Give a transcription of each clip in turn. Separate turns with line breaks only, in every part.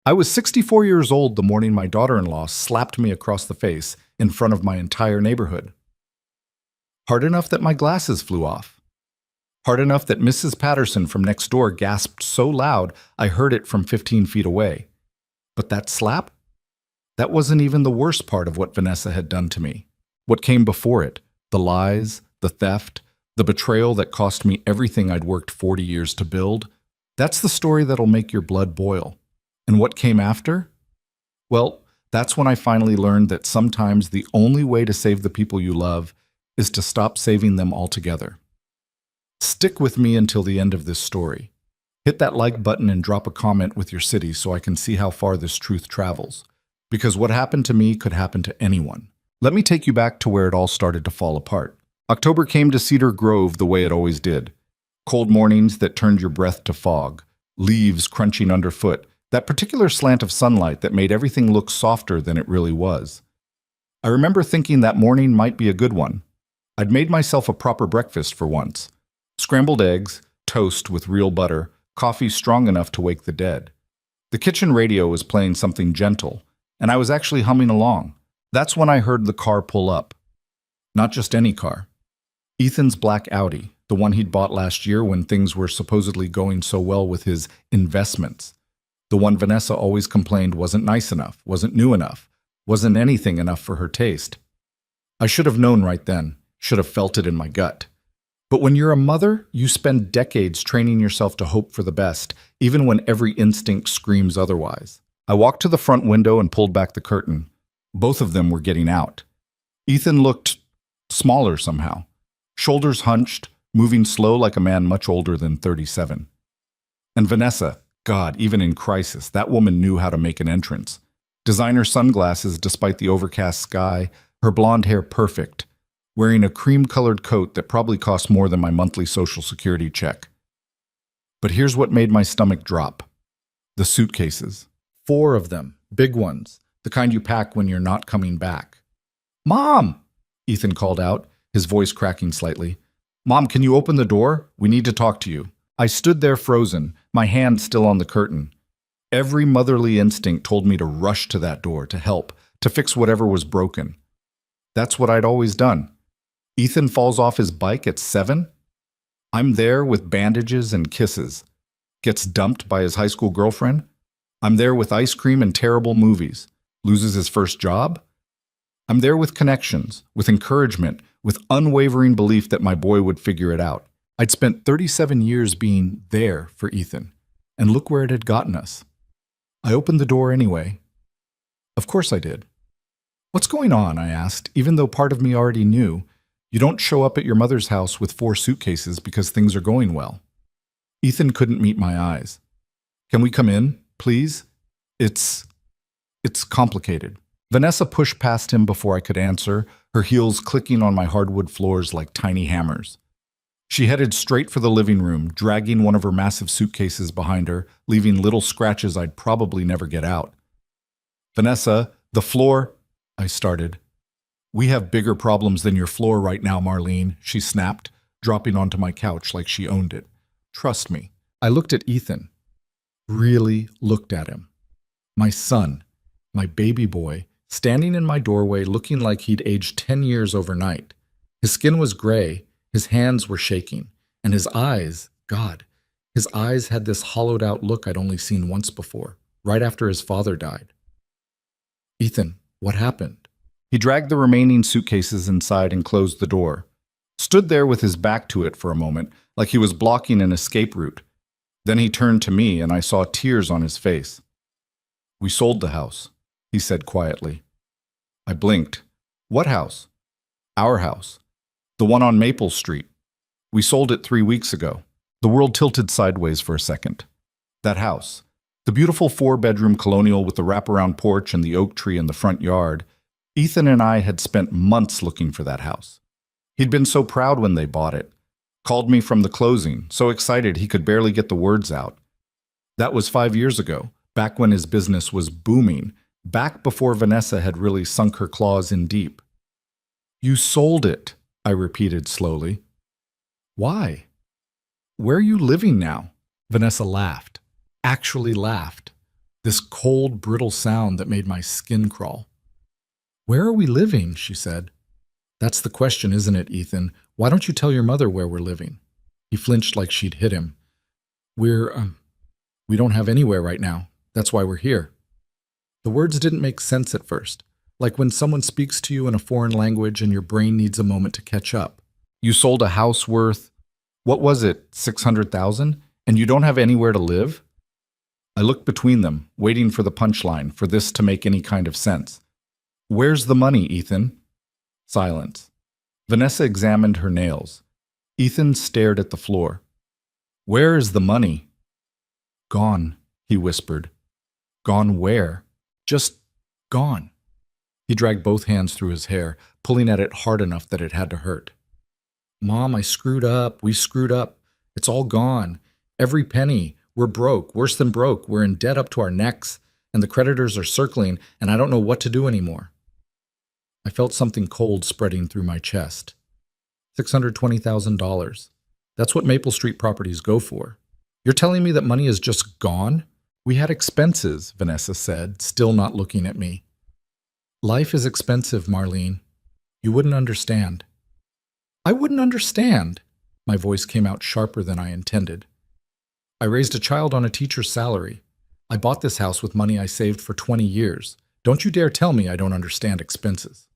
I was 64 years old the morning my daughter-in-law slapped me across the face in front of my entire neighborhood. Hard enough that my glasses flew off. Hard enough that Mrs. Patterson from next door gasped so loud I heard it from 15 feet away. But that slap? That wasn't even the worst part of what Vanessa had done to me. What came before it, the lies, the theft, the betrayal that cost me everything I'd worked 40 years to build, that's the story that'll make your blood boil. And what came after? Well, that's when I finally learned that sometimes the only way to save the people you love is to stop saving them altogether. Stick with me until the end of this story. Hit that like button and drop a comment with your city so I can see how far this truth travels. Because what happened to me could happen to anyone. Let me take you back to where it all started to fall apart. October came to Cedar Grove the way it always did. Cold mornings that turned your breath to fog, leaves crunching underfoot, that particular slant of sunlight that made everything look softer than it really was. I remember thinking that morning might be a good one. I'd made myself a proper breakfast for once. Scrambled eggs, toast with real butter, coffee strong enough to wake the dead. The kitchen radio was playing something gentle, and I was actually humming along. That's when I heard the car pull up. Not just any car. Ethan's black Audi, the one he'd bought last year when things were supposedly going so well with his investments. The one Vanessa always complained wasn't nice enough, wasn't new enough, wasn't anything enough for her taste. I should have known right then, should have felt it in my gut. But when you're a mother, you spend decades training yourself to hope for the best, even when every instinct screams otherwise. I walked to the front window and pulled back the curtain. Both of them were getting out. Ethan looked smaller somehow, shoulders hunched, moving slow like a man much older than 37. And Vanessa, God, even in crisis, that woman knew how to make an entrance. Designer sunglasses despite the overcast sky, her blonde hair perfect, wearing a cream-colored coat that probably cost more than my monthly Social Security check. But here's what made my stomach drop. The suitcases. 4 of them, big ones, the kind you pack when you're not coming back. "Mom!" Ethan called out, his voice cracking slightly. "Mom, can you open the door? We need to talk to you." I stood there frozen, my hand still on the curtain. Every motherly instinct told me to rush to that door, to help, to fix whatever was broken. That's what I'd always done. Ethan falls off his bike at 7. I'm there with bandages and kisses. Gets dumped by his high school girlfriend. I'm there with ice cream and terrible movies. Loses his first job. I'm there with connections, with encouragement, with unwavering belief that my boy would figure it out. I'd spent 37 years being there for Ethan, and look where it had gotten us. I opened the door anyway. Of course I did. "What's going on?" I asked, even though part of me already knew. You don't show up at your mother's house with 4 suitcases because things are going well. Ethan couldn't meet my eyes. "Can we come in, please? It's complicated." Vanessa pushed past him before I could answer, her heels clicking on my hardwood floors like tiny hammers. She headed straight for the living room, dragging one of her massive suitcases behind her, leaving little scratches I'd probably never get out. "Vanessa, the floor," I started. "We have bigger problems than your floor right now, Marlene," she snapped, dropping onto my couch like she owned it. "Trust me." I looked at Ethan. Really looked at him. My son, my baby boy, standing in my doorway looking like he'd aged 10 years overnight. His skin was gray, his hands were shaking, and his eyes, God, his eyes had this hollowed-out look I'd only seen once before, right after his father died. "Ethan, what happened?" He dragged the remaining suitcases inside and closed the door. Stood there with his back to it for a moment, like he was blocking an escape route. Then he turned to me and I saw tears on his face. "We sold the house," he said quietly. I blinked. "What house?" "Our house. The one on Maple Street. We sold it 3 weeks ago." The world tilted sideways for a second. That house. The beautiful 4-bedroom colonial with the wraparound porch and the oak tree in the front yard. Ethan and I had spent months looking for that house. He'd been so proud when they bought it. Called me from the closing, so excited he could barely get the words out. That was 5 years ago, back when his business was booming, back before Vanessa had really sunk her claws in deep. "You sold it," I repeated slowly. "Why? Where are you living now?" Vanessa laughed. Actually laughed. This cold, brittle sound that made my skin crawl. "Where are we living?" she said. "That's the question, isn't it, Ethan? Why don't you tell your mother where we're living?" He flinched like she'd hit him. We don't have anywhere right now. That's why we're here." The words didn't make sense at first, like when someone speaks to you in a foreign language and your brain needs a moment to catch up. You sold a house worth, what was it, 600,000, and you don't have anywhere to live? I looked between them, waiting for the punchline, for this to make any kind of sense. "Where's the money, Ethan?" Silence. Vanessa examined her nails. Ethan stared at the floor. "Where is the money?" "Gone," he whispered. "Gone where?" "Just gone." He dragged both hands through his hair, pulling at it hard enough that it had to hurt. "Mom, I screwed up. We screwed up. It's all gone. Every penny. We're broke. Worse than broke. We're in debt up to our necks, and the creditors are circling, and I don't know what to do anymore." I felt something cold spreading through my chest. $620,000. That's what Maple Street properties go for. You're telling me that money is just gone? "We had expenses," Vanessa said, still not looking at me. "Life is expensive, Marlene. You wouldn't understand." "I wouldn't understand." My voice came out sharper than I intended. "I raised a child on a teacher's salary. I bought this house with money I saved for 20 years. Don't you dare tell me I don't understand expenses."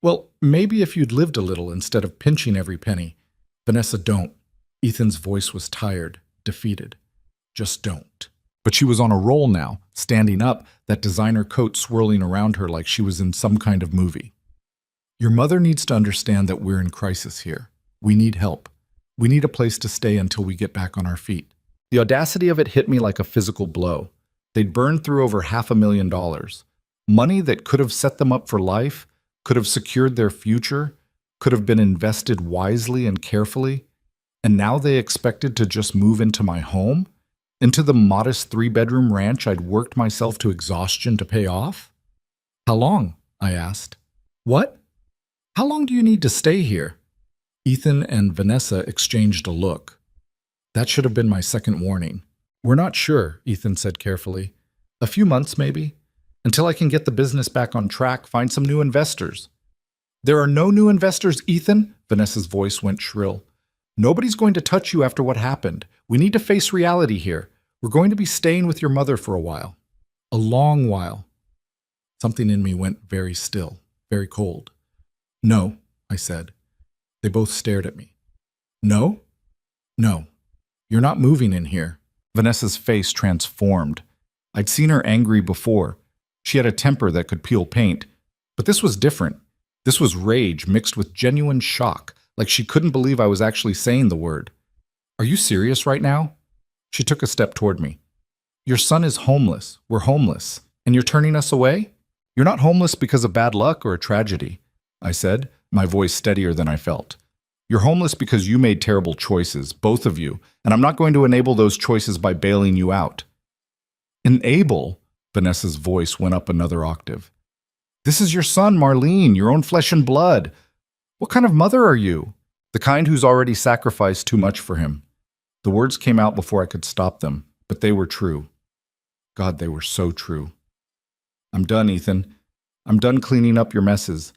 "Well, maybe if you'd lived a little instead of pinching every penny." "Vanessa, don't." Ethan's voice was tired, defeated. "Just don't." But she was on a roll now, standing up, that designer coat swirling around her like she was in some kind of movie. "Your mother needs to understand that we're in crisis here. We need help. We need a place to stay until we get back on our feet." The audacity of it hit me like a physical blow. They'd burned through over $500,000. Money that could have set them up for life, could have secured their future, could have been invested wisely and carefully, and now they expected to just move into my home? Into the modest 3-bedroom ranch I'd worked myself to exhaustion to pay off? "How long?" I asked. "What? How long do you need to stay here?" Ethan and Vanessa exchanged a look. That should have been my second warning. "We're not sure," Ethan said carefully. "A few months, maybe. Until I can get the business back on track, find some new investors." "There are no new investors, Ethan," Vanessa's voice went shrill. "Nobody's going to touch you after what happened. We need to face reality here. We're going to be staying with your mother for a while. A long while." Something in me went very still, very cold. "No," I said. They both stared at me. "No?" "No. You're not moving in here." Vanessa's face transformed. I'd seen her angry before. She had a temper that could peel paint. But this was different. This was rage mixed with genuine shock, like she couldn't believe I was actually saying the word. "Are you serious right now?" She took a step toward me. "Your son is homeless. We're homeless. And you're turning us away? You're not homeless because of bad luck or a tragedy," I said, my voice steadier than I felt. "You're homeless because you made terrible choices, both of you, and I'm not going to enable those choices by bailing you out." "Enable?" Vanessa's voice went up another octave. "This is your son, Marlene, your own flesh and blood. What kind of mother are you? The kind who's already sacrificed too much for him." The words came out before I could stop them, but they were true. God, they were so true. "I'm done, Ethan. I'm done cleaning up your messes."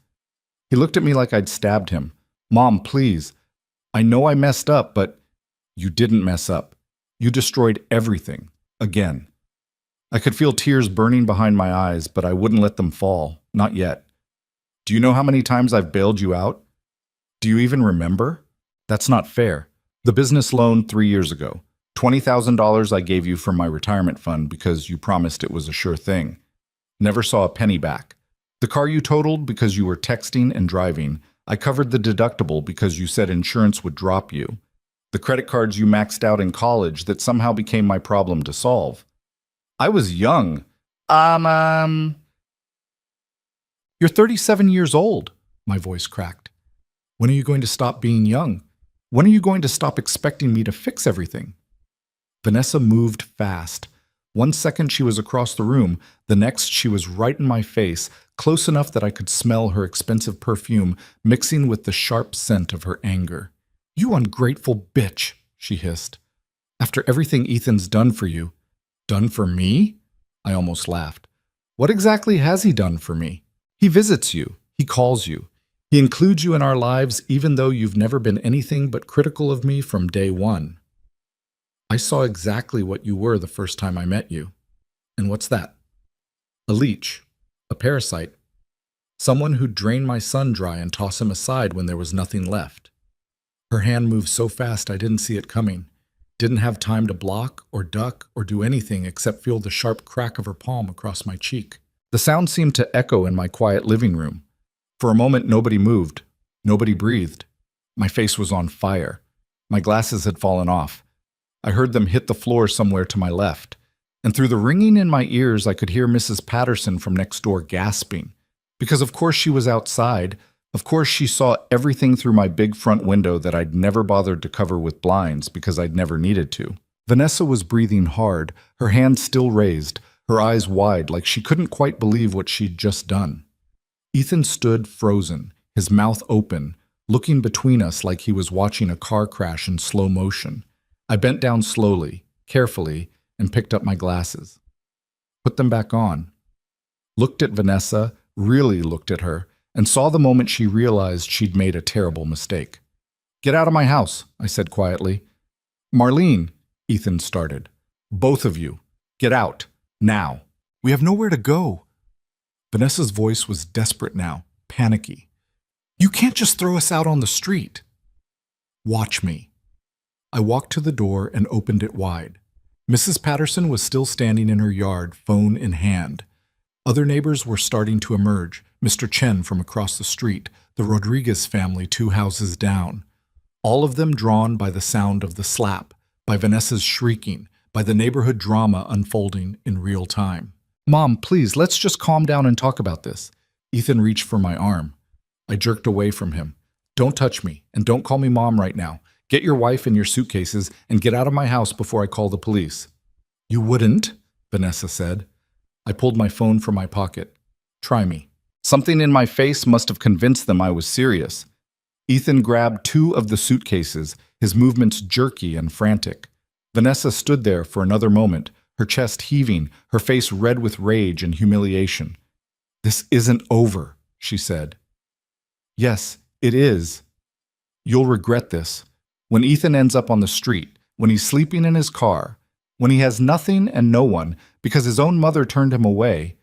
He looked at me like I'd stabbed him. "Mom, please. I know I messed up, but..." "You didn't mess up. You destroyed everything. Again." I could feel tears burning behind my eyes, but I wouldn't let them fall. Not yet. "Do you know how many times I've bailed you out? Do you even remember? That's not fair. The business loan 3 years ago. $20,000 I gave you from my retirement fund because you promised it was a sure thing. Never saw a penny back. The car you totaled because you were texting and driving. I covered the deductible because you said insurance would drop you. The credit cards you maxed out in college that somehow became my problem to solve. I was young. You're 37 years old," my voice cracked. "When are you going to stop being young? When are you going to stop expecting me to fix everything?" Vanessa moved fast. One second she was across the room, the next she was right in my face, close enough that I could smell her expensive perfume mixing with the sharp scent of her anger. "You ungrateful bitch," she hissed. "After everything Ethan's done for you." "Done for me?" I almost laughed. What exactly has he done for me? He visits you. He calls you. He includes you in our lives even though you've never been anything but critical of me from day one. I saw exactly what you were the first time I met you. And what's that? A leech. A parasite. Someone who'd drain my son dry and toss him aside when there was nothing left. Her hand moved so fast I didn't see it coming. Didn't have time to block or duck or do anything except feel the sharp crack of her palm across my cheek. The sound seemed to echo in my quiet living room. For a moment, nobody moved. Nobody breathed. My face was on fire. My glasses had fallen off. I heard them hit the floor somewhere to my left. And through the ringing in my ears, I could hear Mrs. Patterson from next door gasping. Because of course she was outside. Of course she saw everything through my big front window that I'd never bothered to cover with blinds because I'd never needed to. Vanessa was breathing hard, her hands still raised, her eyes wide like she couldn't quite believe what she'd just done. Ethan stood frozen, his mouth open, looking between us like he was watching a car crash in slow motion. I bent down slowly, carefully, and picked up my glasses. Put them back on. Looked at Vanessa, really looked at her, and saw the moment she realized she'd made a terrible mistake. "Get out of my house," I said quietly. "Marlene," Ethan started. "Both of you, get out, now. We have nowhere to go." Vanessa's voice was desperate now, panicky. "You can't just throw us out on the street." "Watch me." I walked to the door and opened it wide. Mrs. Patterson was still standing in her yard, phone in hand. Other neighbors were starting to emerge, Mr. Chen from across the street, the Rodriguez family 2 houses down. All of them drawn by the sound of the slap, by Vanessa's shrieking, by the neighborhood drama unfolding in real time. "Mom, please, let's just calm down and talk about this." Ethan reached for my arm. I jerked away from him. "Don't touch me, and don't call me Mom right now. Get your wife and your suitcases and get out of my house before I call the police." "You wouldn't," Vanessa said. I pulled my phone from my pocket. "Try me." Something in my face must have convinced them I was serious. Ethan grabbed 2 of the suitcases, his movements jerky and frantic. Vanessa stood there for another moment, her chest heaving, her face red with rage and humiliation. "This isn't over," she said. "Yes, it is. You'll regret this. When Ethan ends up on the street, when he's sleeping in his car, when he has nothing and no one because his own mother turned him away,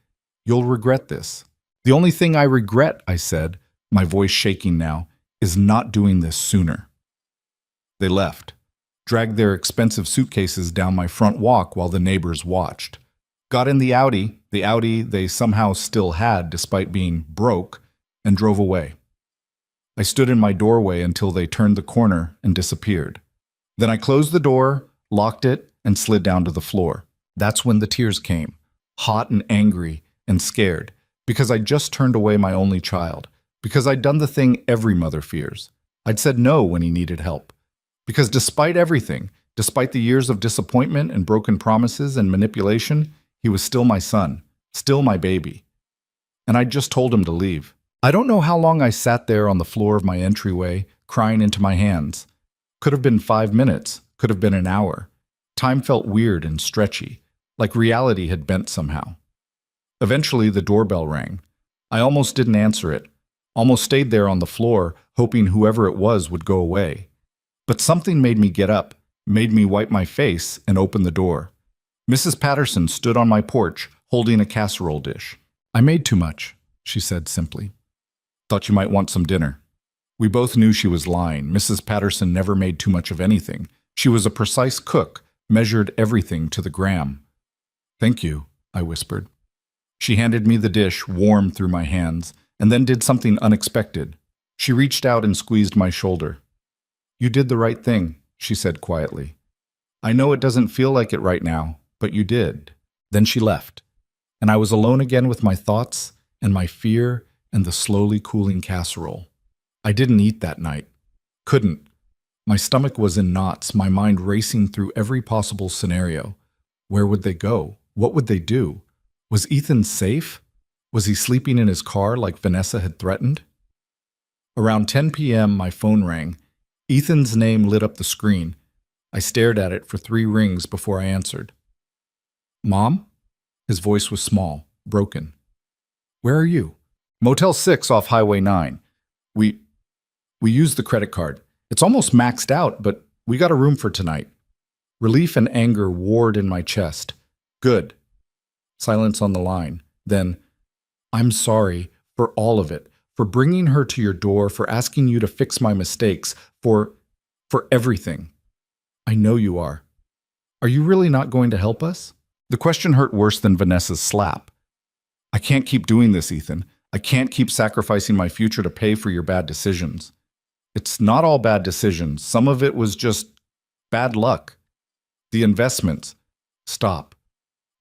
you'll regret this." "The only thing I regret," I said, my voice shaking now, "is not doing this sooner." They left, dragged their expensive suitcases down my front walk while the neighbors watched. Got in the Audi they somehow still had despite being broke, and drove away. I stood in my doorway until they turned the corner and disappeared. Then I closed the door, locked it, and slid down to the floor. That's when the tears came, hot and angry and scared, because I'd just turned away my only child, because I'd done the thing every mother fears. I'd said no when he needed help. Because despite everything, despite the years of disappointment and broken promises and manipulation, he was still my son, still my baby. And I'd just told him to leave. I don't know how long I sat there on the floor of my entryway, crying into my hands. Could have been 5 minutes, could have been an hour. Time felt weird and stretchy, like reality had bent somehow. Eventually, the doorbell rang. I almost didn't answer it, almost stayed there on the floor, hoping whoever it was would go away. But something made me get up, made me wipe my face, and open the door. Mrs. Patterson stood on my porch, holding a casserole dish. "I made too much," she said simply. "Thought you might want some dinner." We both knew she was lying. Mrs. Patterson never made too much of anything. She was a precise cook, measured everything to the gram. "Thank you," I whispered. She handed me the dish, warm through my hands, and then did something unexpected. She reached out and squeezed my shoulder. "You did the right thing," she said quietly. "I know it doesn't feel like it right now, but you did." Then she left, and I was alone again with my thoughts and my fear and the slowly cooling casserole. I didn't eat that night. Couldn't. My stomach was in knots, my mind racing through every possible scenario. Where would they go? What would they do? Was Ethan safe? Was he sleeping in his car like Vanessa had threatened? Around 10 p.m., my phone rang. Ethan's name lit up the screen. I stared at it for 3 rings before I answered. "Mom?" His voice was small, broken. "Where are you?" "Motel 6 off Highway 9. We used the credit card. It's almost maxed out, but we got a room for tonight." Relief and anger warred in my chest. "Good." Silence on the line. Then, "I'm sorry for all of it, for bringing her to your door, for asking you to fix my mistakes, for everything. I know you are. Are you really not going to help us?" The question hurt worse than Vanessa's slap. "I can't keep doing this, Ethan. I can't keep sacrificing my future to pay for your bad decisions." "It's not all bad decisions. Some of it was just bad luck. The investments." "Stop."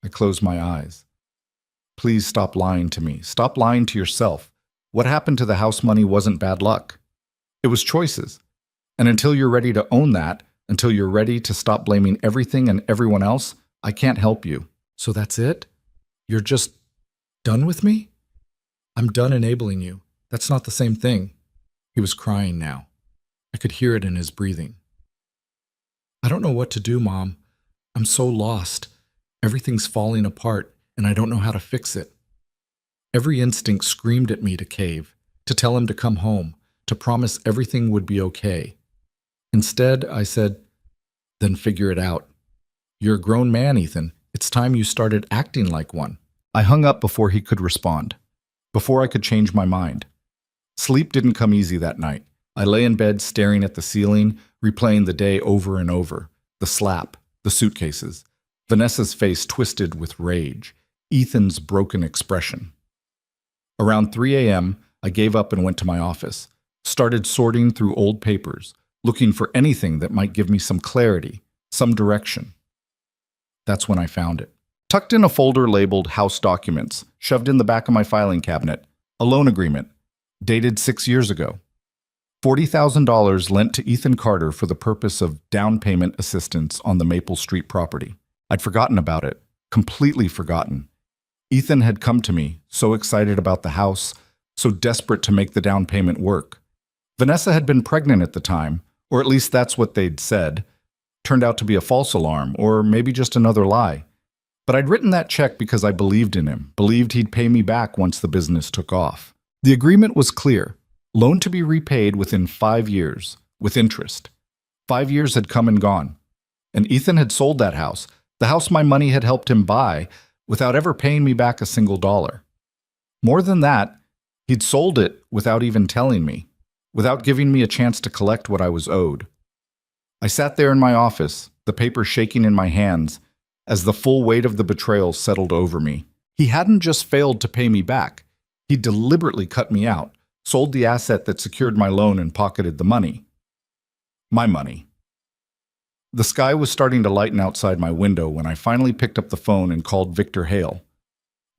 I closed my eyes. "Please stop lying to me. Stop lying to yourself. What happened to the house money wasn't bad luck. It was choices. And until you're ready to own that, until you're ready to stop blaming everything and everyone else, I can't help you." "So that's it? You're just done with me?" "I'm done enabling you. That's not the same thing." He was crying now. I could hear it in his breathing. "I don't know what to do, Mom. I'm so lost. Everything's falling apart, and I don't know how to fix it." Every instinct screamed at me to cave, to tell him to come home, to promise everything would be okay. Instead, I said, "Then figure it out. You're a grown man, Ethan. It's time you started acting like one." I hung up before he could respond, before I could change my mind. Sleep didn't come easy that night. I lay in bed staring at the ceiling, replaying the day over and over. The slap, the suitcases, Vanessa's face twisted with rage, Ethan's broken expression. Around 3 a.m., I gave up and went to my office, started sorting through old papers, looking for anything that might give me some clarity, some direction. That's when I found it. Tucked in a folder labeled House Documents, shoved in the back of my filing cabinet, a loan agreement, dated 6 years ago. $40,000 lent to Ethan Carter for the purpose of down payment assistance on the Maple Street property. I'd forgotten about it, completely forgotten. Ethan had come to me, so excited about the house, so desperate to make the down payment work. Vanessa had been pregnant at the time, or at least that's what they'd said. Turned out to be a false alarm, or maybe just another lie. But I'd written that check because I believed in him, believed he'd pay me back once the business took off. The agreement was clear. Loan to be repaid within 5 years, with interest. 5 years had come and gone. And Ethan had sold that house, the house my money had helped him buy, without ever paying me back a single dollar. More than that, he'd sold it without even telling me, without giving me a chance to collect what I was owed. I sat there in my office, the paper shaking in my hands, as the full weight of the betrayal settled over me. He hadn't just failed to pay me back. He deliberately cut me out, sold the asset that secured my loan and pocketed the money. My money. The sky was starting to lighten outside my window when I finally picked up the phone and called Victor Hale.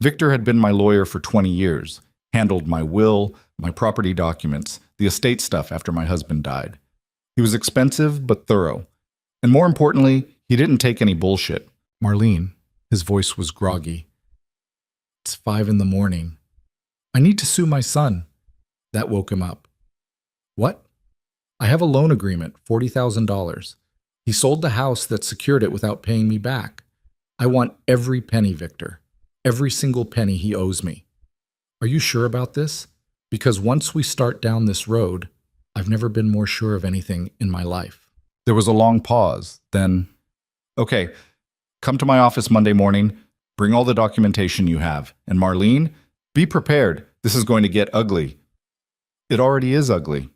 Victor had been my lawyer for 20 years, handled my will, my property documents, the estate stuff after my husband died. He was expensive but thorough. And more importantly, he didn't take any bullshit. "Marlene," his voice was groggy. "It's 5 a.m. I need to sue my son." That woke him up. "What?" "I have a loan agreement, $40,000. He sold the house that secured it without paying me back. I want every penny, Victor. Every single penny he owes me. Are you sure about this? Because once we start down this road, I've never been more sure of anything in my life." There was a long pause, then, "Okay, come to my office Monday morning, bring all the documentation you have. And Marlene, be prepared. This is going to get ugly." It already is ugly.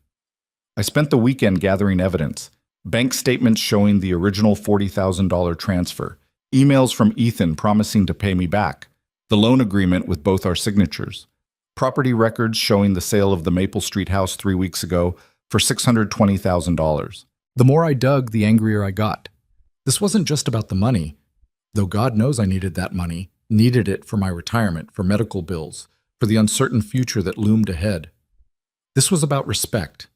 I spent the weekend gathering evidence. Bank statements showing the original $40,000 transfer. Emails from Ethan promising to pay me back. The loan agreement with both our signatures. Property records showing the sale of the Maple Street house 3 weeks ago for $620,000. The more I dug, the angrier I got. This wasn't just about the money. Though God knows I needed that money, needed it for my retirement, for medical bills, for the uncertain future that loomed ahead. This was about respect,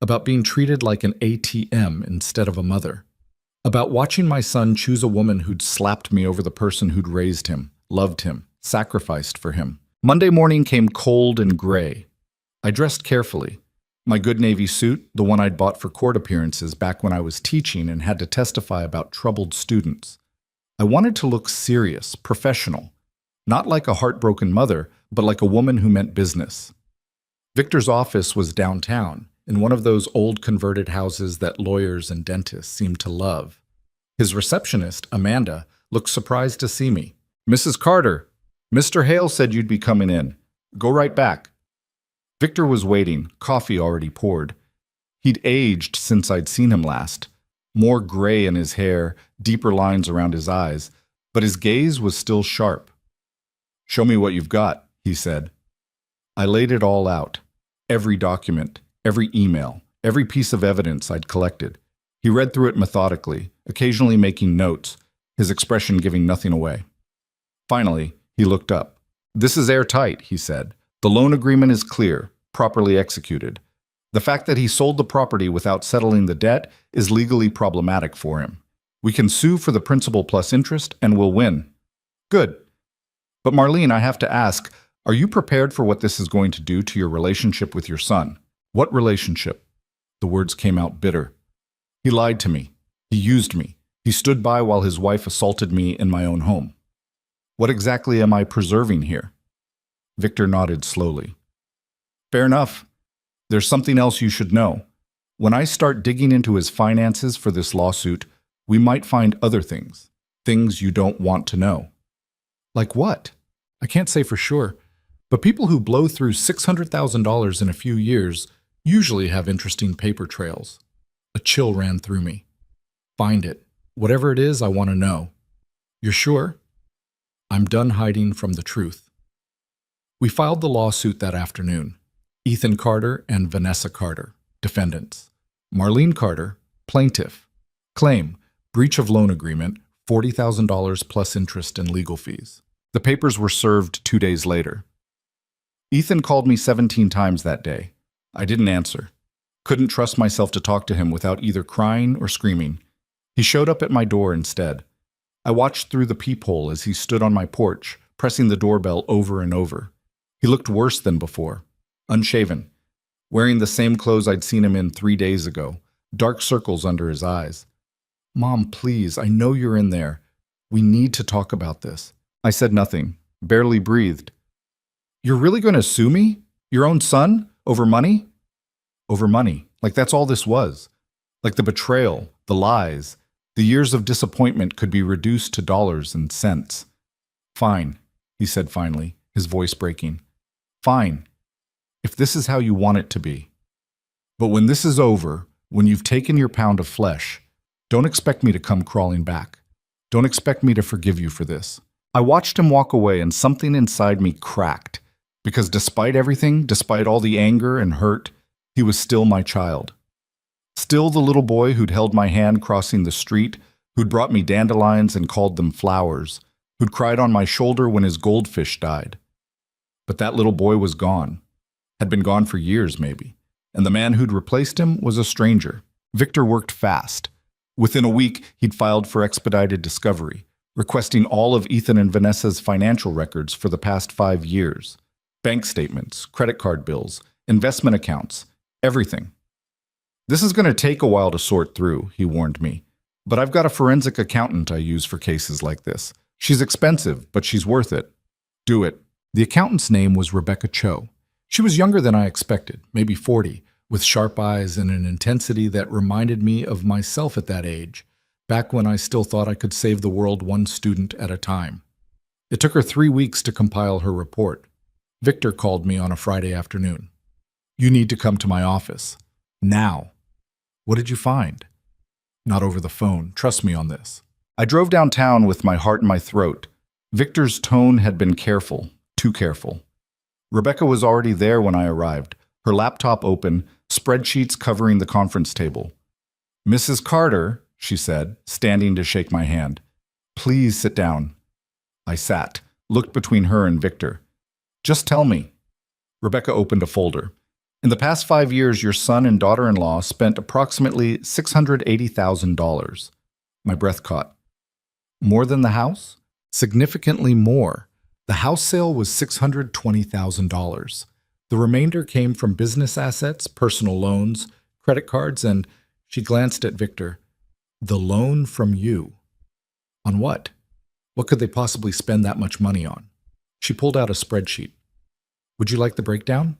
about being treated like an ATM instead of a mother, about watching my son choose a woman who'd slapped me over the person who'd raised him, loved him, sacrificed for him. Monday morning came cold and gray. I dressed carefully. My good Navy suit, the one I'd bought for court appearances back when I was teaching and had to testify about troubled students. I wanted to look serious, professional. Not like a heartbroken mother, but like a woman who meant business. Victor's office was downtown, in one of those old converted houses that lawyers and dentists seem to love. His receptionist, Amanda, looked surprised to see me. "Mrs. Carter, Mr. Hale said you'd be coming in. Go right back." Victor was waiting, coffee already poured. He'd aged since I'd seen him last. More gray in his hair, deeper lines around his eyes, but his gaze was still sharp. "Show me what you've got," he said. I laid it all out. Every document, every email, every piece of evidence I'd collected. He read through it methodically, occasionally making notes, his expression giving nothing away. Finally, he looked up. "This is airtight," he said. "The loan agreement is clear, properly executed. The fact that he sold the property without settling the debt is legally problematic for him. We can sue for the principal plus interest and we'll win." "Good. But Marlene, I have to ask, are you prepared for what this is going to do to your relationship with your son?" "What relationship?" The words came out bitter. "He lied to me. He used me. He stood by while his wife assaulted me in my own home. What exactly am I preserving here?" Victor nodded slowly. "Fair enough. There's something else you should know. When I start digging into his finances for this lawsuit, we might find other things. Things you don't want to know." "Like what?" "I can't say for sure, but people who blow through $600,000 in a few years usually have interesting paper trails." A chill ran through me. "Find it. Whatever it is, I want to know." "You're sure?" "I'm done hiding from the truth." We filed the lawsuit that afternoon. Ethan Carter and Vanessa Carter, defendants. Marlene Carter, plaintiff. Claim, breach of loan agreement, $40,000 plus interest and legal fees. The papers were served 2 days later. Ethan called me 17 times that day. I didn't answer. Couldn't trust myself to talk to him without either crying or screaming. He showed up at my door instead. I watched through the peephole as he stood on my porch, pressing the doorbell over and over. He looked worse than before. Unshaven. Wearing the same clothes I'd seen him in 3 days ago. Dark circles under his eyes. "Mom, please, I know you're in there. We need to talk about this." I said nothing, barely breathed. "You're really going to sue me? Your own son? Over money?" Over money. Like that's all this was. Like the betrayal, the lies, the years of disappointment could be reduced to dollars and cents. "Fine," he said finally, his voice breaking. "Fine. If this is how you want it to be. But when this is over, when you've taken your pound of flesh, don't expect me to come crawling back. Don't expect me to forgive you for this." I watched him walk away and something inside me cracked, because despite everything, despite all the anger and hurt, he was still my child. Still the little boy who'd held my hand crossing the street, who'd brought me dandelions and called them flowers, who'd cried on my shoulder when his goldfish died. But that little boy was gone. Had been gone for years, maybe. And the man who'd replaced him was a stranger. Victor worked fast. Within a week, he'd filed for expedited discovery, requesting all of Ethan and Vanessa's financial records for the past 5 years. Bank statements, credit card bills, investment accounts, everything. "This is going to take a while to sort through," he warned me. "But I've got a forensic accountant I use for cases like this. She's expensive, but she's worth it. Do it." The accountant's name was Rebecca Cho. She was younger than I expected, maybe 40, with sharp eyes and an intensity that reminded me of myself at that age, back when I still thought I could save the world one student at a time. It took her 3 weeks to compile her report. Victor called me on a Friday afternoon. "You need to come to my office. Now." "What did you find?" "Not over the phone. Trust me on this." I drove downtown with my heart in my throat. Victor's tone had been careful, too careful. Rebecca was already there when I arrived, her laptop open, spreadsheets covering the conference table. "Mrs. Carter," she said, standing to shake my hand. "Please sit down." I sat, looked between her and Victor. "Just tell me." Rebecca opened a folder. "In the past 5 years, your son and daughter-in-law spent approximately $680,000. My breath caught. "More than the house?" "Significantly more. The house sale was $620,000. The remainder came from business assets, personal loans, credit cards, and," she glanced at Victor, "the loan from you." "On what? What could they possibly spend that much money on?" She pulled out a spreadsheet. Would you like the breakdown?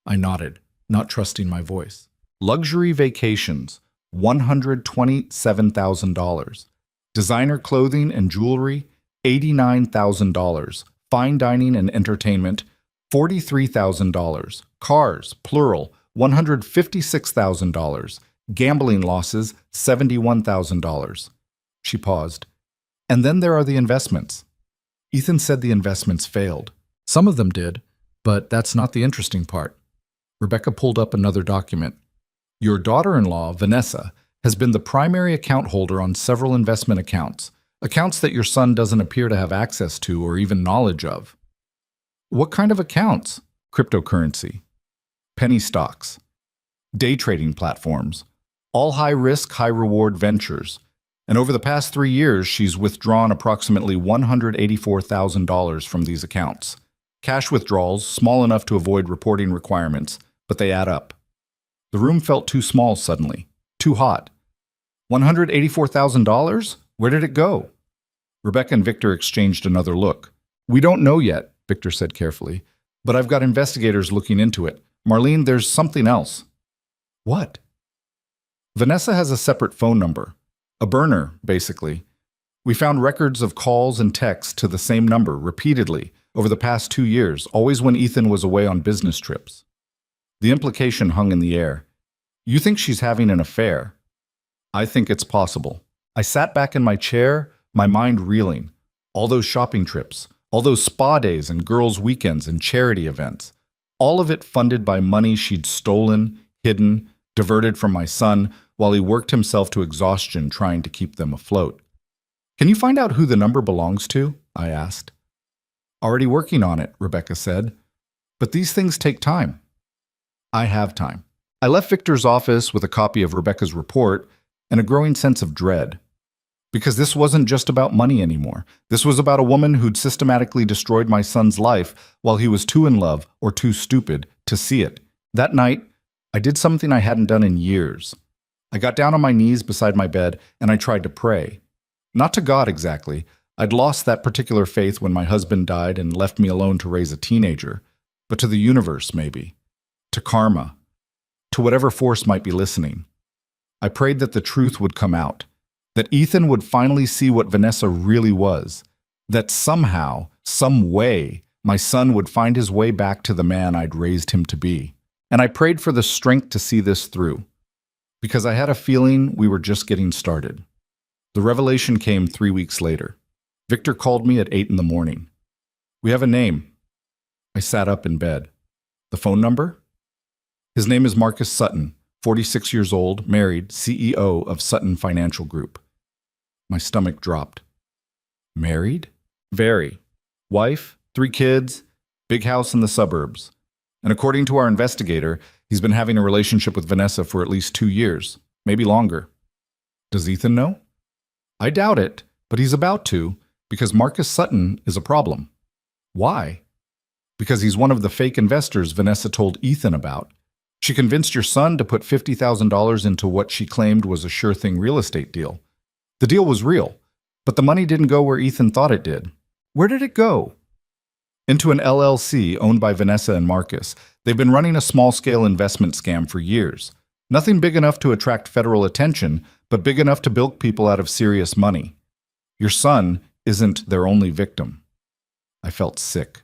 I nodded, not trusting my voice. Luxury vacations, $127,000. Designer clothing and jewelry, $89,000. Fine dining and entertainment, $43,000. Cars, plural, $156,000. Gambling losses, $71,000. She paused. And then there are the investments. Ethan said the investments failed. Some of them did, but that's not the interesting part. Rebecca pulled up another document. Your daughter-in-law, Vanessa, has been the primary account holder on several investment accounts, accounts that your son doesn't appear to have access to or even knowledge of. What kind of accounts? Cryptocurrency, penny stocks, day trading platforms, all high-risk, high-reward ventures. And over the past 3 years, she's withdrawn approximately $184,000 from these accounts. Cash withdrawals, small enough to avoid reporting requirements, but they add up. The room felt too small suddenly, too hot. $184,000? Where did it go? Rebecca and Victor exchanged another look. We don't know yet, Victor said carefully, but I've got investigators looking into it. Marlene, there's something else. What? Vanessa has a separate phone number. A burner, basically. We found records of calls and texts to the same number repeatedly over the past 2 years, always when Ethan was away on business trips. The implication hung in the air. You think she's having an affair? I think it's possible. I sat back in my chair, my mind reeling. All those shopping trips, all those spa days and girls' weekends and charity events. All of it funded by money she'd stolen, hidden, diverted from my son while he worked himself to exhaustion trying to keep them afloat. Can you find out who the number belongs to? I asked. Already working on it, Rebecca said. But these things take time. I have time. I left Victor's office with a copy of Rebecca's report and a growing sense of dread. Because this wasn't just about money anymore. This was about a woman who'd systematically destroyed my son's life while he was too in love or too stupid to see it. That night, I did something I hadn't done in years. I got down on my knees beside my bed and I tried to pray. Not to God exactly. I'd lost that particular faith when my husband died and left me alone to raise a teenager. But to the universe, maybe. To karma. To whatever force might be listening. I prayed that the truth would come out. That Ethan would finally see what Vanessa really was. That somehow, some way, my son would find his way back to the man I'd raised him to be. And I prayed for the strength to see this through. Because I had a feeling we were just getting started. The revelation came 3 weeks later. Victor called me at 8 in the morning. We have a name. I sat up in bed. The phone number? His name is Marcus Sutton, 46 years old, married, CEO of Sutton Financial Group. My stomach dropped. Married? Very. Wife, 3 kids, big house in the suburbs. And according to our investigator, he's been having a relationship with Vanessa for at least 2 years, maybe longer. Does Ethan know? I doubt it, but he's about to, because Marcus Sutton is a problem. Why? Because he's one of the fake investors Vanessa told Ethan about. She convinced your son to put $50,000 into what she claimed was a sure-thing real estate deal. The deal was real, but the money didn't go where Ethan thought it did. Where did it go? Into an LLC owned by Vanessa and Marcus. They've been running a small-scale investment scam for years. Nothing big enough to attract federal attention, but big enough to bilk people out of serious money. Your son isn't their only victim. I felt sick.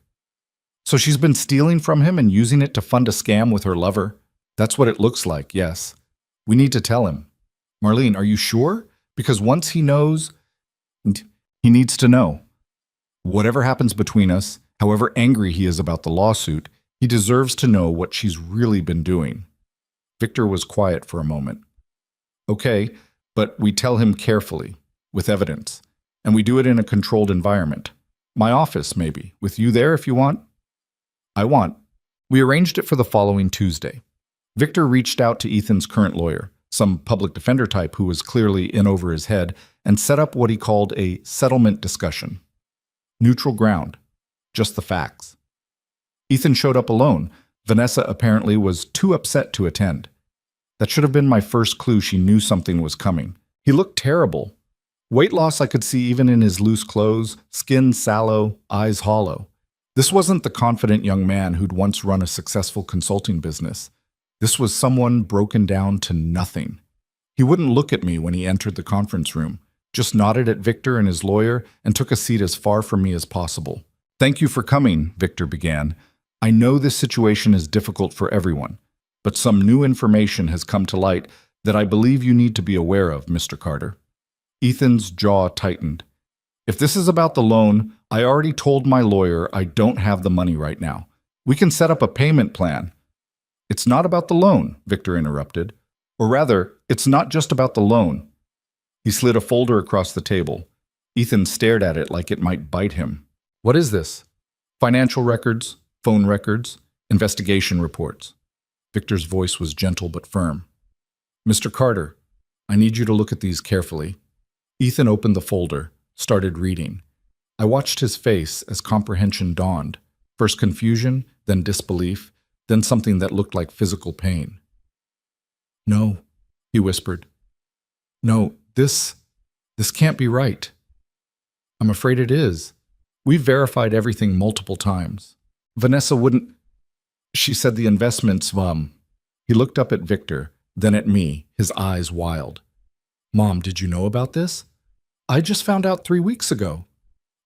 So she's been stealing from him and using it to fund a scam with her lover? That's what it looks like, yes. We need to tell him. Marlene, are you sure? Because once he knows, he needs to know. Whatever happens between us, however angry he is about the lawsuit, he deserves to know what she's really been doing. Victor was quiet for a moment. Okay, but we tell him carefully, with evidence, and we do it in a controlled environment. My office, maybe, with you there if you want. I want. We arranged it for the following Tuesday. Victor reached out to Ethan's current lawyer, some public defender type who was clearly in over his head, and set up what he called a settlement discussion. Neutral ground. Just the facts. Ethan showed up alone. Vanessa apparently was too upset to attend. That should have been my first clue she knew something was coming. He looked terrible. Weight loss I could see even in his loose clothes, skin sallow, eyes hollow. This wasn't the confident young man who'd once run a successful consulting business. This was someone broken down to nothing. He wouldn't look at me when he entered the conference room, just nodded at Victor and his lawyer and took a seat as far from me as possible. "Thank you for coming," Victor began. "I know this situation is difficult for everyone, but some new information has come to light that I believe you need to be aware of, Mr. Carter." Ethan's jaw tightened. "If this is about the loan, I already told my lawyer I don't have the money right now. We can set up a payment plan." "It's not about the loan," Victor interrupted. "Or rather, it's not just about the loan." He slid a folder across the table. Ethan stared at it like it might bite him. "What is this?" "Financial records, phone records, investigation reports." Victor's voice was gentle but firm. "Mr. Carter, I need you to look at these carefully." Ethan opened the folder, started reading. I watched his face as comprehension dawned. First confusion, then disbelief, then something that looked like physical pain. "No," he whispered. "No, this can't be right." "I'm afraid it is. We've verified everything multiple times. Vanessa wouldn't..." "She said the investments, He looked up at Victor, then at me, his eyes wild. "Mom, did you know about this? I just found out 3 weeks ago.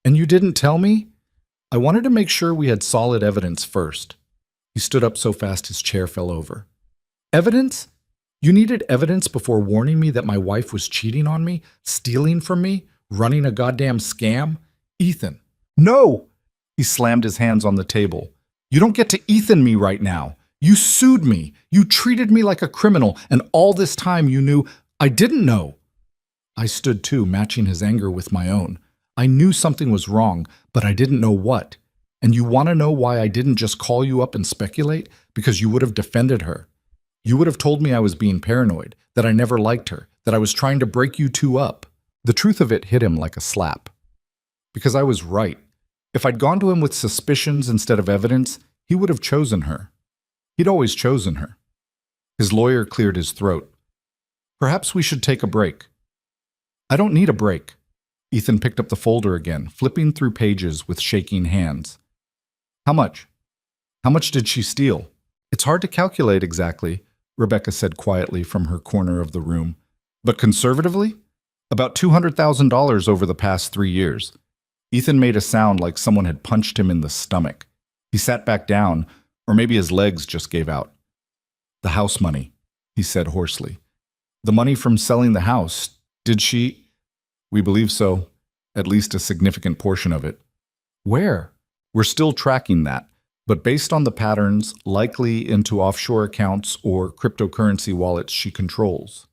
And you didn't tell me?" I wanted to make sure we had solid evidence first. He stood up so fast his chair fell over. "Evidence? You needed evidence before warning me that my wife was cheating on me, stealing from me, running a goddamn scam? Ethan." "No!" He slammed his hands on the table. "You don't get to Ethan me right now. You sued me. You treated me like a criminal, and all this time you knew I didn't know." I stood too, matching his anger with my own. I knew something was wrong, but I didn't know what. And you want to know why I didn't just call you up and speculate? Because you would have defended her. You would have told me I was being paranoid, that I never liked her, that I was trying to break you two up. The truth of it hit him like a slap. Because I was right. If I'd gone to him with suspicions instead of evidence, he would have chosen her. He'd always chosen her. His lawyer cleared his throat. "Perhaps we should take a break." "I don't need a break." Ethan picked up the folder again, flipping through pages with shaking hands. "How much? How much did she steal?" "It's hard to calculate exactly," Rebecca said quietly from her corner of the room. "But conservatively? About $200,000 over the past 3 years. Ethan made a sound like someone had punched him in the stomach. He sat back down, or maybe his legs just gave out. "The house money," he said hoarsely. "The money from selling the house. Did she?" "We believe so. At least a significant portion of it." "Where?" "We're still tracking that, but based on the patterns, likely into offshore accounts or cryptocurrency wallets she controls."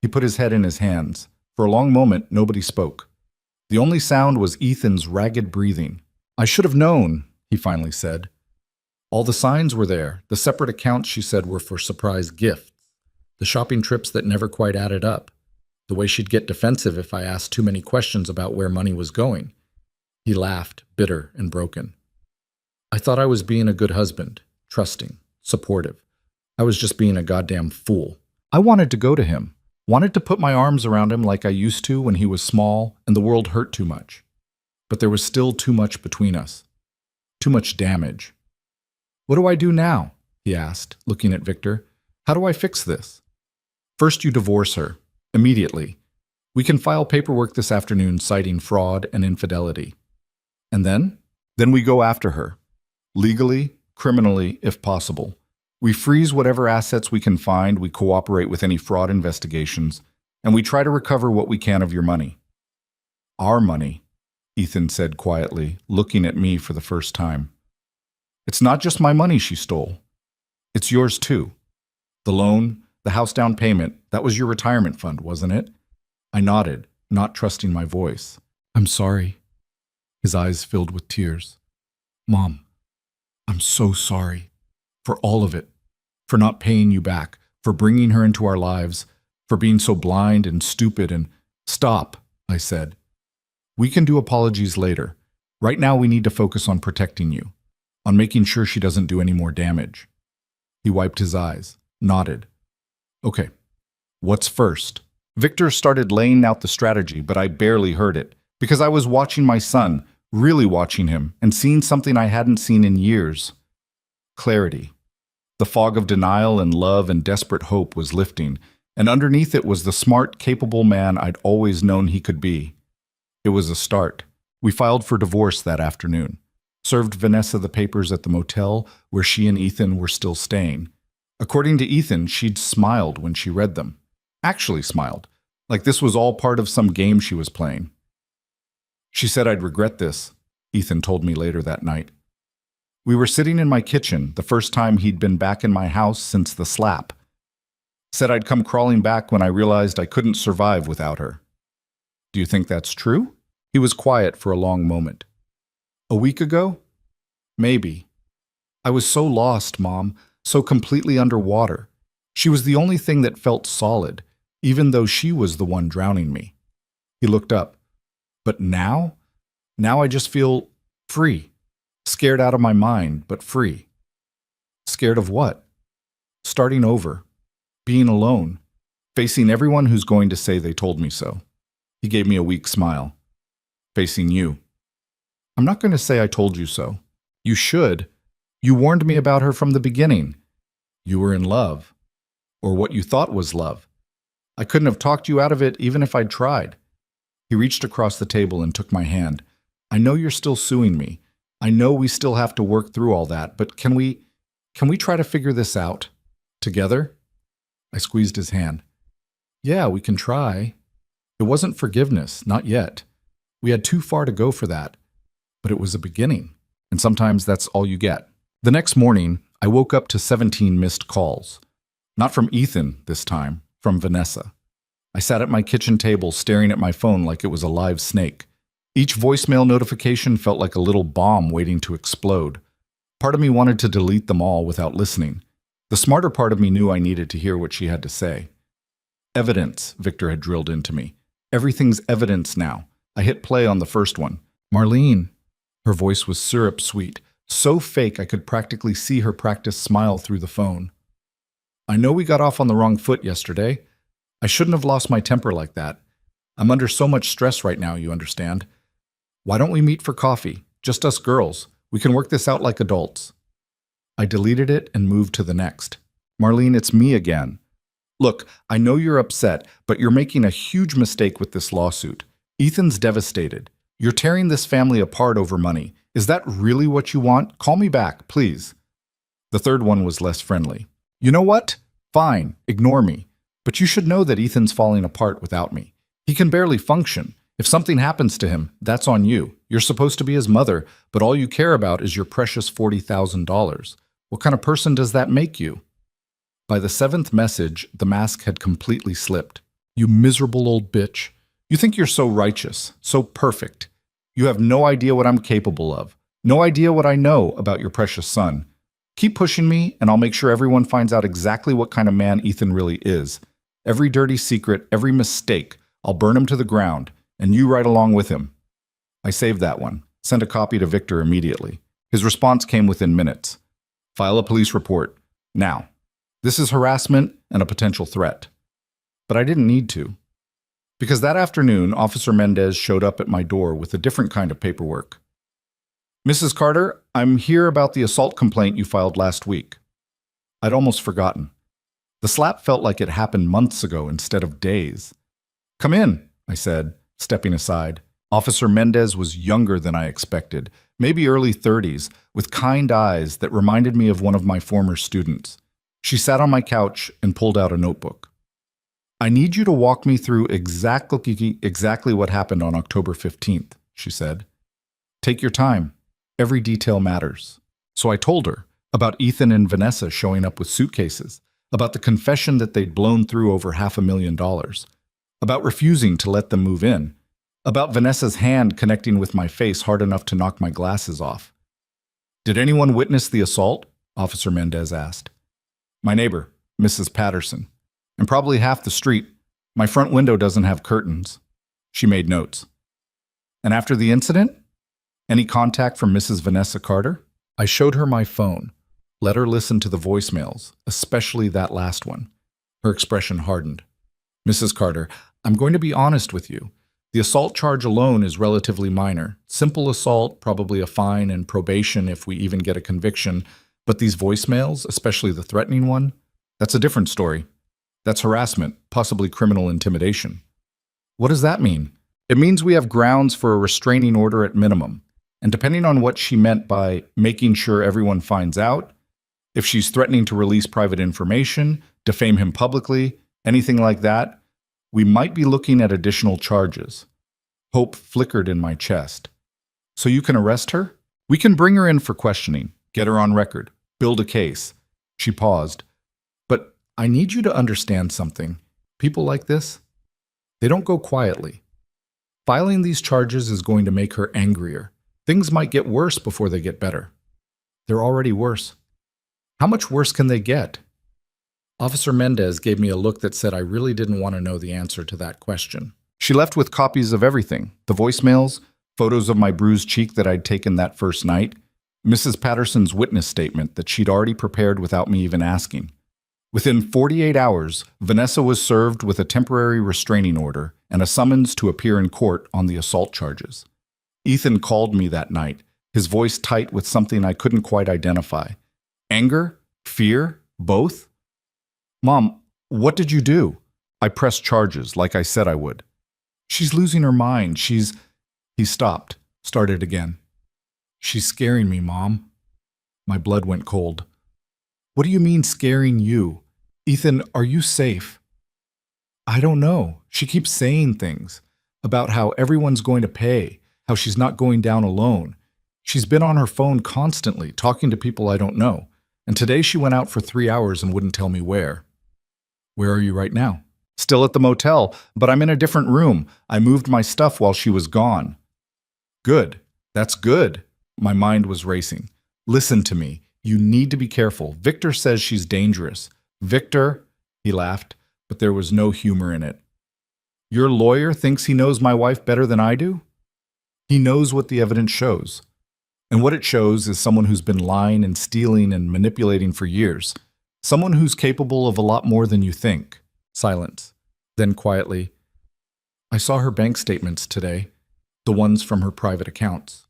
He put his head in his hands. For a long moment, nobody spoke. The only sound was Ethan's ragged breathing. "I should have known," he finally said. "All the signs were there. The separate accounts she said were for surprise gifts. The shopping trips that never quite added up. The way she'd get defensive if I asked too many questions about where money was going." He laughed, bitter and broken. "I thought I was being a good husband, trusting, supportive. I was just being a goddamn fool. I wanted to go to him, wanted to put my arms around him like I used to when he was small and the world hurt too much. But there was still too much between us. Too much damage." "What do I do now?" he asked, looking at Victor. "How do I fix this?" "First, you divorce her. Immediately. We can file paperwork this afternoon citing fraud and infidelity. And then? Then we go after her. Legally, criminally, if possible. We freeze whatever assets we can find, we cooperate with any fraud investigations, and we try to recover what we can of your money." "Our money," Ethan said quietly, looking at me for the first time. "It's not just my money she stole. It's yours too. The loan, the house down payment, that was your retirement fund, wasn't it?" I nodded, not trusting my voice. "I'm sorry." His eyes filled with tears. "Mom, I'm so sorry. For all of it. For not paying you back. For bringing her into our lives. For being so blind and stupid and..." "Stop," I said. "We can do apologies later. Right now we need to focus on protecting you. On making sure she doesn't do any more damage." He wiped his eyes, nodded. "Okay, what's first?" Victor started laying out the strategy, but I barely heard it, because I was watching my son, really watching him and seeing something I hadn't seen in years. Clarity. The fog of denial and love and desperate hope was lifting, and underneath it was the smart, capable man I'd always known he could be. It was a start. We filed for divorce that afternoon, served Vanessa the papers at the motel where she and Ethan were still staying. According to Ethan, she'd smiled when she read them. Actually smiled, like this was all part of some game she was playing. She said I'd regret this, Ethan told me later that night. We were sitting in my kitchen, the first time he'd been back in my house since the slap. Said I'd come crawling back when I realized I couldn't survive without her. Do you think that's true? He was quiet for a long moment. A week ago? Maybe. I was so lost, Mom, so completely underwater. She was the only thing that felt solid, even though she was the one drowning me. He looked up. But now? Now I just feel free. Scared out of my mind, but free. Scared of what? Starting over. Being alone. Facing everyone who's going to say they told me so. He gave me a weak smile. Facing you. I'm not going to say I told you so. You should. You warned me about her from the beginning. You were in love. Or what you thought was love. I couldn't have talked you out of it even if I'd tried. He reached across the table and took my hand. I know you're still suing me. I know we still have to work through all that, but can we try to figure this out? Together? I squeezed his hand. Yeah, we can try. It wasn't forgiveness, not yet. We had too far to go for that. But it was a beginning, and sometimes that's all you get. The next morning, I woke up to 17 missed calls. Not from Ethan this time, from Vanessa. I sat at my kitchen table staring at my phone like it was a live snake. Each voicemail notification felt like a little bomb waiting to explode. Part of me wanted to delete them all without listening. The smarter part of me knew I needed to hear what she had to say. Evidence, Victor had drilled into me. Everything's evidence now. I hit play on the first one. Marlene. Her voice was syrup sweet, so fake I could practically see her practice smile through the phone. I know we got off on the wrong foot yesterday. I shouldn't have lost my temper like that. I'm under so much stress right now, you understand. Why don't we meet for coffee? Just us girls. We can work this out like adults. I deleted it and moved to the next. Marlene, it's me again. Look, I know you're upset, but you're making a huge mistake with this lawsuit. Ethan's devastated. You're tearing this family apart over money. Is that really what you want? Call me back, please. The third one was less friendly. You know what? Fine, ignore me. But you should know that Ethan's falling apart without me. He can barely function. If something happens to him, that's on you. You're supposed to be his mother, but all you care about is your precious $40,000. What kind of person does that make you? By the seventh message, the mask had completely slipped. You miserable old bitch. You think you're so righteous, so perfect. You have no idea what I'm capable of. No idea what I know about your precious son. Keep pushing me, and I'll make sure everyone finds out exactly what kind of man Ethan really is. Every dirty secret, every mistake, I'll burn him to the ground, and you right along with him. I saved that one, sent a copy to Victor immediately. His response came within minutes. File a police report. Now. This is harassment and a potential threat. But I didn't need to. Because that afternoon, Officer Mendez showed up at my door with a different kind of paperwork. Mrs. Carter, I'm here about the assault complaint you filed last week. I'd almost forgotten. The slap felt like it happened months ago instead of days. Come in, I said, stepping aside. Officer Mendez was younger than I expected, maybe early 30s, with kind eyes that reminded me of one of my former students. She sat on my couch and pulled out a notebook. I need you to walk me through exactly what happened on October 15th, she said. Take your time. Every detail matters. So I told her about Ethan and Vanessa showing up with suitcases, about the confession that they'd blown through over $500,000, about refusing to let them move in, about Vanessa's hand connecting with my face hard enough to knock my glasses off. Did anyone witness the assault? Officer Mendez asked. My neighbor, Mrs. Patterson, and probably half the street. My front window doesn't have curtains. She made notes. And after the incident? Any contact from Mrs. Vanessa Carter? I showed her my phone. Let her listen to the voicemails, especially that last one. Her expression hardened. Mrs. Carter, I'm going to be honest with you. The assault charge alone is relatively minor. Simple assault, probably a fine and probation if we even get a conviction. But these voicemails, especially the threatening one, that's a different story. That's harassment, possibly criminal intimidation. What does that mean? It means we have grounds for a restraining order at minimum. And depending on what she meant by making sure everyone finds out, if she's threatening to release private information, defame him publicly, anything like that, we might be looking at additional charges. Hope flickered in my chest. So you can arrest her? We can bring her in for questioning, get her on record, build a case. She paused. But I need you to understand something. People like this, they don't go quietly. Filing these charges is going to make her angrier. Things might get worse before they get better. They're already worse. How much worse can they get? Officer Mendez gave me a look that said I really didn't want to know the answer to that question. She left with copies of everything, the voicemails, photos of my bruised cheek that I'd taken that first night, Mrs. Patterson's witness statement that she'd already prepared without me even asking. Within 48 hours, Vanessa was served with a temporary restraining order and a summons to appear in court on the assault charges. Ethan called me that night, his voice tight with something I couldn't quite identify. Anger? Fear? Both? Mom, what did you do? I pressed charges like I said I would. She's losing her mind. He stopped, started again. She's scaring me, Mom. My blood went cold. What do you mean scaring you? Ethan, are you safe? I don't know. She keeps saying things about how everyone's going to pay, how she's not going down alone. She's been on her phone constantly, talking to people I don't know. And today she went out for 3 hours and wouldn't tell me where. Where are you right now? Still at the motel, but I'm in a different room. I moved my stuff while she was gone. Good. That's good. My mind was racing. Listen to me. You need to be careful. Victor says she's dangerous. Victor, he laughed, but there was no humor in it. Your lawyer thinks he knows my wife better than I do? He knows what the evidence shows. And what it shows is someone who's been lying and stealing and manipulating for years. Someone who's capable of a lot more than you think. Silence. Then quietly, I saw her bank statements today, the ones from her private accounts.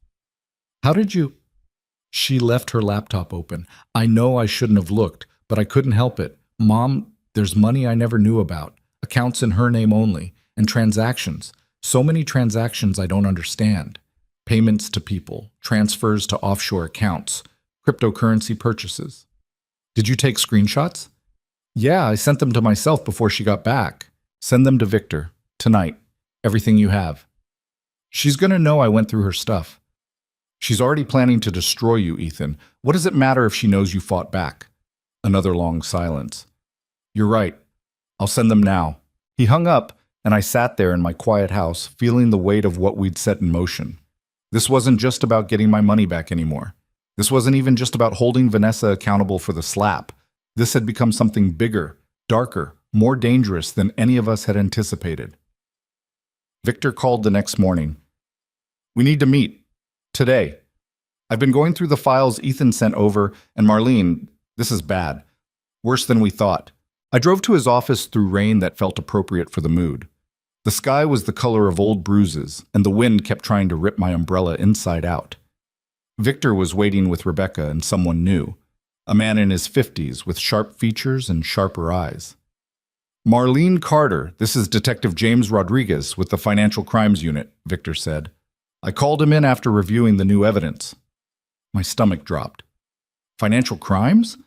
How did you? She left her laptop open. I know I shouldn't have looked, but I couldn't help it. Mom, there's money I never knew about, accounts in her name only, and transactions. So many transactions I don't understand. Payments to people, transfers to offshore accounts, cryptocurrency purchases. Did you take screenshots? Yeah, I sent them to myself before she got back. Send them to Victor, tonight. Everything you have. She's gonna know I went through her stuff. She's already planning to destroy you, Ethan. What does it matter if she knows you fought back? Another long silence. You're right. I'll send them now. He hung up, and I sat there in my quiet house, feeling the weight of what we'd set in motion. This wasn't just about getting my money back anymore. This wasn't even just about holding Vanessa accountable for the slap. This had become something bigger, darker, more dangerous than any of us had anticipated. Victor called the next morning. We need to meet. Today. I've been going through the files Ethan sent over, and Marlene, this is bad. Worse than we thought. I drove to his office through rain that felt appropriate for the mood. The sky was the color of old bruises, and the wind kept trying to rip my umbrella inside out. Victor was waiting with Rebecca and someone new, a man in his 50s with sharp features and sharper eyes. Marlene Carter, this is Detective James Rodriguez with the Financial Crimes Unit, Victor said. I called him in after reviewing the new evidence. My stomach dropped. Financial crimes?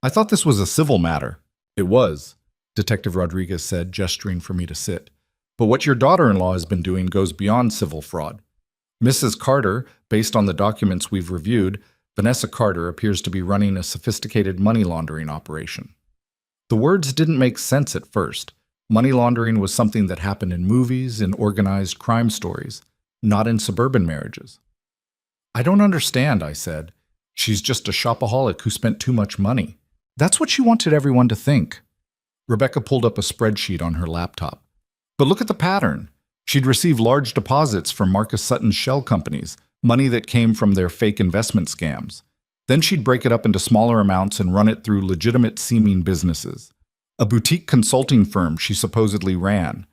I thought this was a civil matter. It was, Detective Rodriguez said, gesturing for me to sit. But what your daughter-in-law has been doing goes beyond civil fraud. Mrs. Carter, based on the documents we've reviewed, Vanessa Carter appears to be running a sophisticated money laundering operation. The words didn't make sense at first. Money laundering was something that happened in movies, in organized crime stories, not in suburban marriages. I don't understand, I said. She's just a shopaholic who spent too much money. That's what she wanted everyone to think. Rebecca pulled up a spreadsheet on her laptop. But look at the pattern. She'd receive large deposits from Marcus Sutton's shell companies, money that came from their fake investment scams. Then she'd break it up into smaller amounts and run it through legitimate-seeming businesses. A boutique consulting firm she supposedly ran.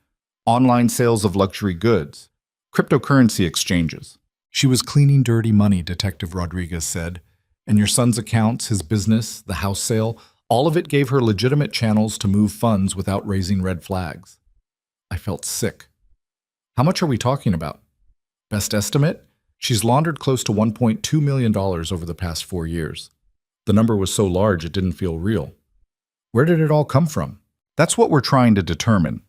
online sales of luxury goods, cryptocurrency exchanges. She was cleaning dirty money, Detective Rodriguez said. And your son's accounts, his business, the house sale, all of it gave her legitimate channels to move funds without raising red flags. I felt sick. How much are we talking about? Best estimate? She's laundered close to $1.2 million over the past 4 years. The number was so large it didn't feel real. Where did it all come from? That's what we're trying to determine.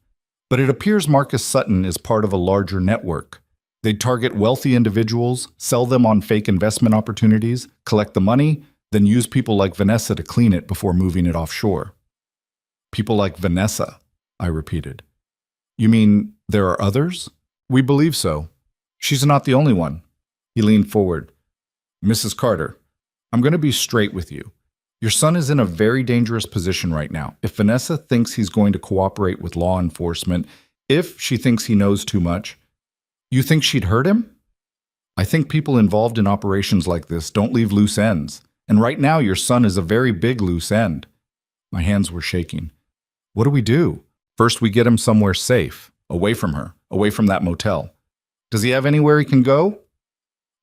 But it appears Marcus Sutton is part of a larger network. They'd target wealthy individuals, sell them on fake investment opportunities, collect the money, then use people like Vanessa to clean it before moving it offshore. People like Vanessa, I repeated. You mean there are others? We believe so. She's not the only one. He leaned forward. Mrs. Carter, I'm going to be straight with you. Your son is in a very dangerous position right now. If Vanessa thinks he's going to cooperate with law enforcement, if she thinks he knows too much, you think she'd hurt him? I think people involved in operations like this don't leave loose ends. And right now your son is a very big loose end. My hands were shaking. What do we do? First we get him somewhere safe, away from her, away from that motel. Does he have anywhere he can go?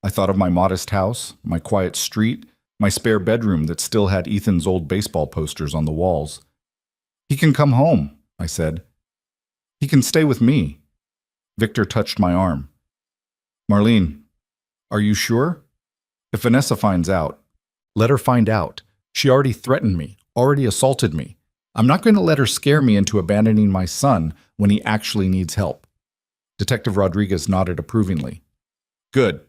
I thought of my modest house, my quiet street, my spare bedroom that still had Ethan's old baseball posters on the walls. He can come home, I said. He can stay with me. Victor touched my arm. Marlene, are you sure? If Vanessa finds out, let her find out. She already threatened me, already assaulted me. I'm not going to let her scare me into abandoning my son when he actually needs help. Detective Rodriguez nodded approvingly. Good.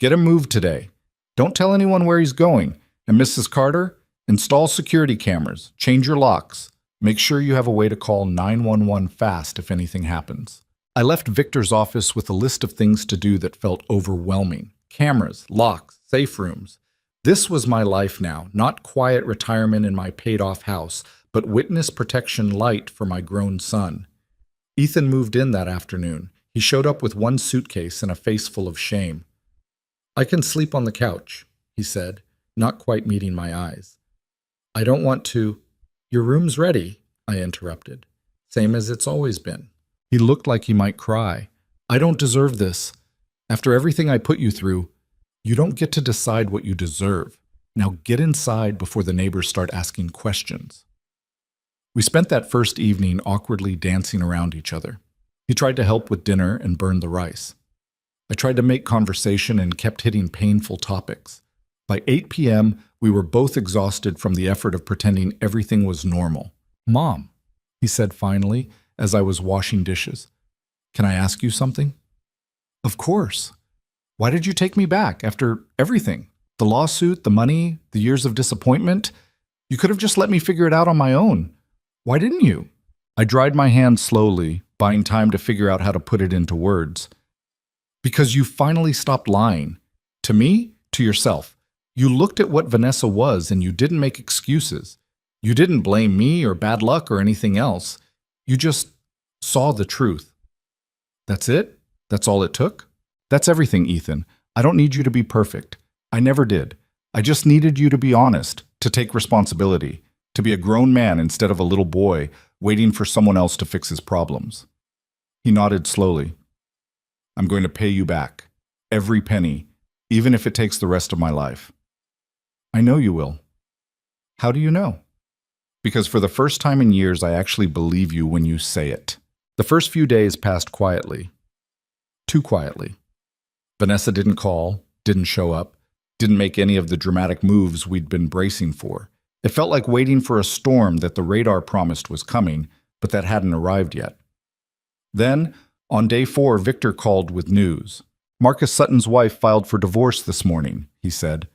Get him moved today. Don't tell anyone where he's going. And Mrs. Carter, install security cameras, change your locks. Make sure you have a way to call 911 fast if anything happens. I left Victor's office with a list of things to do that felt overwhelming. Cameras, locks, safe rooms. This was my life now, not quiet retirement in my paid-off house, but witness protection light for my grown son. Ethan moved in that afternoon. He showed up with one suitcase and a face full of shame. I can sleep on the couch, he said, not quite meeting my eyes. I don't want to. Your room's ready, I interrupted. Same as it's always been. He looked like he might cry. I don't deserve this. After everything I put you through, you don't get to decide what you deserve. Now get inside before the neighbors start asking questions. We spent that first evening awkwardly dancing around each other. He tried to help with dinner and burned the rice. I tried to make conversation and kept hitting painful topics. By 8 p.m., we were both exhausted from the effort of pretending everything was normal. Mom, he said finally, as I was washing dishes. Can I ask you something? Of course. Why did you take me back after everything? The lawsuit, the money, the years of disappointment? You could have just let me figure it out on my own. Why didn't you? I dried my hands slowly, buying time to figure out how to put it into words. Because you finally stopped lying. To me, to yourself. You looked at what Vanessa was and you didn't make excuses. You didn't blame me or bad luck or anything else. You just saw the truth. That's it? That's all it took? That's everything, Ethan. I don't need you to be perfect. I never did. I just needed you to be honest, to take responsibility, to be a grown man instead of a little boy waiting for someone else to fix his problems. He nodded slowly. I'm going to pay you back. Every penny, even if it takes the rest of my life. I know you will. How do you know? Because for the first time in years, I actually believe you when you say it. The first few days passed quietly. Too quietly. Vanessa didn't call, didn't show up, didn't make any of the dramatic moves we'd been bracing for. It felt like waiting for a storm that the radar promised was coming, but that hadn't arrived yet. Then, on day 4, Victor called with news. Marcus Sutton's wife filed for divorce this morning, he said.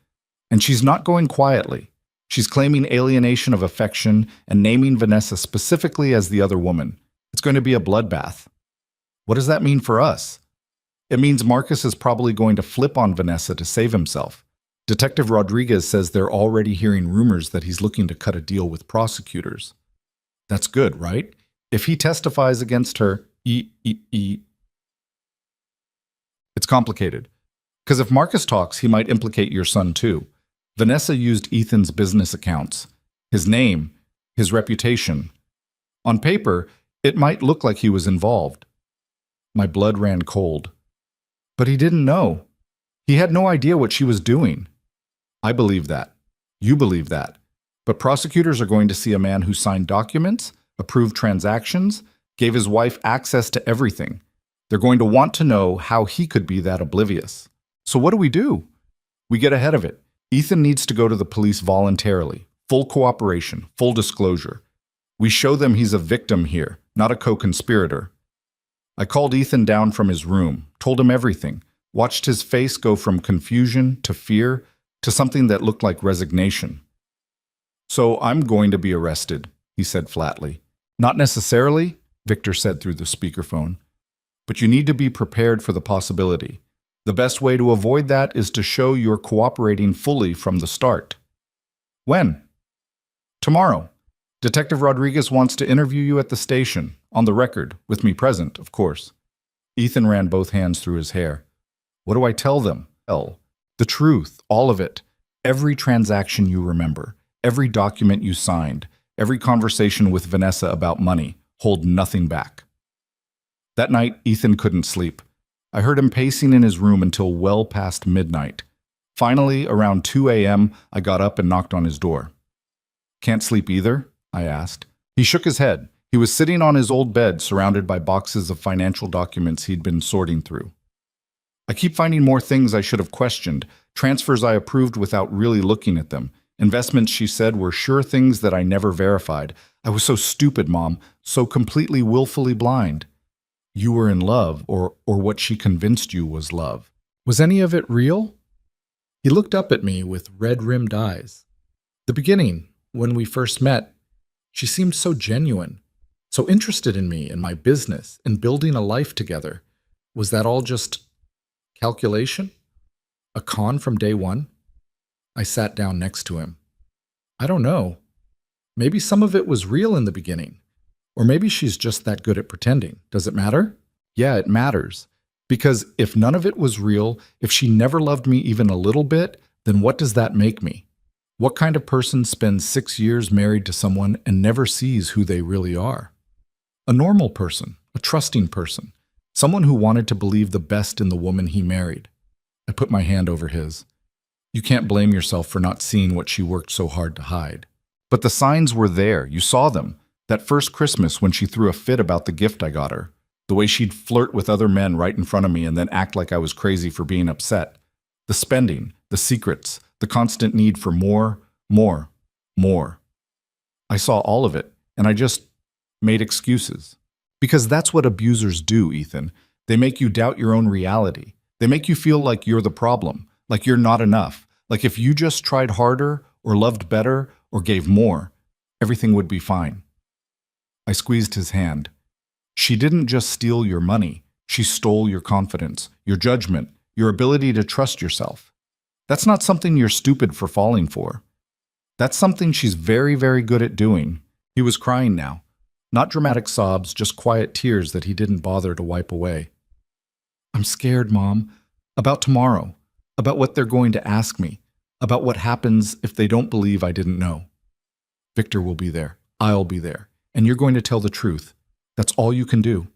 And she's not going quietly. She's claiming alienation of affection and naming Vanessa specifically as the other woman. It's going to be a bloodbath. What does that mean for us? It means Marcus is probably going to flip on Vanessa to save himself. Detective Rodriguez says they're already hearing rumors that he's looking to cut a deal with prosecutors. That's good, right? If he testifies against her, it's complicated. Because if Marcus talks, he might implicate your son too. Vanessa used Ethan's business accounts, his name, his reputation. On paper, it might look like he was involved, My blood ran cold. But he didn't know. He had no idea what she was doing. I believe that. You believe that. But prosecutors are going to see a man who signed documents, approved transactions, gave his wife access to everything. They're going to want to know how he could be that oblivious. So what do? We get ahead of it. Ethan needs to go to the police voluntarily. Full cooperation, full disclosure. We show them he's a victim here, not a co-conspirator. I called Ethan down from his room, told him everything, watched his face go from confusion to fear to something that looked like resignation. So I'm going to be arrested, he said flatly. Not necessarily, Victor said through the speakerphone. But you need to be prepared for the possibility. The best way to avoid that is to show you're cooperating fully from the start. When? Tomorrow. Detective Rodriguez wants to interview you at the station, on the record, with me present, of course. Ethan ran both hands through his hair. What do I tell them? The truth, all of it. Every transaction you remember, every document you signed, every conversation with Vanessa about money. Hold nothing back. That night, Ethan couldn't sleep. I heard him pacing in his room until well past midnight. Finally, around 2 a.m., I got up and knocked on his door. Can't sleep either? I asked. He shook his head. He was sitting on his old bed, surrounded by boxes of financial documents he'd been sorting through. I keep finding more things I should have questioned, transfers I approved without really looking at them, investments she said were sure things that I never verified. I was so stupid, Mom, so completely willfully blind. You were in love, or what she convinced you was love. Was any of it real? He looked up at me with red-rimmed eyes. The beginning, when we first met, she seemed so genuine, so interested in me and my business and building a life together. Was that all just calculation? A con from day one? I sat down next to him. I don't know. Maybe some of it was real in the beginning. Or maybe she's just that good at pretending. Does it matter? Yeah, it matters. Because if none of it was real, if she never loved me even a little bit, then what does that make me? What kind of person spends 6 years married to someone and never sees who they really are? A normal person, a trusting person, someone who wanted to believe the best in the woman he married. I put my hand over his. You can't blame yourself for not seeing what she worked so hard to hide. But the signs were there. You saw them. That first Christmas when she threw a fit about the gift I got her. The way she'd flirt with other men right in front of me and then act like I was crazy for being upset. The spending, the secrets, the constant need for more. I saw all of it, and I just made excuses. Because that's what abusers do, Ethan. They make you doubt your own reality. They make you feel like you're the problem, like you're not enough, like if you just tried harder or loved better or gave more, everything would be fine. I squeezed his hand. She didn't just steal your money. She stole your confidence, your judgment, your ability to trust yourself. That's not something you're stupid for falling for. That's something she's very, very good at doing. He was crying now. Not dramatic sobs, just quiet tears that he didn't bother to wipe away. I'm scared, Mom. About tomorrow. About what they're going to ask me. About what happens if they don't believe I didn't know. Victor will be there. I'll be there. And you're going to tell the truth. That's all you can do.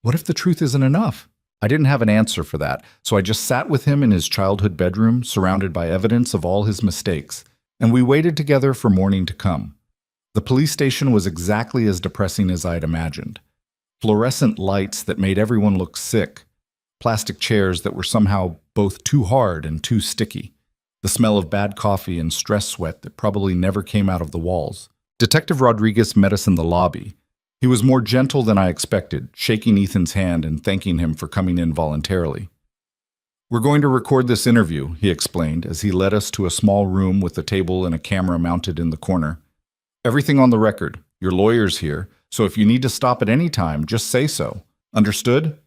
What if the truth isn't enough? I didn't have an answer for that, so I just sat with him in his childhood bedroom, surrounded by evidence of all his mistakes, and we waited together for morning to come. The police station was exactly as depressing as I'd imagined. Fluorescent lights that made everyone look sick. Plastic chairs that were somehow both too hard and too sticky. The smell of bad coffee and stress sweat that probably never came out of the walls. Detective Rodriguez met us in the lobby. He was more gentle than I expected, shaking Ethan's hand and thanking him for coming in voluntarily. We're going to record this interview, he explained as he led us to a small room with a table and a camera mounted in the corner. Everything on the record. Your lawyer's here, so if you need to stop at any time, just say so. Understood?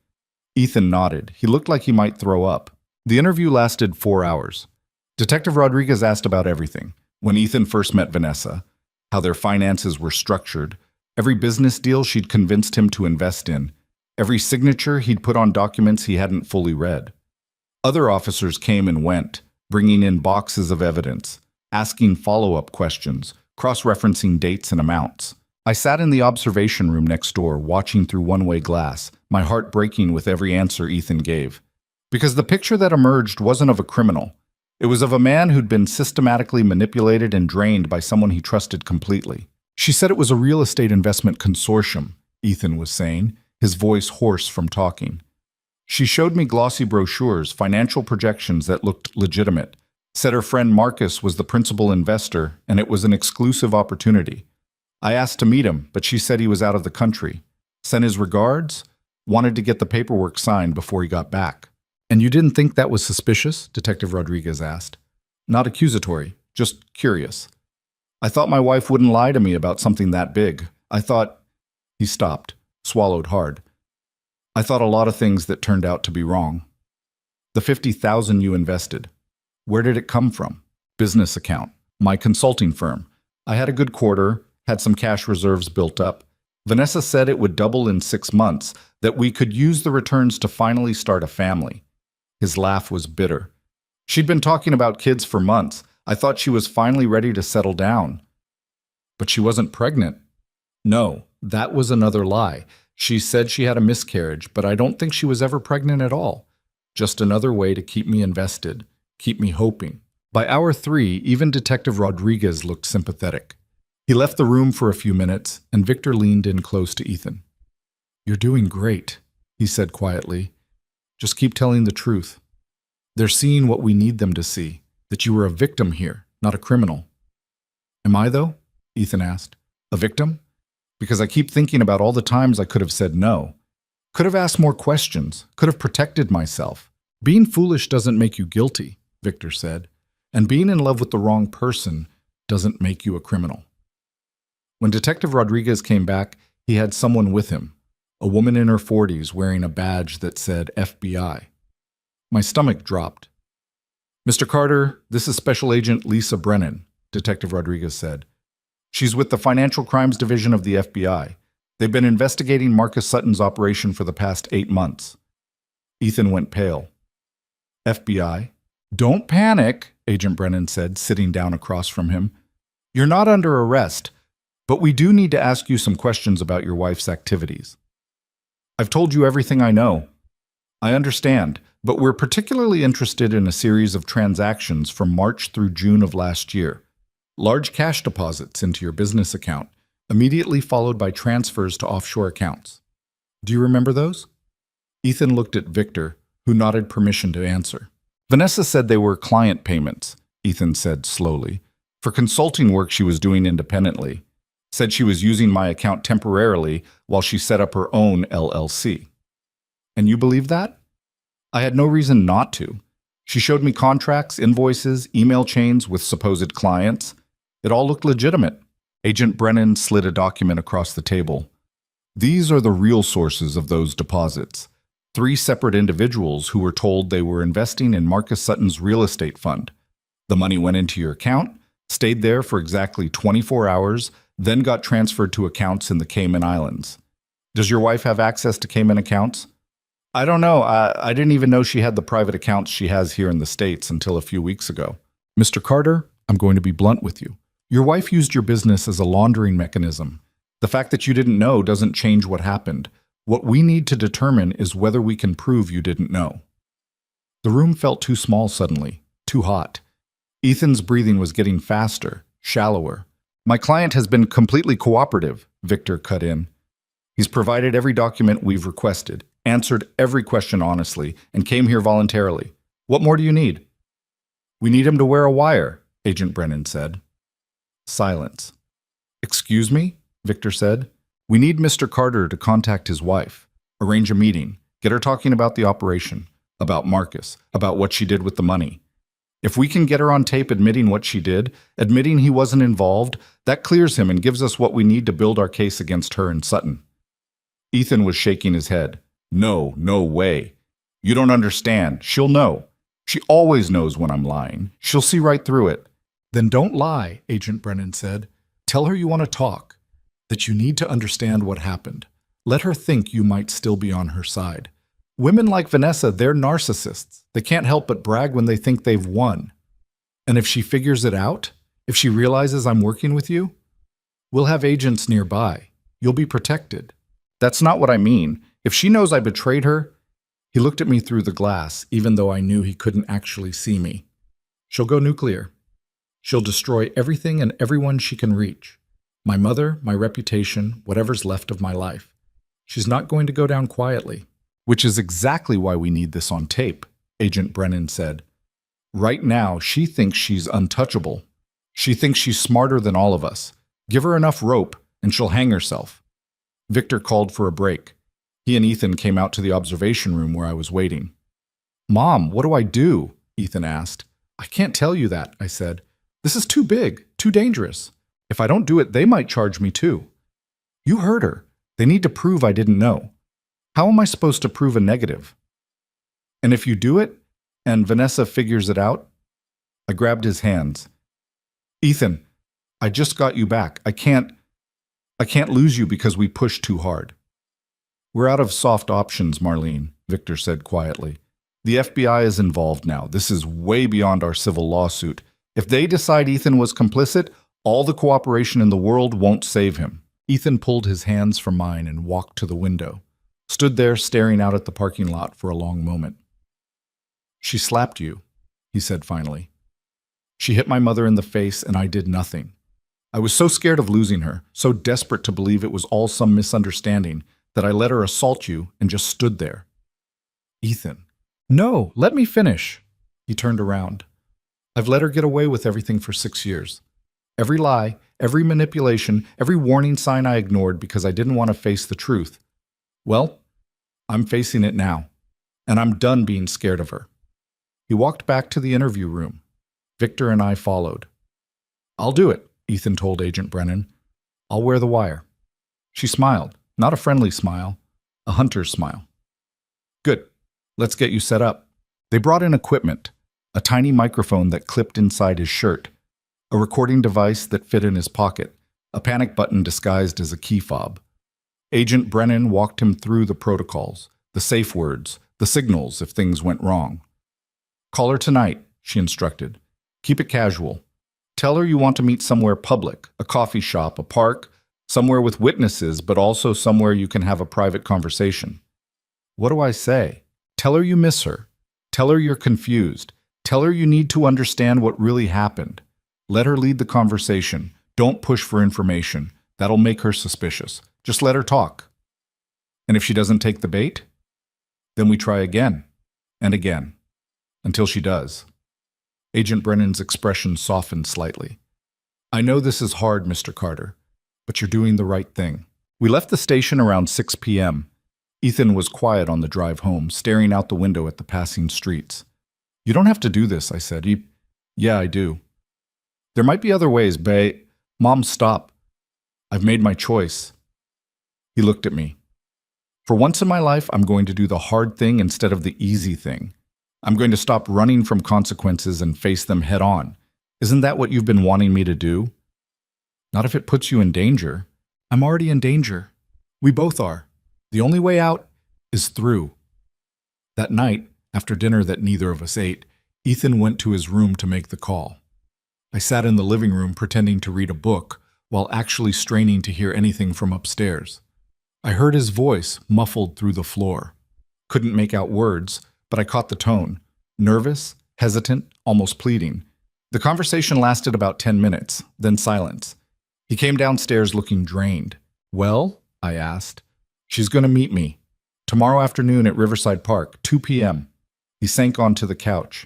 Ethan nodded. He looked like he might throw up. The interview lasted 4 hours. Detective Rodriguez asked about everything. When Ethan first met Vanessa, how their finances were structured, every business deal she'd convinced him to invest in, every signature he'd put on documents he hadn't fully read. Other officers came and went, bringing in boxes of evidence, asking follow-up questions, cross-referencing dates and amounts. I sat in the observation room next door, watching through one-way glass, my heart breaking with every answer Ethan gave. Because the picture that emerged wasn't of a criminal. It was of a man who'd been systematically manipulated and drained by someone he trusted completely. She said it was a real estate investment consortium, Ethan was saying, his voice hoarse from talking. She showed me glossy brochures, financial projections that looked legitimate, said her friend Marcus was the principal investor and it was an exclusive opportunity. I asked to meet him, but she said he was out of the country. Sent his regards, wanted to get the paperwork signed before he got back. And you didn't think that was suspicious? Detective Rodriguez asked. Not accusatory, just curious. I thought my wife wouldn't lie to me about something that big. I thought... He stopped, swallowed hard. I thought a lot of things that turned out to be wrong. The $50,000 you invested. Where did it come from? Business account. My consulting firm. I had a good quarter, had some cash reserves built up. Vanessa said it would double in 6 months, that we could use the returns to finally start a family. His laugh was bitter. She'd been talking about kids for months. I thought she was finally ready to settle down. But she wasn't pregnant. No, that was another lie. She said she had a miscarriage, but I don't think she was ever pregnant at all. Just another way to keep me invested, keep me hoping. By hour 3, even Detective Rodriguez looked sympathetic. He left the room for a few minutes, and Victor leaned in close to Ethan. "You're doing great," he said quietly. "Just keep telling the truth. They're seeing what we need them to see, that you were a victim here, not a criminal." "Am I, though?" Ethan asked. "A victim? Because I keep thinking about all the times I could have said no. Could have asked more questions, could have protected myself. Being foolish doesn't make you guilty," Victor said, "and being in love with the wrong person doesn't make you a criminal." When Detective Rodriguez came back, he had someone with him, a woman in her 40s wearing a badge that said FBI. My stomach dropped. "Mr. Carter, this is Special Agent Lisa Brennan," Detective Rodriguez said. "She's with the Financial Crimes Division of the FBI. They've been investigating Marcus Sutton's operation for the past 8 months. Ethan went pale. "FBI? Don't panic," Agent Brennan said, sitting down across from him. "You're not under arrest, but we do need to ask you some questions about your wife's activities. I've told you everything I know. I understand, but we're particularly interested in a series of transactions from March through June of last year. Large cash deposits into your business account, immediately followed by transfers to offshore accounts. Do you remember those?" Ethan looked at Victor, who nodded permission to answer. "Vanessa said they were client payments," Ethan said slowly, "for consulting work she was doing independently. Said she was using my account temporarily while she set up her own LLC. And you believe that?" "I had no reason not to. She showed me contracts, invoices, email chains with supposed clients. It all looked legitimate." Agent Brennan slid a document across the table. "These are the real sources of those deposits. 3 separate individuals who were told they were investing in Marcus Sutton's real estate fund. The money went into your account, stayed there for exactly 24 hours, then got transferred to accounts in the Cayman Islands. Does your wife have access to Cayman accounts?" "I don't know. I didn't even know she had the private accounts she has here in the States until a few weeks ago." "Mr. Carter, I'm going to be blunt with you. Your wife used your business as a laundering mechanism. The fact that you didn't know doesn't change what happened. What we need to determine is whether we can prove you didn't know." The room felt too small suddenly, too hot. Ethan's breathing was getting faster, shallower. "My client has been completely cooperative," Victor cut in. "He's provided every document we've requested, answered every question honestly, and came here voluntarily. What more do you need?" "We need him to wear a wire," Agent Brennan said. Silence. "Excuse me?" Victor said. "We need Mr. Carter to contact his wife, arrange a meeting, get her talking about the operation, about Marcus, about what she did with the money. If we can get her on tape admitting what she did, admitting he wasn't involved, that clears him and gives us what we need to build our case against her and Sutton." Ethan was shaking his head. "No, no way. You don't understand. She'll know. She always knows when I'm lying. She'll see right through it." "Then don't lie," Agent Brennan said. "Tell her you want to talk, that you need to understand what happened. Let her think you might still be on her side. Women like Vanessa, they're narcissists. They can't help but brag when they think they've won. And if she figures it out, if she realizes I'm working with you, We'll have agents nearby. You'll be protected. That's not what I mean. If she knows I betrayed her, he looked at me through the glass, even though I knew he couldn't actually see me. She'll go nuclear. She'll destroy everything and everyone she can reach. My mother, my reputation, whatever's left of my life. She's not going to go down quietly. Which is exactly why we need this on tape, Agent Brennan said. Right now, she thinks she's untouchable. She thinks she's smarter than all of us. Give her enough rope, and she'll hang herself. Victor called for a break. He and Ethan came out to the observation room where I was waiting. Mom, what do I do? Ethan asked. I can't tell you that, I said. This is too big, too dangerous. If I don't do it, they might charge me too. You heard her. They need to prove I didn't know. How am I supposed to prove a negative? And if you do it, and Vanessa figures it out? I grabbed his hands. Ethan, I just got you back. I can't lose you because we pushed too hard. We're out of soft options, Marlene, Victor said quietly. The FBI is involved now. This is way beyond our civil lawsuit. If they decide Ethan was complicit, all the cooperation in the world won't save him. Ethan pulled his hands from mine and walked to the window. Stood there staring out at the parking lot for a long moment. She slapped you, he said finally. She hit my mother in the face and I did nothing. I was so scared of losing her, so desperate to believe it was all some misunderstanding, that I let her assault you and just stood there. Ethan. No, let me finish. He turned around. I've let her get away with everything for 6 years. Every lie, every manipulation, every warning sign I ignored because I didn't want to face the truth. Well, I'm facing it now, and I'm done being scared of her. He walked back to the interview room. Victor and I followed. I'll do it, Ethan told Agent Brennan. I'll wear the wire. She smiled, not a friendly smile, a hunter's smile. Good, let's get you set up. They brought in equipment, a tiny microphone that clipped inside his shirt, a recording device that fit in his pocket, a panic button disguised as a key fob. Agent Brennan walked him through the protocols, the safe words, the signals if things went wrong. Call her tonight, she instructed. Keep it casual. Tell her you want to meet somewhere public, a coffee shop, a park, somewhere with witnesses, but also somewhere you can have a private conversation. What do I say? Tell her you miss her. Tell her you're confused. Tell her you need to understand what really happened. Let her lead the conversation. Don't push for information. That'll make her suspicious. Just let her talk. And if she doesn't take the bait, then we try again and again until she does. Agent Brennan's expression softened slightly. I know this is hard, Mr. Carter, but you're doing the right thing. We left the station around 6 p.m. Ethan was quiet on the drive home, staring out the window at the passing streets. You don't have to do this, I said. Yeah, I do. There might be other ways, bae. Mom, stop. I've made my choice. He looked at me. For once in my life, I'm going to do the hard thing instead of the easy thing. I'm going to stop running from consequences and face them head on. Isn't that what you've been wanting me to do? Not if it puts you in danger. I'm already in danger. We both are. The only way out is through. That night, after dinner that neither of us ate, Ethan went to his room to make the call. I sat in the living room pretending to read a book while actually straining to hear anything from upstairs. I heard his voice muffled through the floor. Couldn't make out words, but I caught the tone. Nervous, hesitant, almost pleading. The conversation lasted about 10 minutes, then silence. He came downstairs looking drained. Well, I asked. She's going to meet me. Tomorrow afternoon at Riverside Park, 2 p.m. He sank onto the couch.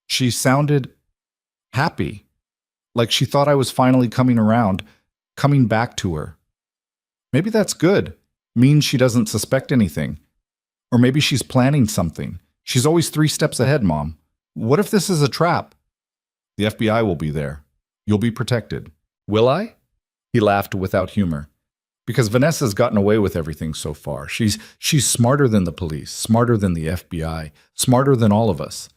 She sounded happy, like she thought I was finally coming around, coming back to her. Maybe that's good. Means she doesn't suspect anything. Or maybe she's planning something. She's always 3 steps ahead, Mom. What if this is a trap? The FBI will be there. You'll be protected. Will I? He laughed without humor. Because Vanessa's gotten away with everything so far. She's smarter than the police, smarter than the FBI, smarter than all of us.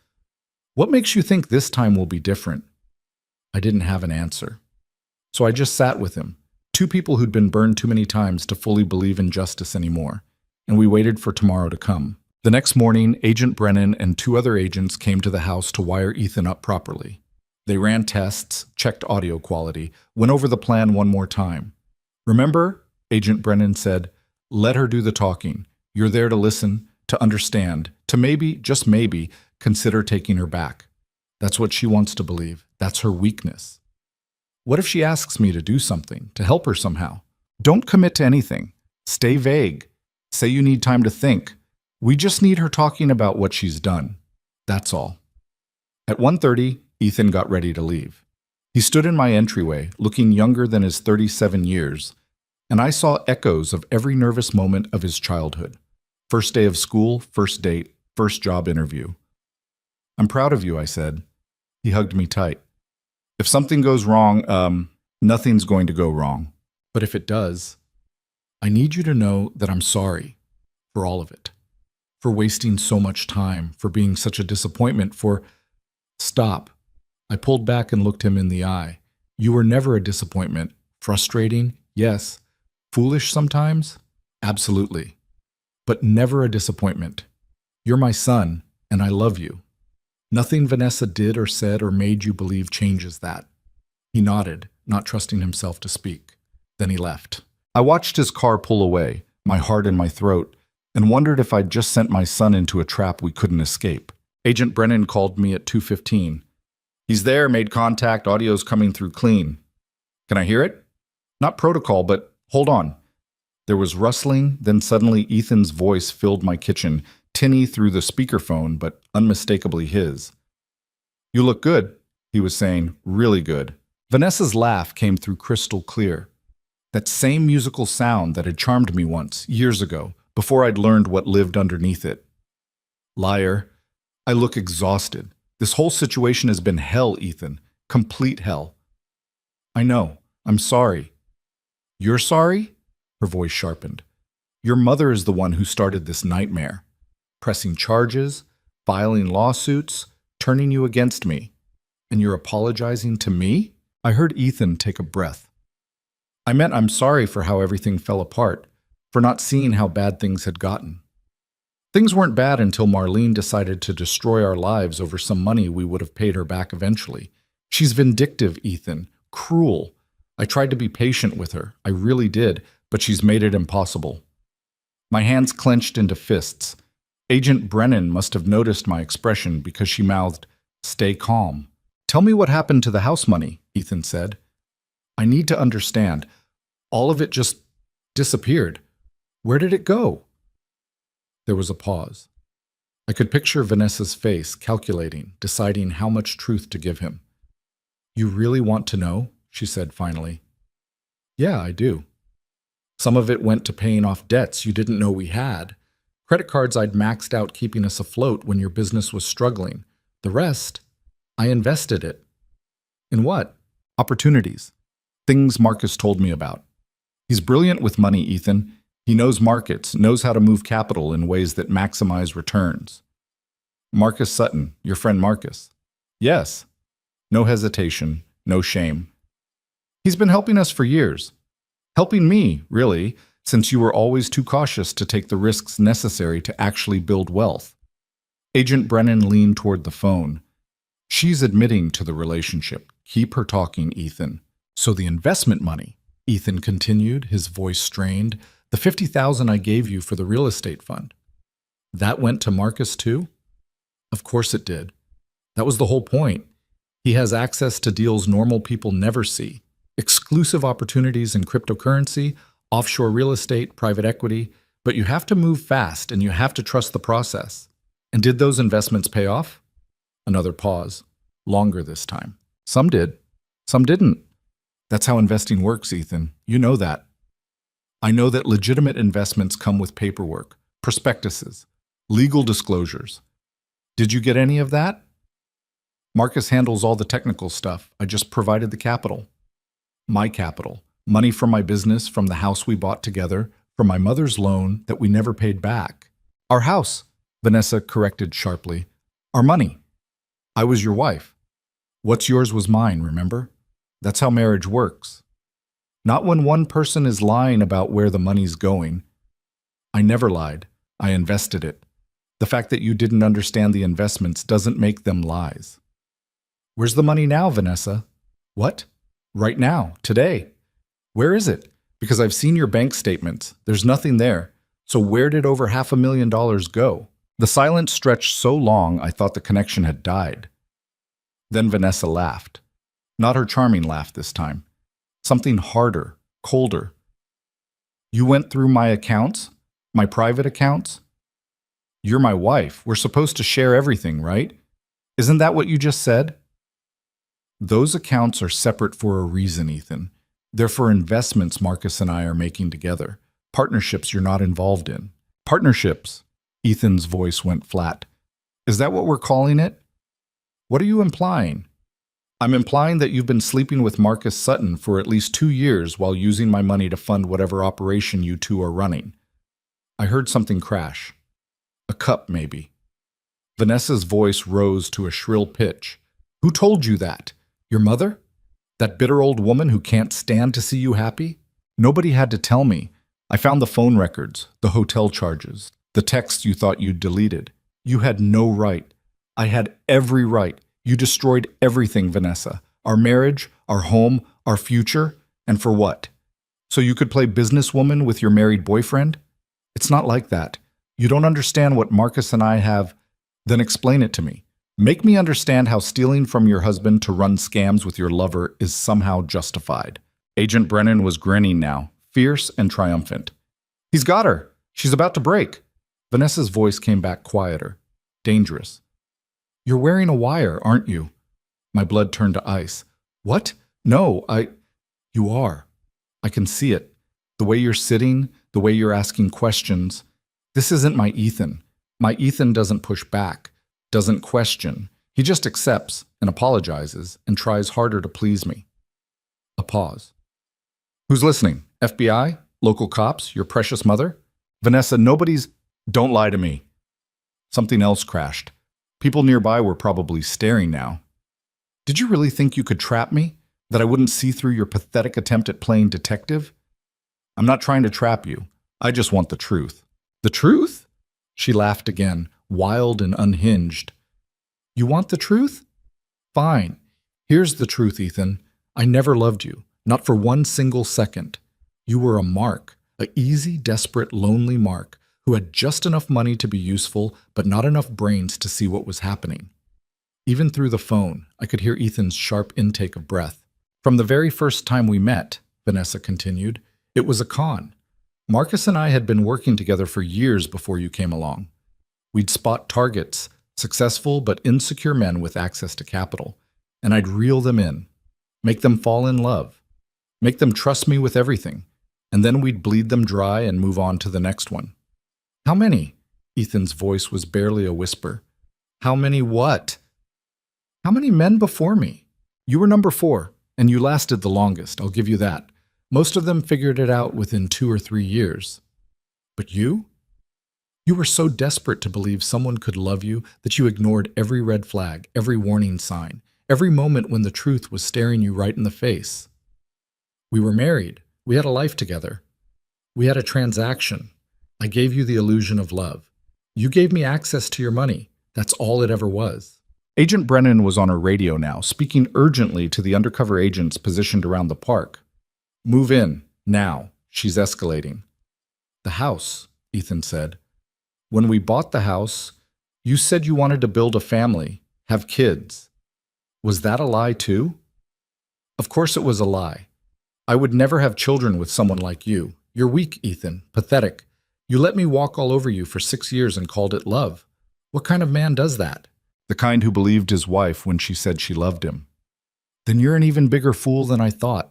What makes you think this time will be different? I didn't have an answer. So I just sat with him. 2 people who'd been burned too many times to fully believe in justice anymore. And we waited for tomorrow to come. The next morning, Agent Brennan and 2 other agents came to the house to wire Ethan up properly. They ran tests, checked audio quality, went over the plan one more time. Remember, Agent Brennan said, let her do the talking. You're there to listen, to understand, to maybe, just maybe, consider taking her back. That's what she wants to believe. That's her weakness. What if she asks me to do something, to help her somehow? Don't commit to anything. Stay vague. Say you need time to think. We just need her talking about what she's done. That's all. At 1:30, Ethan got ready to leave. He stood in my entryway, looking younger than his 37 years, and I saw echoes of every nervous moment of his childhood. First day of school, first date, first job interview. I'm proud of you, I said. He hugged me tight. If something goes wrong, nothing's going to go wrong. But if it does, I need you to know that I'm sorry for all of it. For wasting so much time, for being such a disappointment, for... Stop. I pulled back and looked him in the eye. You were never a disappointment. Frustrating? Yes. Foolish sometimes? Absolutely. But never a disappointment. You're my son, and I love you. Nothing Vanessa did or said or made you believe changes that. He nodded, not trusting himself to speak. Then he left. I watched his car pull away, my heart in my throat, and wondered if I'd just sent my son into a trap we couldn't escape. Agent Brennan called me at 2:15. He's there, made contact, audio's coming through clean. Can I hear it? Not protocol, but hold on. There was rustling, then suddenly Ethan's voice filled my kitchen, tinny through the speakerphone, but unmistakably his. You look good, he was saying, really good. Vanessa's laugh came through crystal clear. That same musical sound that had charmed me once, years ago, before I'd learned what lived underneath it. Liar. I look exhausted. This whole situation has been hell, Ethan. Complete hell. I know. I'm sorry. You're sorry? Her voice sharpened. Your mother is the one who started this nightmare. Pressing charges, filing lawsuits, turning you against me. And you're apologizing to me? I heard Ethan take a breath. I meant I'm sorry for how everything fell apart, for not seeing how bad things had gotten. Things weren't bad until Marlene decided to destroy our lives over some money we would have paid her back eventually. She's vindictive, Ethan. Cruel. I tried to be patient with her. I really did, but she's made it impossible. My hands clenched into fists. Agent Brennan must have noticed my expression because she mouthed, "Stay calm." Tell me what happened to the house money, Ethan said. I need to understand. All of it just disappeared. Where did it go? There was a pause. I could picture Vanessa's face, calculating, deciding how much truth to give him. You really want to know? She said finally. Yeah, I do. Some of it went to paying off debts you didn't know we had. Credit cards I'd maxed out keeping us afloat when your business was struggling. The rest, I invested it. In what? Opportunities. Things Marcus told me about. He's brilliant with money, Ethan. He knows markets, knows how to move capital in ways that maximize returns. Marcus Sutton, your friend Marcus. Yes. No hesitation, no shame. He's been helping us for years. Helping me, really, since you were always too cautious to take the risks necessary to actually build wealth. Agent Brennan leaned toward the phone. She's admitting to the relationship. Keep her talking, Ethan. So the investment money, Ethan continued, his voice strained, the $50,000 I gave you for the real estate fund. That went to Marcus too? Of course it did. That was the whole point. He has access to deals normal people never see. Exclusive opportunities in cryptocurrency, offshore real estate, private equity, but you have to move fast and you have to trust the process. And did those investments pay off? Another pause. Longer this time. Some did. Some didn't. That's how investing works, Ethan. You know that. I know that legitimate investments come with paperwork, prospectuses, legal disclosures. Did you get any of that? Marcus handles all the technical stuff. I just provided the capital. My capital. Money from my business, from the house we bought together, from my mother's loan that we never paid back. Our house, Vanessa corrected sharply. Our money. I was your wife. What's yours was mine, remember? That's how marriage works. Not when one person is lying about where the money's going. I never lied. I invested it. The fact that you didn't understand the investments doesn't make them lies. Where's the money now, Vanessa? What? Right now, today. Where is it? Because I've seen your bank statements. There's nothing there. So where did over $500,000 go? The silence stretched so long I thought the connection had died. Then Vanessa laughed. Not her charming laugh this time. Something harder, colder. You went through my accounts? My private accounts? You're my wife. We're supposed to share everything, right? Isn't that what you just said? Those accounts are separate for a reason, Ethan. They're for investments Marcus and I are making together. Partnerships you're not involved in. Partnerships. Ethan's voice went flat. Is that what we're calling it? What are you implying? I'm implying that you've been sleeping with Marcus Sutton for at least 2 years while using my money to fund whatever operation you two are running. I heard something crash. A cup, maybe. Vanessa's voice rose to a shrill pitch. Who told you that? Your mother? That bitter old woman who can't stand to see you happy? Nobody had to tell me. I found the phone records, the hotel charges, the texts you thought you'd deleted. You had no right. I had every right. You destroyed everything, Vanessa. Our marriage, our home, our future. And for what? So you could play businesswoman with your married boyfriend? It's not like that. You don't understand what Marcus and I have. Then explain it to me. Make me understand how stealing from your husband to run scams with your lover is somehow justified. Agent Brennan was grinning now, fierce and triumphant. He's got her. She's about to break. Vanessa's voice came back quieter, dangerous. You're wearing a wire, aren't you? My blood turned to ice. What? No, You are. I can see it. The way you're sitting, the way you're asking questions. This isn't my Ethan. My Ethan doesn't push back, doesn't question. He just accepts and apologizes and tries harder to please me. A pause. Who's listening? FBI? Local cops? Your precious mother? Vanessa, nobody's... Don't lie to me. Something else crashed. People nearby were probably staring now. Did you really think you could trap me? That I wouldn't see through your pathetic attempt at playing detective? I'm not trying to trap you. I just want the truth. The truth? She laughed again, wild and unhinged. You want the truth? Fine. Here's the truth, Ethan. I never loved you, not for one single second. You were a mark, a easy, desperate, lonely mark, who had just enough money to be useful, but not enough brains to see what was happening. Even through the phone, I could hear Ethan's sharp intake of breath. From the very first time we met, Vanessa continued, it was a con. Marcus and I had been working together for years before you came along. We'd spot targets, successful but insecure men with access to capital, and I'd reel them in, make them fall in love, make them trust me with everything, and then we'd bleed them dry and move on to the next one. How many? Ethan's voice was barely a whisper. How many what? How many men before me? You were number 4, and you lasted the longest, I'll give you that. Most of them figured it out within 2 or 3 years. But you? You were so desperate to believe someone could love you that you ignored every red flag, every warning sign, every moment when the truth was staring you right in the face. We were married. We had a life together. We had a transaction. I gave you the illusion of love. You gave me access to your money. That's all it ever was. Agent Brennan was on her radio now, speaking urgently to the undercover agents positioned around the park. Move in, now. She's escalating. The house, Ethan said. When we bought the house, you said you wanted to build a family, have kids. Was that a lie too? Of course it was a lie. I would never have children with someone like you. You're weak, Ethan, pathetic. You let me walk all over you for 6 years and called it love. What kind of man does that? The kind who believed his wife when she said she loved him. Then you're an even bigger fool than I thought.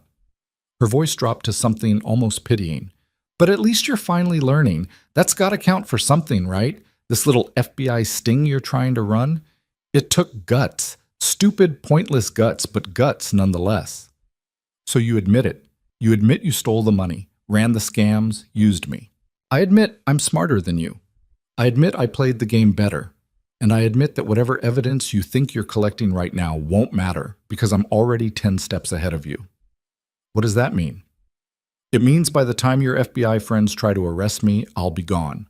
Her voice dropped to something almost pitying. But at least you're finally learning. That's got to count for something, right? This little FBI sting you're trying to run? It took guts. Stupid, pointless guts, but guts nonetheless. So you admit it. You admit you stole the money, ran the scams, used me. I admit I'm smarter than you. I admit I played the game better. And I admit that whatever evidence you think you're collecting right now won't matter because I'm already 10 steps ahead of you. What does that mean? It means by the time your FBI friends try to arrest me, I'll be gone.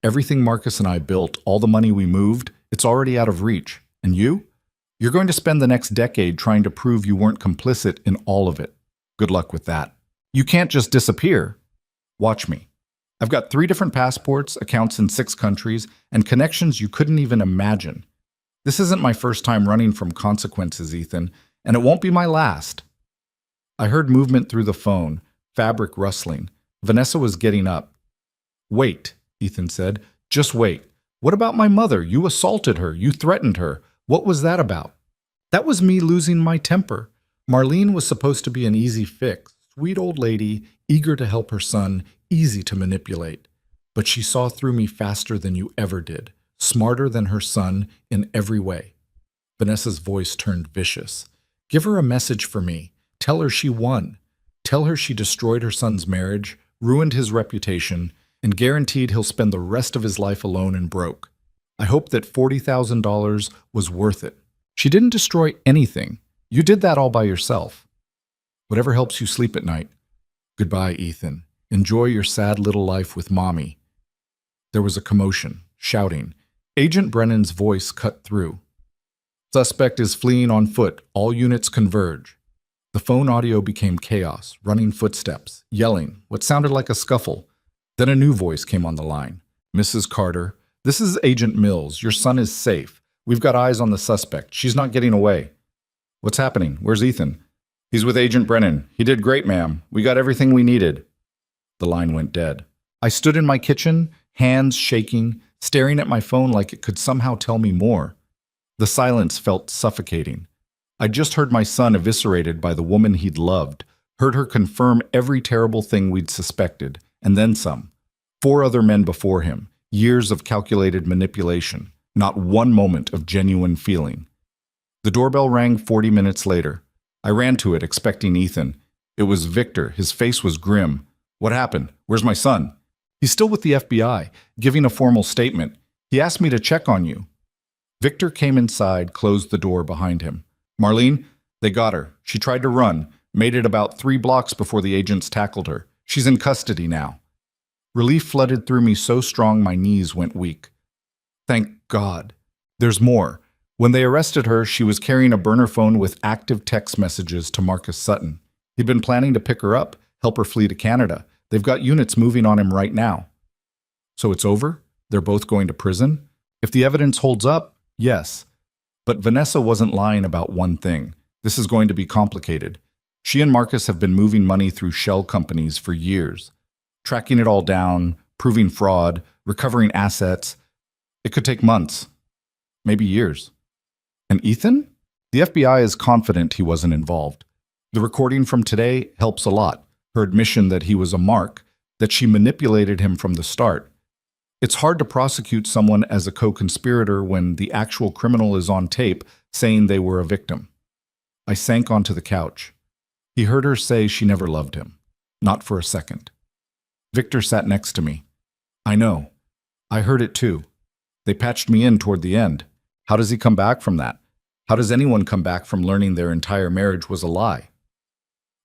Everything Marcus and I built, all the money we moved, it's already out of reach. And you? You're going to spend the next decade trying to prove you weren't complicit in all of it. Good luck with that. You can't just disappear. Watch me. I've got 3 different passports, accounts in 6 countries, and connections you couldn't even imagine. This isn't my first time running from consequences, Ethan, and it won't be my last. I heard movement through the phone, fabric rustling. Vanessa was getting up. Wait, Ethan said. Just wait. What about my mother? You assaulted her. You threatened her. What was that about? That was me losing my temper. Marlene was supposed to be an easy fix. Sweet old lady, eager to help her son, easy to manipulate. But she saw through me faster than you ever did, smarter than her son in every way. Vanessa's voice turned vicious. Give her a message for me. Tell her she won. Tell her she destroyed her son's marriage, ruined his reputation, and guaranteed he'll spend the rest of his life alone and broke. I hope that $40,000 was worth it. She didn't destroy anything. You did that all by yourself. Whatever helps you sleep at night. Goodbye, Ethan. Enjoy your sad little life with Mommy. There was a commotion, shouting. Agent Brennan's voice cut through. Suspect is fleeing on foot. All units converge. The phone audio became chaos, running footsteps, yelling, what sounded like a scuffle. Then a new voice came on the line. Mrs. Carter, this is Agent Mills. Your son is safe. We've got eyes on the suspect. She's not getting away. What's happening? Where's Ethan? He's with Agent Brennan. He did great, ma'am. We got everything we needed. The line went dead. I stood in my kitchen, hands shaking, staring at my phone like it could somehow tell me more. The silence felt suffocating. I'd just heard my son eviscerated by the woman he'd loved, heard her confirm every terrible thing we'd suspected, and then some. 4 other men before him, years of calculated manipulation, not one moment of genuine feeling. The doorbell rang 40 minutes later. I ran to it, expecting Ethan. It was Victor. His face was grim. What happened? Where's my son? He's still with the FBI, giving a formal statement. He asked me to check on you. Victor came inside, closed the door behind him. Marlene, they got her. She tried to run, made it about 3 blocks before the agents tackled her. She's in custody now. Relief flooded through me so strong my knees went weak. Thank God. There's more. When they arrested her, she was carrying a burner phone with active text messages to Marcus Sutton. He'd been planning to pick her up, help her flee to Canada. They've got units moving on him right now. So it's over? They're both going to prison? If the evidence holds up, yes. But Vanessa wasn't lying about one thing. This is going to be complicated. She and Marcus have been moving money through shell companies for years, tracking it all down, proving fraud, recovering assets. It could take months, maybe years. And Ethan? The FBI is confident he wasn't involved. The recording from today helps a lot. Her admission that he was a mark, that she manipulated him from the start. It's hard to prosecute someone as a co-conspirator when the actual criminal is on tape saying they were a victim. I sank onto the couch. He heard her say she never loved him. Not for a second. Victor sat next to me. I know. I heard it too. They patched me in toward the end. How does he come back from that? How does anyone come back from learning their entire marriage was a lie?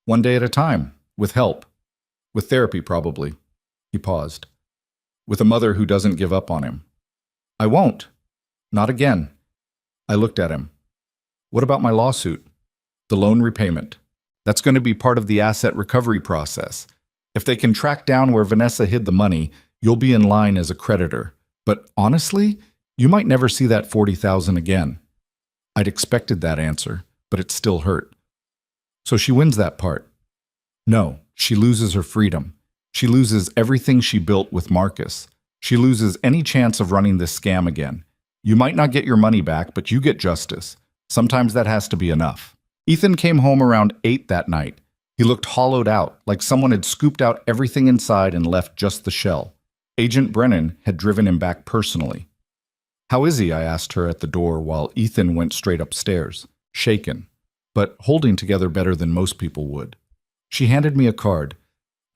One day at a time, with help. With therapy, probably. He paused. With a mother who doesn't give up on him. I won't. Not again. I looked at him. What about my lawsuit? The loan repayment. That's going to be part of the asset recovery process. If they can track down where Vanessa hid the money, you'll be in line as a creditor. But honestly, you might never see that $40,000 again. I'd expected that answer, but it still hurt. So she wins that part. No, she loses her freedom. She loses everything she built with Marcus. She loses any chance of running this scam again. You might not get your money back, but you get justice. Sometimes that has to be enough. Ethan came home around 8 that night. He looked hollowed out, like someone had scooped out everything inside and left just the shell. Agent Brennan had driven him back personally. How is he? I asked her at the door while Ethan went straight upstairs, shaken, but holding together better than most people would. She handed me a card.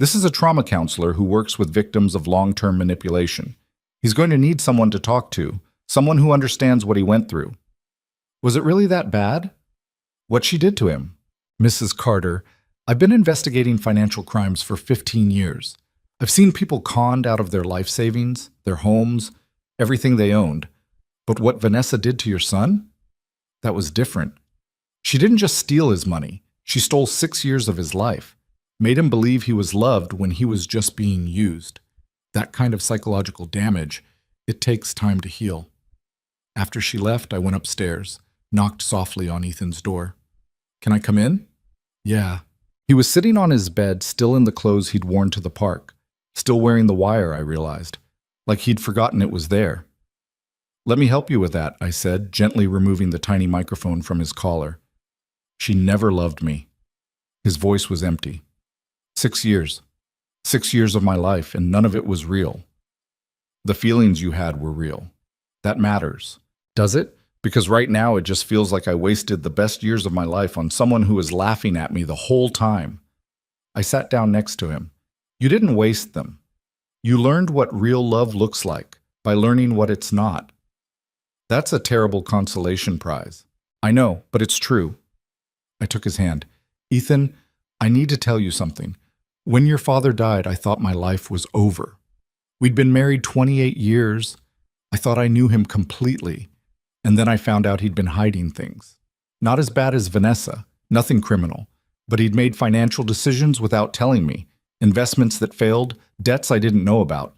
This is a trauma counselor who works with victims of long-term manipulation. He's going to need someone to talk to, someone who understands what he went through. Was it really that bad? What she did to him? Mrs. Carter, I've been investigating financial crimes for 15 years. I've seen people conned out of their life savings, their homes, everything they owned. But what Vanessa did to your son? That was different. She didn't just steal his money. She stole 6 years of his life, made him believe he was loved when he was just being used. That kind of psychological damage, it takes time to heal. After she left, I went upstairs, knocked softly on Ethan's door. "Can I come in?" "Yeah." He was sitting on his bed, still in the clothes he'd worn to the park, still wearing the wire, I realized, like he'd forgotten it was there. "Let me help you with that," I said, gently removing the tiny microphone from his collar. "She never loved me." His voice was empty. 6 years. 6 years of my life, and none of it was real. The feelings you had were real. That matters. Does it? Because right now it just feels like I wasted the best years of my life on someone who was laughing at me the whole time. I sat down next to him. "You didn't waste them. You learned what real love looks like by learning what it's not." That's a terrible consolation prize. I know, but it's true. I took his hand. "Ethan, I need to tell you something. When your father died, I thought my life was over. We'd been married 28 years. I thought I knew him completely. And then I found out he'd been hiding things. Not as bad as Vanessa, nothing criminal. But he'd made financial decisions without telling me. Investments that failed, debts I didn't know about.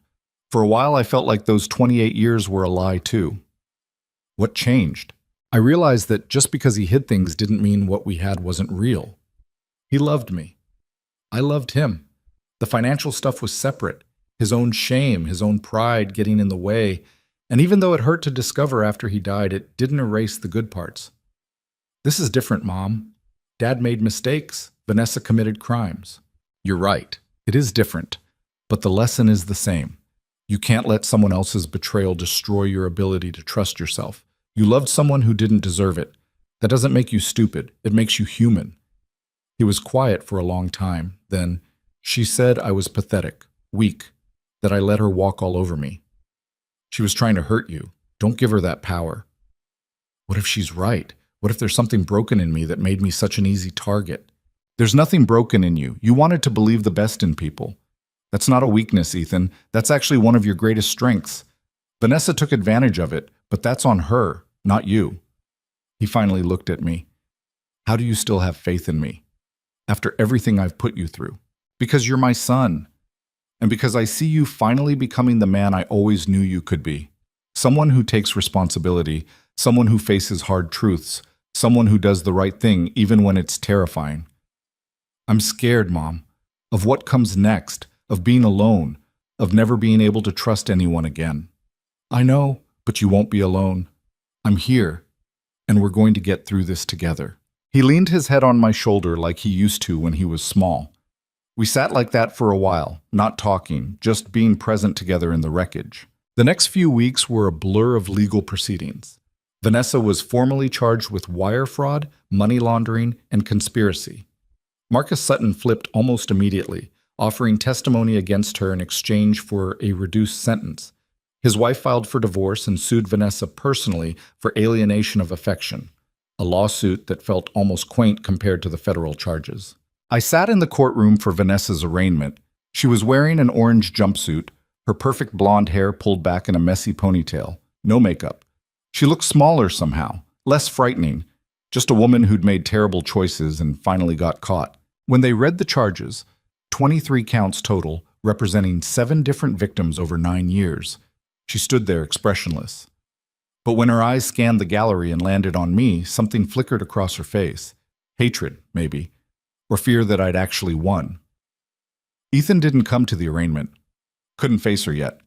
For a while, I felt like those 28 years were a lie too." What changed? I realized that just because he hid things didn't mean what we had wasn't real. He loved me. I loved him. The financial stuff was separate. His own shame, his own pride getting in the way. And even though it hurt to discover after he died, it didn't erase the good parts. "This is different, Mom. Dad made mistakes. Vanessa committed crimes." "You're right. It is different. But the lesson is the same. You can't let someone else's betrayal destroy your ability to trust yourself. You loved someone who didn't deserve it. That doesn't make you stupid. It makes you human." He was quiet for a long time. Then, "She said I was pathetic, weak, that I let her walk all over me." "She was trying to hurt you. Don't give her that power." What if she's right? What if there's something broken in me that made me such an easy target? There's nothing broken in you. You wanted to believe the best in people. That's not a weakness, Ethan. That's actually one of your greatest strengths. Vanessa took advantage of it, but that's on her, not you. He finally looked at me. "How do you still have faith in me? After everything I've put you through?" "Because you're my son. And because I see you finally becoming the man I always knew you could be. Someone who takes responsibility, someone who faces hard truths, someone who does the right thing even when it's terrifying." "I'm scared, Mom, of what comes next, of being alone, of never being able to trust anyone again." "I know, but you won't be alone. I'm here, and we're going to get through this together." He leaned his head on my shoulder like he used to when he was small. We sat like that for a while, not talking, just being present together in the wreckage. The next few weeks were a blur of legal proceedings. Vanessa was formally charged with wire fraud, money laundering, and conspiracy. Marcus Sutton flipped almost immediately, offering testimony against her in exchange for a reduced sentence. His wife filed for divorce and sued Vanessa personally for alienation of affection, a lawsuit that felt almost quaint compared to the federal charges. I sat in the courtroom for Vanessa's arraignment. She was wearing an orange jumpsuit, her perfect blonde hair pulled back in a messy ponytail, no makeup. She looked smaller somehow, less frightening, just a woman who'd made terrible choices and finally got caught. When they read the charges, 23 counts total, representing 7 different victims over 9 years, she stood there expressionless. But when her eyes scanned the gallery and landed on me, something flickered across her face. Hatred, maybe, or fear that I'd actually won. Ethan didn't come to the arraignment. Couldn't face her yet.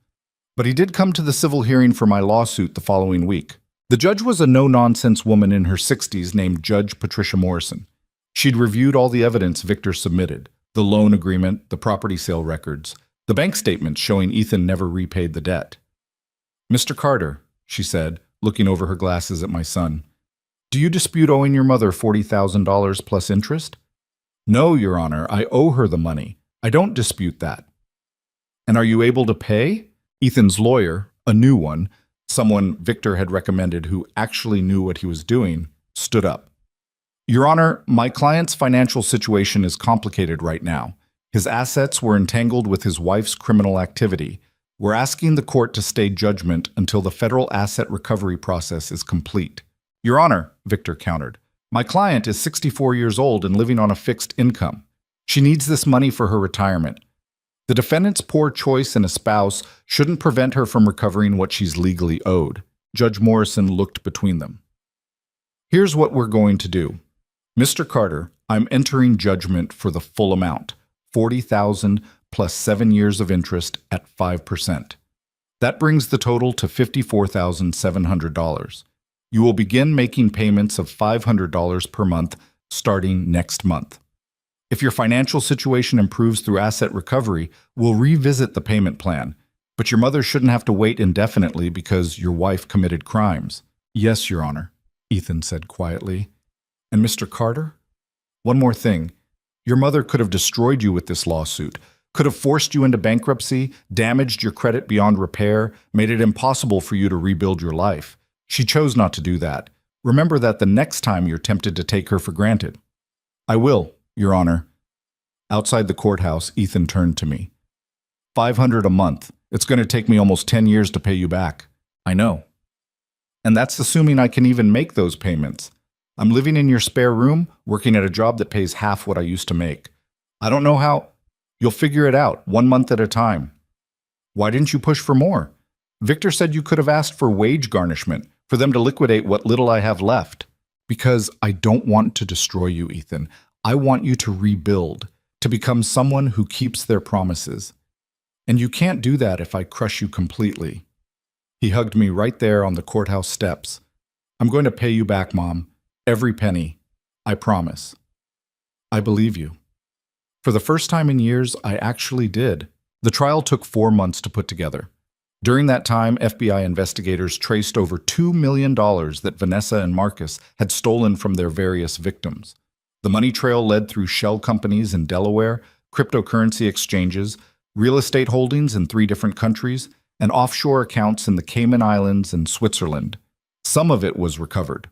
But he did come to the civil hearing for my lawsuit the following week. The judge was a no-nonsense woman in her 60s named Judge Patricia Morrison. She'd reviewed all the evidence Victor submitted, the loan agreement, the property sale records, the bank statements showing Ethan never repaid the debt. "Mr. Carter," she said, looking over her glasses at my son, "do you dispute owing your mother $40,000 plus interest?" "No, Your Honor, I owe her the money. I don't dispute that." "And are you able to pay?" Ethan's lawyer, a new one, someone Victor had recommended who actually knew what he was doing, stood up. "Your Honor, my client's financial situation is complicated right now. His assets were entangled with his wife's criminal activity. We're asking the court to stay judgment until the federal asset recovery process is complete." Your Honor, Victor countered, my client is 64 years old and living on a fixed income. She needs this money for her retirement. The defendant's poor choice in a spouse shouldn't prevent her from recovering what she's legally owed. Judge Morrison looked between them. Here's what we're going to do. Mr. Carter, I'm entering judgment for the full amount, $40,000 plus 7 years of interest at 5%. That brings the total to $54,700. You will begin making payments of $500 per month starting next month. If your financial situation improves through asset recovery, we'll revisit the payment plan. But your mother shouldn't have to wait indefinitely because your wife committed crimes. Yes, Your Honor, Ethan said quietly. And Mr. Carter? One more thing. Your mother could have destroyed you with this lawsuit, could have forced you into bankruptcy, damaged your credit beyond repair, made it impossible for you to rebuild your life. She chose not to do that. Remember that the next time you're tempted to take her for granted. I will, Your Honor. Outside the courthouse, Ethan turned to me. $500 a month. It's going to take me almost 10 years to pay you back. I know. And that's assuming I can even make those payments. I'm living in your spare room, working at a job that pays half what I used to make. I don't know how. You'll figure it out, 1 month at a time. Why didn't you push for more? Victor said you could have asked for wage garnishment, for them to liquidate what little I have left. Because I don't want to destroy you, Ethan. I want you to rebuild, to become someone who keeps their promises. And you can't do that if I crush you completely. He hugged me right there on the courthouse steps. I'm going to pay you back, Mom. Every penny. I promise. I believe you. For the first time in years, I actually did. The trial took 4 months to put together. During that time, FBI investigators traced over $2 million that Vanessa and Marcus had stolen from their various victims. The money trail led through shell companies in Delaware, cryptocurrency exchanges, real estate holdings in 3 different countries, and offshore accounts in the Cayman Islands and Switzerland. Some of it was recovered.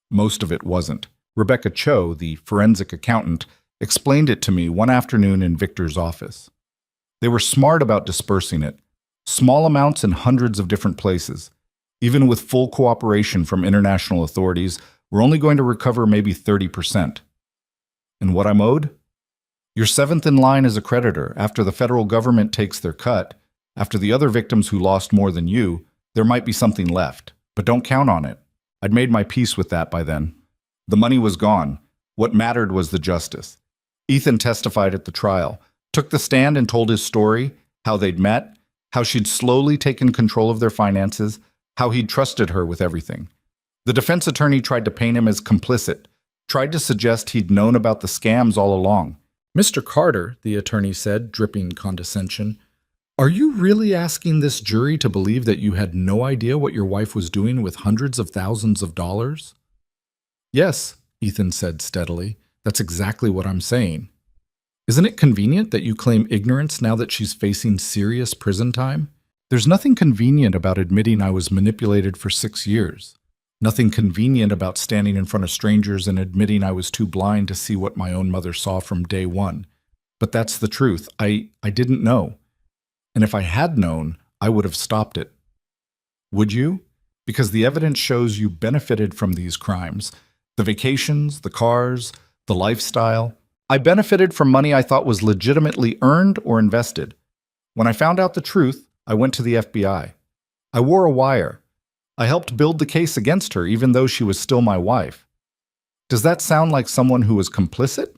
Most of it wasn't. Rebecca Cho, the forensic accountant, explained it to me one afternoon in Victor's office. They were smart about dispersing it. Small amounts in hundreds of different places. Even with full cooperation from international authorities, we're only going to recover maybe 30%. And what I'm owed? You're 7th in line as a creditor. After the federal government takes their cut, after the other victims who lost more than you, there might be something left. But don't count on it. I'd made my peace with that by then. The money was gone. What mattered was the justice. Ethan testified at the trial, took the stand and told his story, how they'd met, how she'd slowly taken control of their finances, how he'd trusted her with everything. The defense attorney tried to paint him as complicit, tried to suggest he'd known about the scams all along. Mr. Carter, the attorney said, dripping condescension, are you really asking this jury to believe that you had no idea what your wife was doing with hundreds of thousands of dollars? Yes, Ethan said steadily. That's exactly what I'm saying. Isn't it convenient that you claim ignorance now that she's facing serious prison time? There's nothing convenient about admitting I was manipulated for 6 years. Nothing convenient about standing in front of strangers and admitting I was too blind to see what my own mother saw from day one. But that's the truth. I didn't know. And if I had known, I would have stopped it. Would you? Because the evidence shows you benefited from these crimes. The vacations, the cars, the lifestyle. I benefited from money I thought was legitimately earned or invested. When I found out the truth, I went to the FBI. I wore a wire. I helped build the case against her, even though she was still my wife. Does that sound like someone who was complicit?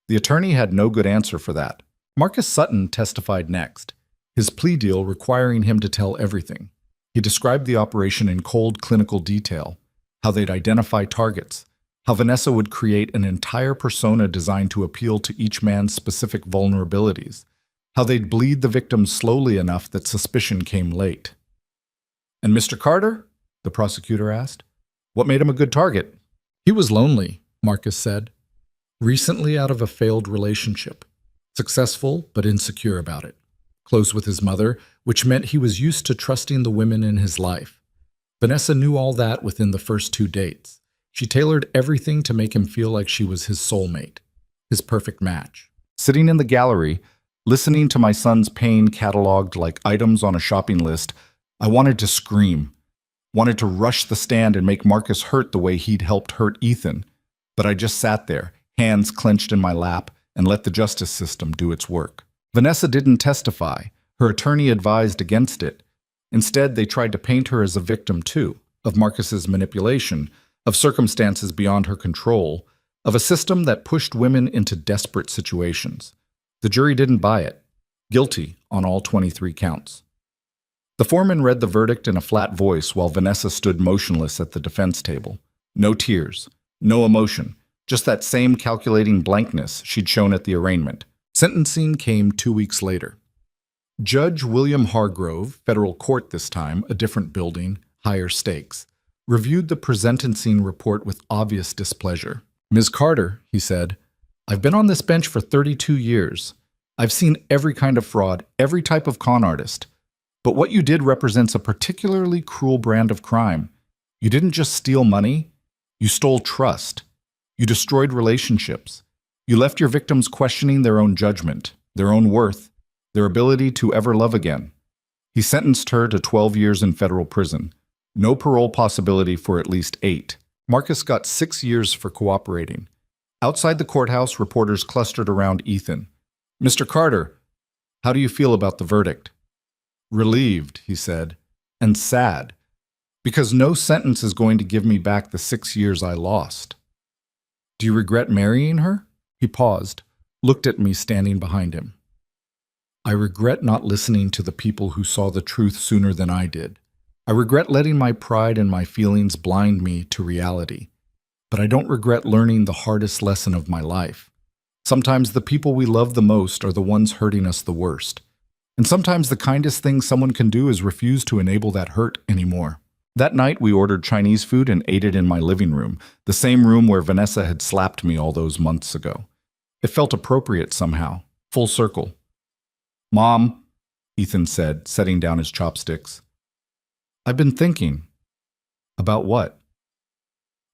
The attorney had no good answer for that. Marcus Sutton testified next, his plea deal requiring him to tell everything. He described the operation in cold clinical detail, how they'd identify targets, how Vanessa would create an entire persona designed to appeal to each man's specific vulnerabilities, how they'd bleed the victim slowly enough that suspicion came late. And Mr. Carter? The prosecutor asked. What made him a good target? He was lonely, Marcus said. Recently out of a failed relationship. Successful, but insecure about it. Close with his mother, which meant he was used to trusting the women in his life. Vanessa knew all that within the first 2 dates. She tailored everything to make him feel like she was his soulmate, his perfect match. Sitting in the gallery, listening to my son's pain cataloged like items on a shopping list, I wanted to scream. wanted to rush the stand and make Marcus hurt the way he'd helped hurt Ethan. But I just sat there, hands clenched in my lap, and let the justice system do its work. Vanessa didn't testify. Her attorney advised against it. Instead, they tried to paint her as a victim, too, of Marcus's manipulation, of circumstances beyond her control, of a system that pushed women into desperate situations. The jury didn't buy it. Guilty on all 23 counts. The foreman read the verdict in a flat voice while Vanessa stood motionless at the defense table. No tears, no emotion, just that same calculating blankness she'd shown at the arraignment. Sentencing came 2 weeks later. Judge William Hargrove, federal court this time, a different building, higher stakes, reviewed the presentencing report with obvious displeasure. "Ms. Carter," he said, "I've been on this bench for 32 years. I've seen every kind of fraud, every type of con artist. But what you did represents a particularly cruel brand of crime. You didn't just steal money, you stole trust. You destroyed relationships. You left your victims questioning their own judgment, their own worth, their ability to ever love again." He sentenced her to 12 years in federal prison. No parole possibility for at least 8. Marcus got 6 years for cooperating. Outside the courthouse, reporters clustered around Ethan. "Mr. Carter, how do you feel about the verdict?" "Relieved," he said, "and sad, because no sentence is going to give me back the 6 years I lost." "Do you regret marrying her?" He paused, looked at me standing behind him. "I regret not listening to the people who saw the truth sooner than I did. I regret letting my pride and my feelings blind me to reality. But I don't regret learning the hardest lesson of my life. Sometimes the people we love the most are the ones hurting us the worst. And sometimes the kindest thing someone can do is refuse to enable that hurt anymore." That night, we ordered Chinese food and ate it in my living room, the same room where Vanessa had slapped me all those months ago. It felt appropriate somehow, full circle. "Mom," Ethan said, setting down his chopsticks, "I've been thinking." "About what?"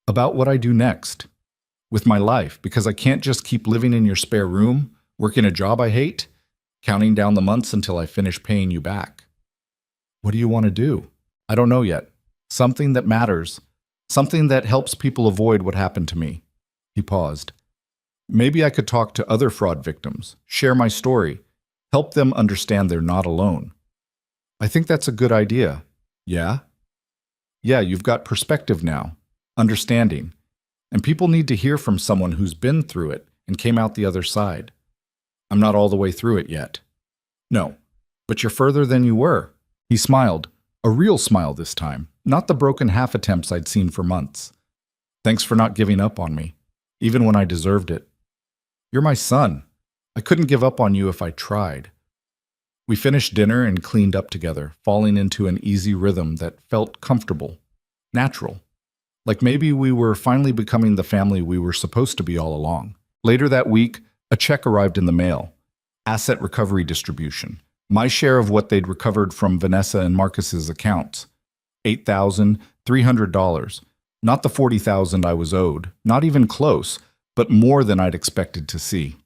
"About what I do next. With my life, because I can't just keep living in your spare room, working a job I hate, counting down the months until I finish paying you back." "What do you want to do?" "I don't know yet. Something that matters. Something that helps people avoid what happened to me." He paused. "Maybe I could talk to other fraud victims, share my story, help them understand they're not alone." "I think that's a good idea." "Yeah?" "Yeah, you've got perspective now, understanding. And people need to hear from someone who's been through it and came out the other side." "I'm not all the way through it yet." "No, but you're further than you were." He smiled, a real smile this time, not the broken half attempts I'd seen for months. "Thanks for not giving up on me, even when I deserved it. You're my son. I couldn't give up on you if I tried." We finished dinner and cleaned up together, falling into an easy rhythm that felt comfortable, natural. Like maybe we were finally becoming the family we were supposed to be all along. Later that week, a check arrived in the mail. Asset recovery distribution. My share of what they'd recovered from Vanessa and Marcus's accounts. $8,300. Not the $40,000 I was owed, not even close, but more than I'd expected to see.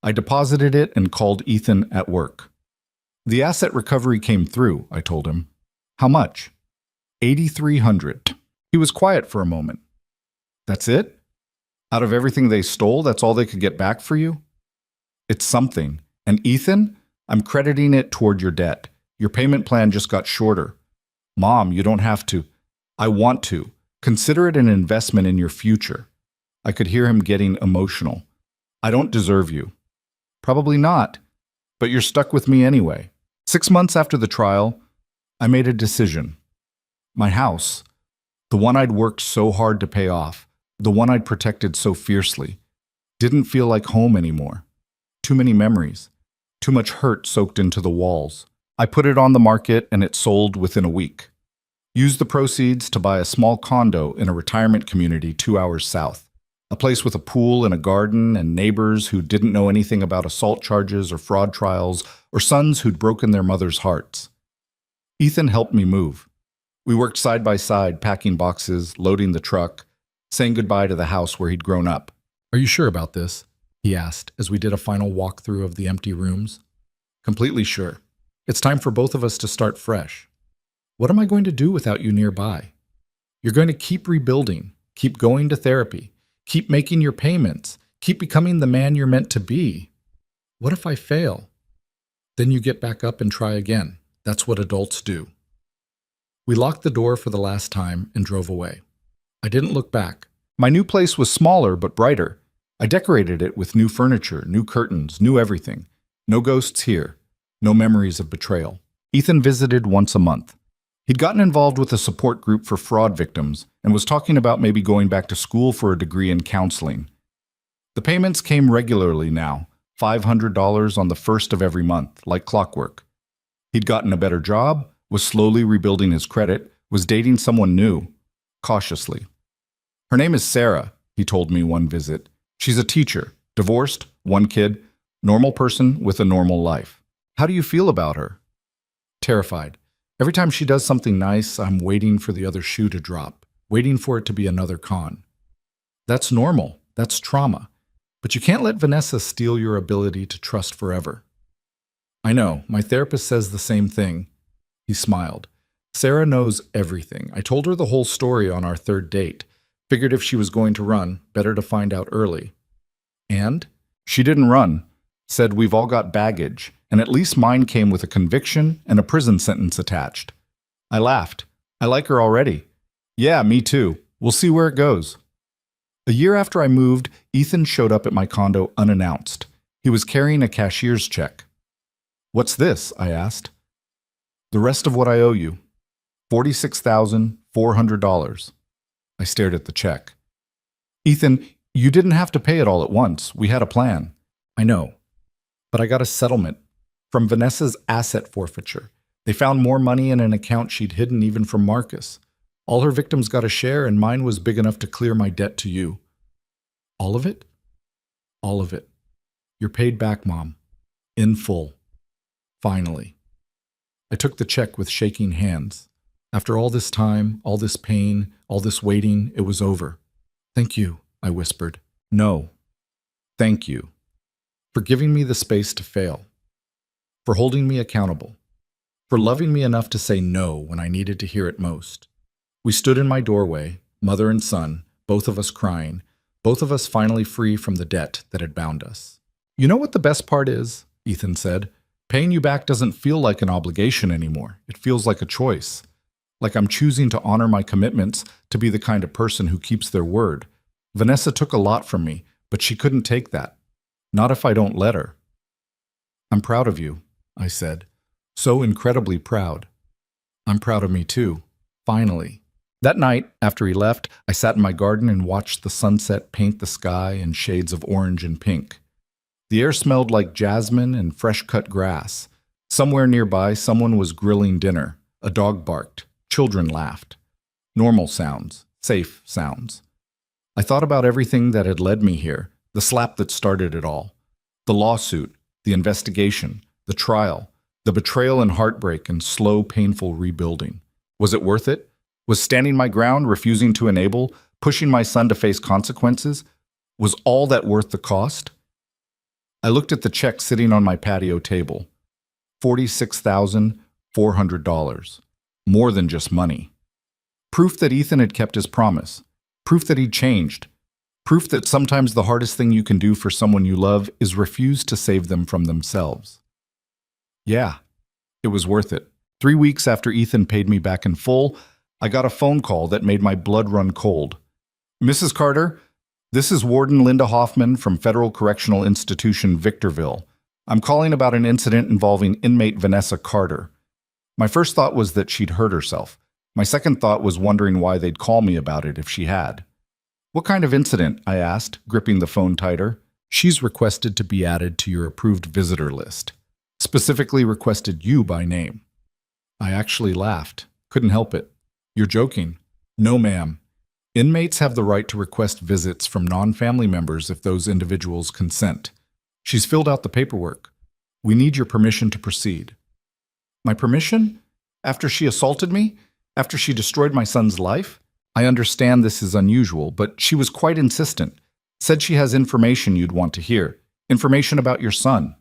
I deposited it and called Ethan at work. "The asset recovery came through," I told him. "How much?" $8,300. He was quiet for a moment. "That's it? Out of everything they stole, that's all they could get back for you?" "It's something. And Ethan, I'm crediting it toward your debt. Your payment plan just got shorter." "Mom, you don't have to." "I want to. Consider it an investment in your future." I could hear him getting emotional. "I don't deserve you." "Probably not, but you're stuck with me anyway." 6 months after the trial, I made a decision. My house, the one I'd worked so hard to pay off, the one I'd protected so fiercely, didn't feel like home anymore. Too many memories, too much hurt soaked into the walls. I put it on the market and it sold within a week. Used the proceeds to buy a small condo in a retirement community 2 hours south. A place with a pool and a garden and neighbors who didn't know anything about assault charges or fraud trials or sons who'd broken their mothers' hearts. Ethan helped me move. We worked side by side, packing boxes, loading the truck, saying goodbye to the house where he'd grown up. "Are you sure about this?" he asked as we did a final walkthrough of the empty rooms. "Completely sure. It's time for both of us to start fresh." What am I going to do without you nearby? You're going to keep rebuilding, keep going to therapy, keep making your payments, keep becoming the man you're meant to be. What if I fail? Then you get back up and try again. That's what adults do. We locked the door for the last time and drove away. I didn't look back. My new place was smaller but brighter. I decorated it with new furniture, new curtains, new everything. No ghosts here. No memories of betrayal. Ethan visited once a month. He'd gotten involved with a support group for fraud victims and was talking about maybe going back to school for a degree in counseling. The payments came regularly now, $500 on the first of every month, like clockwork. He'd gotten a better job, was slowly rebuilding his credit, was dating someone new, cautiously. Her name is Sarah, he told me one visit. She's a teacher, divorced, one kid, normal person with a normal life. How do you feel about her? Terrified. Every time she does something nice, I'm waiting for the other shoe to drop, waiting for it to be another con. That's normal. That's trauma. But you can't let Vanessa steal your ability to trust forever. I know. My therapist says the same thing. He smiled. Sarah knows everything. I told her the whole story on our third date. Figured if she was going to run, better to find out early. And? She didn't run. Said we've all got baggage, and at least mine came with a conviction and a prison sentence attached. I laughed. I like her already. Yeah, me too. We'll see where it goes. A year after I moved, Ethan showed up at my condo unannounced. He was carrying a cashier's check. What's this? I asked. The rest of what I owe you. $46,400. I stared at the check. Ethan, you didn't have to pay it all at once. We had a plan. I know. But I got a settlement from Vanessa's asset forfeiture. They found more money in an account she'd hidden even from Marcus. All her victims got a share, and mine was big enough to clear my debt to you. All of it? All of it. You're paid back, Mom. In full. Finally. I took the check with shaking hands. After all this time, all this pain, all this waiting, it was over. Thank you, I whispered. No. Thank you. For giving me the space to fail. For holding me accountable. For loving me enough to say no when I needed to hear it most. We stood in my doorway, mother and son, both of us crying, both of us finally free from the debt that had bound us. You know what the best part is? Ethan said. Paying you back doesn't feel like an obligation anymore. It feels like a choice. Like I'm choosing to honor my commitments, to be the kind of person who keeps their word. Vanessa took a lot from me, but she couldn't take that. Not if I don't let her. I'm proud of you, I said. So incredibly proud. I'm proud of me too. Finally. That night, after he left, I sat in my garden and watched the sunset paint the sky in shades of orange and pink. The air smelled like jasmine and fresh-cut grass. Somewhere nearby, someone was grilling dinner. A dog barked. Children laughed. Normal sounds. Safe sounds. I thought about everything that had led me here, the slap that started it all, the lawsuit, the investigation, the trial, the betrayal and heartbreak and slow, painful rebuilding. Was it worth it? Was standing my ground, refusing to enable, pushing my son to face consequences? Was all that worth the cost? I looked at the check sitting on my patio table. $46,400. More than just money. Proof that Ethan had kept his promise. Proof that he'd changed. Proof that sometimes the hardest thing you can do for someone you love is refuse to save them from themselves. Yeah, it was worth it. 3 weeks after Ethan paid me back in full, I got a phone call that made my blood run cold. Mrs. Carter, this is Warden Linda Hoffman from Federal Correctional Institution, Victorville. I'm calling about an incident involving inmate Vanessa Carter. My first thought was that she'd hurt herself. My second thought was wondering why they'd call me about it if she had. What kind of incident? I asked, gripping the phone tighter. She's requested to be added to your approved visitor list. Specifically requested you by name. I actually laughed. Couldn't help it. You're joking. No, ma'am. Inmates have the right to request visits from non-family members if those individuals consent. She's filled out the paperwork. We need your permission to proceed. My permission? After she assaulted me? After she destroyed my son's life? I understand this is unusual, but she was quite insistent. Said she has information you'd want to hear. Information about your son.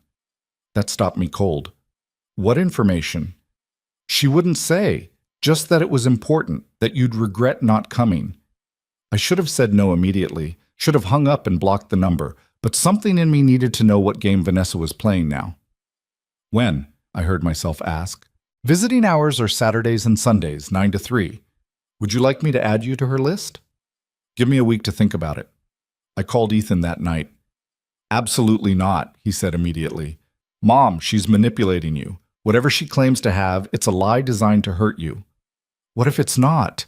That stopped me cold. What information? She wouldn't say. Just that it was important, that you'd regret not coming. I should have said no immediately, should have hung up and blocked the number, but something in me needed to know what game Vanessa was playing now. When? I heard myself ask. Visiting hours are Saturdays and Sundays, 9 to 3. Would you like me to add you to her list? Give me a week to think about it. I called Ethan that night. Absolutely not, he said immediately. Mom, she's manipulating you. Whatever she claims to have, it's a lie designed to hurt you. What if it's not?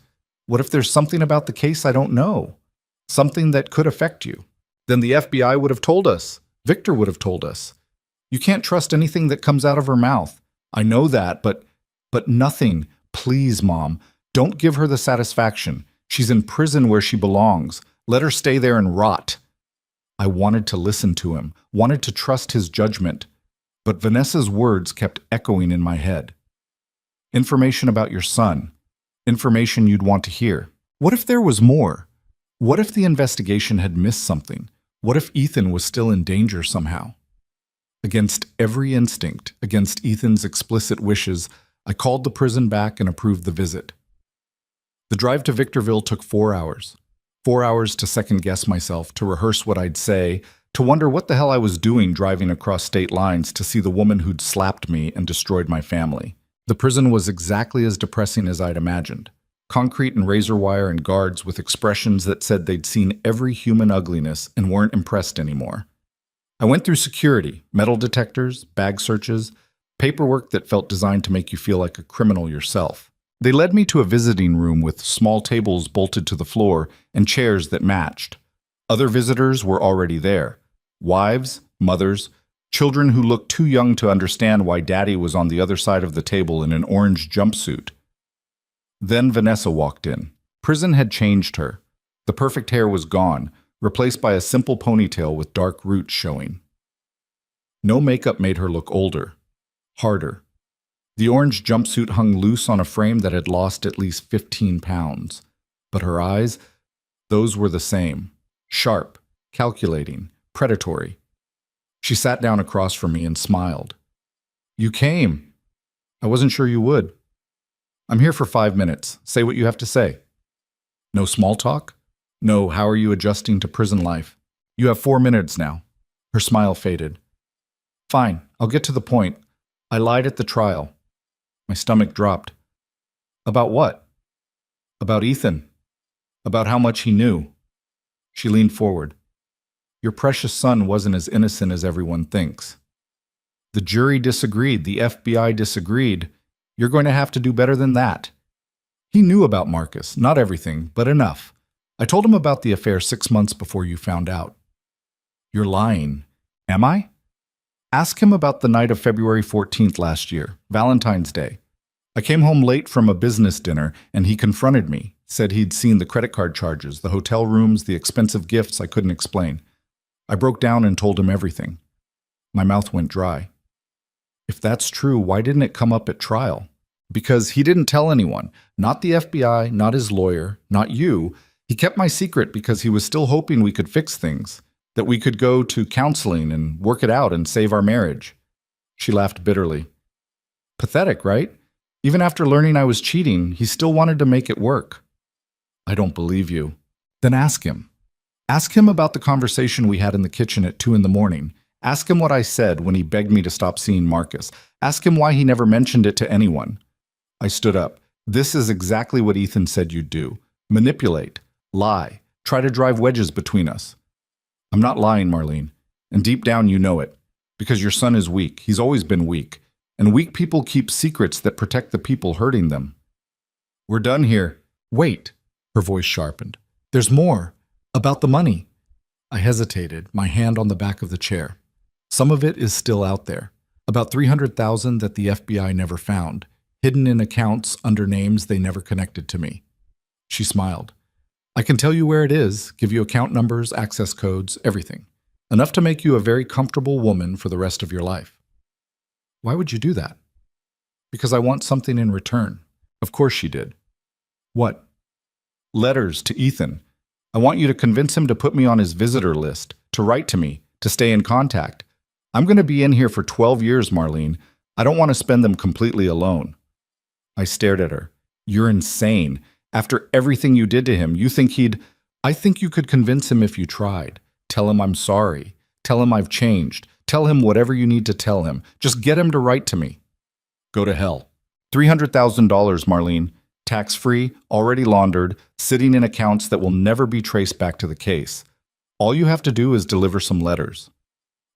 What if there's something about the case I don't know? Something that could affect you? Then the FBI would have told us. Victor would have told us. You can't trust anything that comes out of her mouth. I know that, but nothing. Please, Mom, don't give her the satisfaction. She's in prison where she belongs. Let her stay there and rot. I wanted to listen to him, wanted to trust his judgment, but Vanessa's words kept echoing in my head. Information about your son. Information you'd want to hear. What if there was more? What if the investigation had missed something? What if Ethan was still in danger somehow? Against every instinct, against Ethan's explicit wishes, I called the prison back and approved the visit. The drive to Victorville took 4 hours. 4 hours to second-guess myself, to rehearse what I'd say, to wonder what the hell I was doing driving across state lines to see the woman who'd slapped me and destroyed my family. The prison was exactly as depressing as I'd imagined. Concrete and razor wire and guards with expressions that said they'd seen every human ugliness and weren't impressed anymore. I went through security, metal detectors, bag searches, paperwork that felt designed to make you feel like a criminal yourself. They led me to a visiting room with small tables bolted to the floor and chairs that matched. Other visitors were already there. Wives, mothers, children who looked too young to understand why Daddy was on the other side of the table in an orange jumpsuit. Then Vanessa walked in. Prison had changed her. The perfect hair was gone, replaced by a simple ponytail with dark roots showing. No makeup made her look older, harder. The orange jumpsuit hung loose on a frame that had lost at least 15 pounds. But her eyes, those were the same. Sharp, calculating, predatory. She sat down across from me and smiled. You came. I wasn't sure you would. I'm here for 5 minutes. Say what you have to say. No small talk? No, how are you adjusting to prison life? You have 4 minutes now. Her smile faded. Fine, I'll get to the point. I lied at the trial. My stomach dropped. About what? About Ethan. About how much he knew. She leaned forward. Your precious son wasn't as innocent as everyone thinks. The jury disagreed. The FBI disagreed. You're going to have to do better than that. He knew about Marcus, not everything, but enough. I told him about the affair 6 months before you found out. You're lying. Am I? Ask him about the night of February 14th last year, Valentine's Day. I came home late from a business dinner, and he confronted me, said he'd seen the credit card charges, the hotel rooms, the expensive gifts I couldn't explain. I broke down and told him everything. My mouth went dry. If that's true, why didn't it come up at trial? Because he didn't tell anyone, not the FBI, not his lawyer, not you. He kept my secret because he was still hoping we could fix things, that we could go to counseling and work it out and save our marriage. She laughed bitterly. Pathetic, right? Even after learning I was cheating, he still wanted to make it work. I don't believe you. Then ask him. Ask him about the conversation we had in the kitchen at 2 a.m. Ask him what I said when he begged me to stop seeing Marcus. Ask him why he never mentioned it to anyone. I stood up. This is exactly what Ethan said you'd do. Manipulate, lie, try to drive wedges between us. I'm not lying, Marlene, and deep down you know it, because your son is weak. He's always been weak, and weak people keep secrets that protect the people hurting them. We're done here. Wait, her voice sharpened. There's more. About the money. I hesitated, my hand on the back of the chair. Some of it is still out there. About $300,000 that the FBI never found, hidden in accounts under names they never connected to me. She smiled. I can tell you where it is, give you account numbers, access codes, everything. Enough to make you a very comfortable woman for the rest of your life. Why would you do that? Because I want something in return. Of course she did. What? Letters to Ethan. I want you to convince him to put me on his visitor list, to write to me, to stay in contact. I'm going to be in here for 12 years, Marlene. I don't want to spend them completely alone. I stared at her. You're insane. After everything you did to him, you think he'd... I think you could convince him if you tried. Tell him I'm sorry. Tell him I've changed. Tell him whatever you need to tell him. Just get him to write to me. Go to hell. $300,000, Marlene. Tax-free, already laundered, sitting in accounts that will never be traced back to the case. All you have to do is deliver some letters.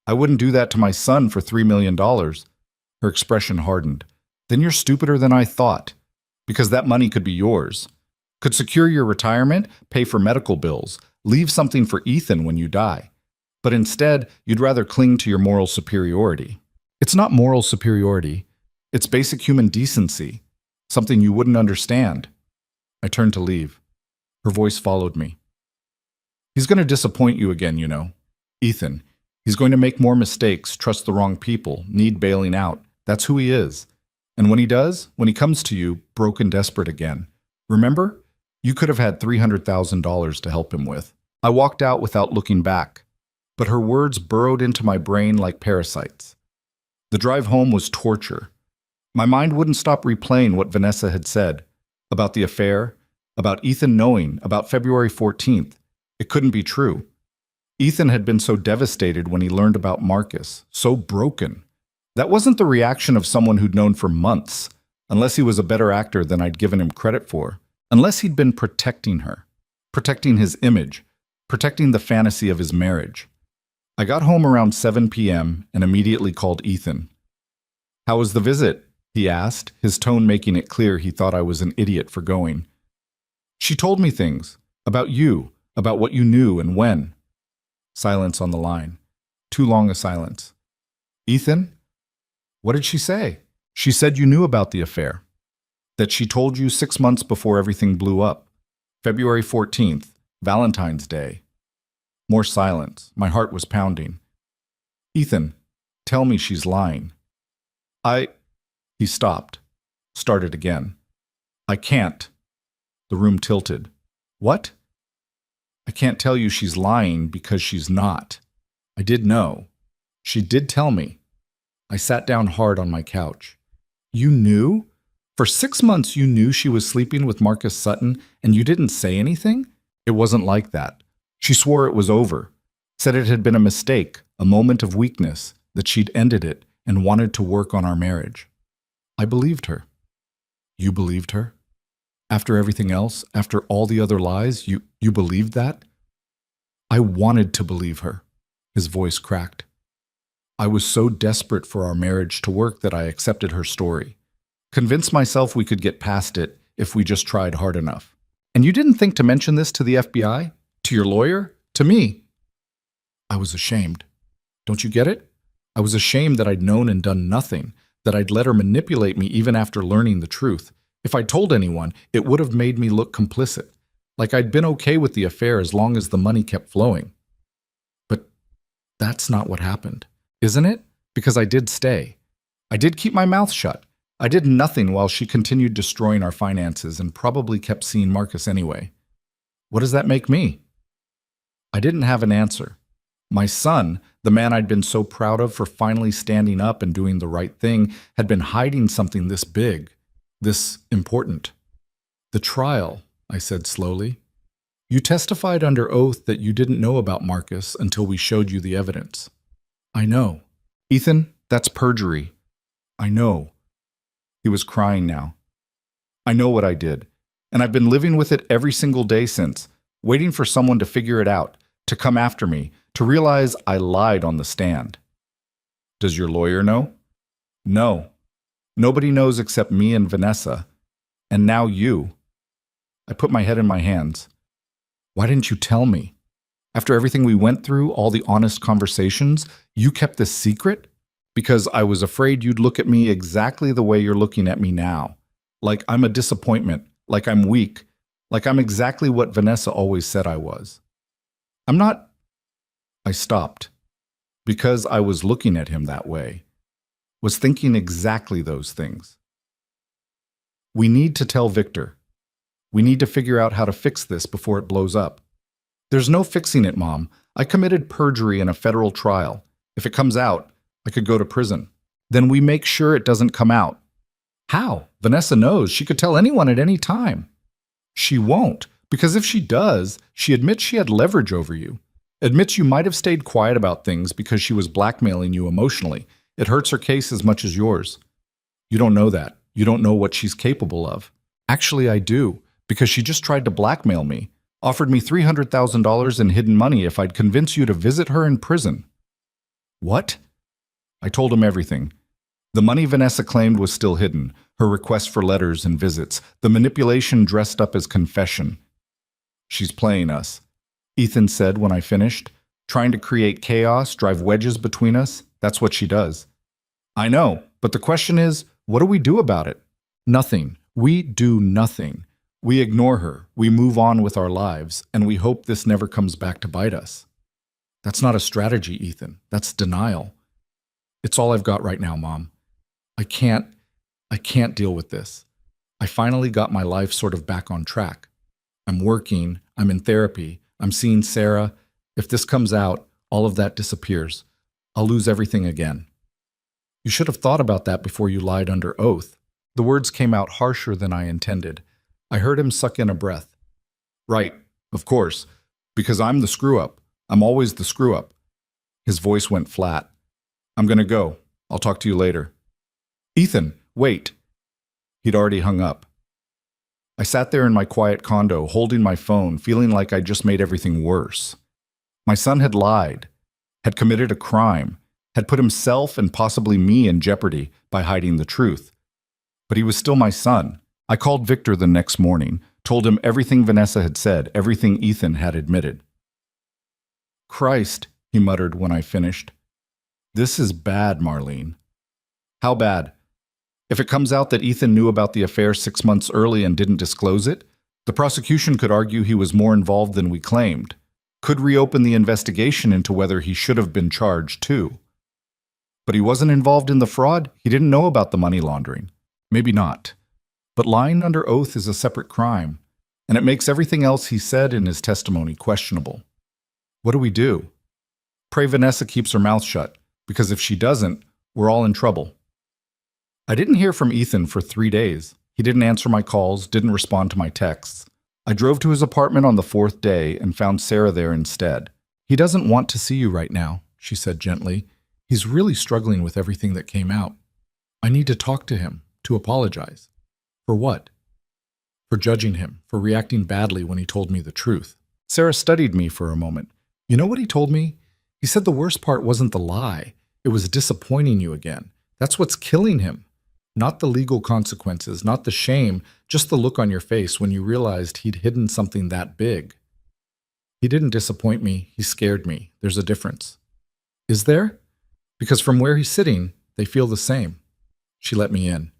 I wouldn't do that to my son for $3 million. Her expression hardened. Then you're stupider than I thought. Because that money could be yours. Could secure your retirement, pay for medical bills, leave something for Ethan when you die. But instead, you'd rather cling to your moral superiority. It's not moral superiority. It's basic human decency. Something you wouldn't understand. I turned to leave. Her voice followed me. He's going to disappoint you again, you know. Ethan. He's going to make more mistakes, trust the wrong people, need bailing out. That's who he is. And when he does, when he comes to you, broken, desperate again. Remember? You could have had $300,000 to help him with. I walked out without looking back. But her words burrowed into my brain like parasites. The drive home was torture. My mind wouldn't stop replaying what Vanessa had said about the affair, about Ethan knowing, about February 14th. It couldn't be true. Ethan had been so devastated when he learned about Marcus, so broken. That wasn't the reaction of someone who'd known for months, unless he was a better actor than I'd given him credit for, unless he'd been protecting her, protecting his image, protecting the fantasy of his marriage. I got home around 7 p.m. and immediately called Ethan. "How was the visit?" he asked, his tone making it clear he thought I was an idiot for going. "She told me things. About you, about what you knew and when." Silence on the line. Too long a silence. "Ethan? What did she say?" "She said you knew about the affair. That she told you 6 months before everything blew up. February 14th, Valentine's Day." More silence. My heart was pounding. "Ethan, tell me she's lying." He stopped. Started again. "I can't." The room tilted. "What?" "I can't tell you she's lying because she's not. I did know. She did tell me." I sat down hard on my couch. "You knew? For 6 months you knew she was sleeping with Marcus Sutton and you didn't say anything?" "It wasn't like that. She swore it was over. Said it had been a mistake, a moment of weakness, that she'd ended it and wanted to work on our marriage." I believed her. "You believed her? After everything else, after all the other lies, you believed that?" "I wanted to believe her." His voice cracked. "I was so desperate for our marriage to work that I accepted her story. Convinced myself we could get past it if we just tried hard enough." "And you didn't think to mention this to the FBI? To your lawyer? To me?" I was ashamed. Don't you get it? I was ashamed that I'd known and done nothing, that I'd let her manipulate me even after learning the truth. If I'd told anyone, it would have made me look complicit, like I'd been okay with the affair as long as the money kept flowing. But that's not what happened, isn't it? Because I did stay. I did keep my mouth shut. I did nothing while she continued destroying our finances and probably kept seeing Marcus anyway. What does that make me? I didn't have an answer. My son, the man I'd been so proud of for finally standing up and doing the right thing, had been hiding something this big, this important. "The trial," I said slowly. "You testified under oath that you didn't know about Marcus until we showed you the evidence." "I know." "Ethan, that's perjury." "I know." He was crying now. "I know what I did, and I've been living with it every single day since, waiting for someone to figure it out, to come after me, to realize I lied on the stand." "Does your lawyer know?" "No. Nobody knows except me and Vanessa. And now you." I put my head in my hands. "Why didn't you tell me? After everything we went through, all the honest conversations, you kept this secret?" "Because I was afraid you'd look at me exactly the way you're looking at me now. Like I'm a disappointment, like I'm weak, like I'm exactly what Vanessa always said I was." "I'm not..." I stopped. Because I was looking at him that way. Was thinking exactly those things. "We need to tell Victor. We need to figure out how to fix this before it blows up." "There's no fixing it, Mom. I committed perjury in a federal trial. If it comes out, I could go to prison. Then we make sure it doesn't come out." How? Vanessa knows. She could tell anyone at any time. She won't, because if she does, she admits she had leverage over you. Admits you might have stayed quiet about things because she was blackmailing you emotionally. It hurts her case as much as yours. You don't know that. You don't know what she's capable of. Actually, I do, because she just tried to blackmail me. Offered me $300,000 in hidden money if I'd convince you to visit her in prison. What? I told him everything. The money Vanessa claimed was still hidden, her request for letters and visits, the manipulation dressed up as confession. She's playing us, Ethan said when I finished. Trying to create chaos, drive wedges between us, that's what she does. I know, but the question is, what do we do about it? Nothing. We do nothing. We ignore her, we move on with our lives, and we hope this never comes back to bite us. That's not a strategy, Ethan. That's denial. It's all I've got right now, Mom. I can't deal with this. I finally got my life sort of back on track. I'm working, I'm in therapy, I'm seeing Sarah. If this comes out, all of that disappears. I'll lose everything again. You should have thought about that before you lied under oath. The words came out harsher than I intended. I heard him suck in a breath. Right, of course, because I'm the screw-up. I'm always the screw-up. His voice went flat. I'm gonna go. I'll talk to you later. Ethan, wait. He'd already hung up. I sat there in my quiet condo, holding my phone, feeling like I'd just made everything worse. My son had lied, had committed a crime, had put himself and possibly me in jeopardy by hiding the truth. But he was still my son. I called Victor the next morning, told him everything Vanessa had said, everything Ethan had admitted. Christ, he muttered when I finished. This is bad, Marlene. How bad? If it comes out that Ethan knew about the affair 6 months early and didn't disclose it, the prosecution could argue he was more involved than we claimed, could reopen the investigation into whether he should have been charged too. But he wasn't involved in the fraud, he didn't know about the money laundering. Maybe not. But lying under oath is a separate crime, and it makes everything else he said in his testimony questionable. What do we do? Pray Vanessa keeps her mouth shut, because if she doesn't, we're all in trouble. I didn't hear from Ethan for 3 days. He didn't answer my calls, didn't respond to my texts. I drove to his apartment on the 4th day and found Sarah there instead. He doesn't want to see you right now, she said gently. He's really struggling with everything that came out. I need to talk to him, to apologize. For what? For judging him, for reacting badly when he told me the truth. Sarah studied me for a moment. You know what he told me? He said the worst part wasn't the lie. It was disappointing you again. That's what's killing him. Not the legal consequences, not the shame, just the look on your face when you realized he'd hidden something that big. He didn't disappoint me, he scared me. There's a difference. Is there? Because from where he's sitting, they feel the same. She let me in.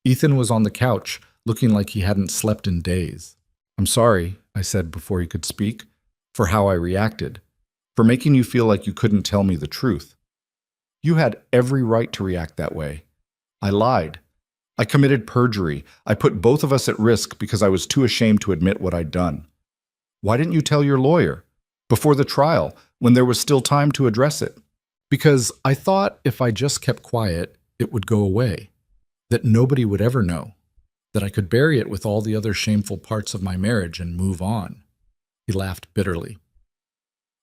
Ethan was on the couch, looking like he hadn't slept in days. I'm sorry, I said before he could speak, for how I reacted, for making you feel like you couldn't tell me the truth. You had every right to react that way. I lied. I committed perjury. I put both of us at risk because I was too ashamed to admit what I'd done. Why didn't you tell your lawyer? Before the trial, when there was still time to address it? Because I thought if I just kept quiet, it would go away. That nobody would ever know. That I could bury it with all the other shameful parts of my marriage and move on. He laughed bitterly.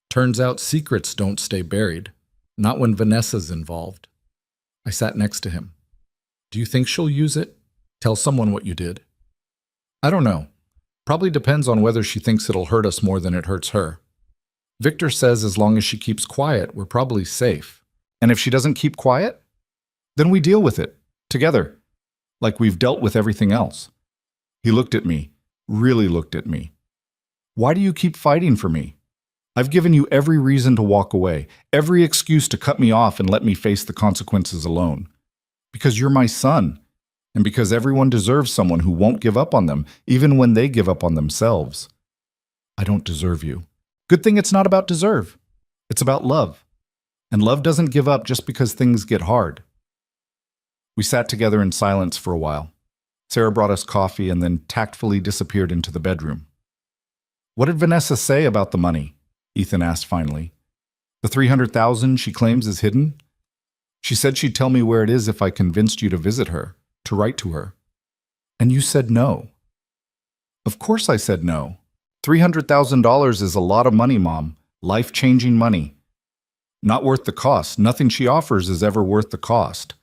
Turns out secrets don't stay buried. Not when Vanessa's involved. I sat next to him. Do you think she'll use it? Tell someone what you did? I don't know. Probably depends on whether she thinks it'll hurt us more than it hurts her. Victor says as long as she keeps quiet, we're probably safe. And if she doesn't keep quiet, then we deal with it, together, like we've dealt with everything else. He looked at me, really looked at me. Why do you keep fighting for me? I've given you every reason to walk away, every excuse to cut me off and let me face the consequences alone. Because you're my son, and because everyone deserves someone who won't give up on them, even when they give up on themselves. I don't deserve you. Good thing it's not about deserve. It's about love. And love doesn't give up just because things get hard. We sat together in silence for a while. Sarah brought us coffee and then tactfully disappeared into the bedroom. What did Vanessa say about the money? Ethan asked finally. The $300,000 she claims is hidden? She said she'd tell me where it is if I convinced you to visit her, to write to her. And you said no. Of course I said no. $300,000 is a lot of money, Mom. Life-changing money. Not worth the cost. Nothing she offers is ever worth the cost.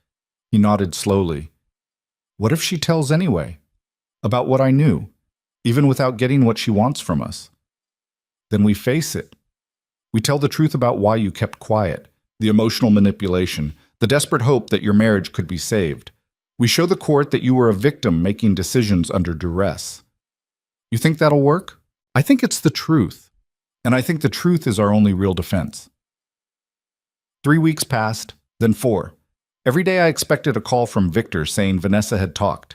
He nodded slowly. What if she tells anyway? About what I knew, even without getting what she wants from us? Then we face it. We tell the truth about why you kept quiet, the emotional manipulation, the desperate hope that your marriage could be saved. We show the court that you were a victim making decisions under duress. You think that'll work? I think it's the truth. And I think the truth is our only real defense. 3 weeks passed, then 4. Every day I expected a call from Victor saying Vanessa had talked.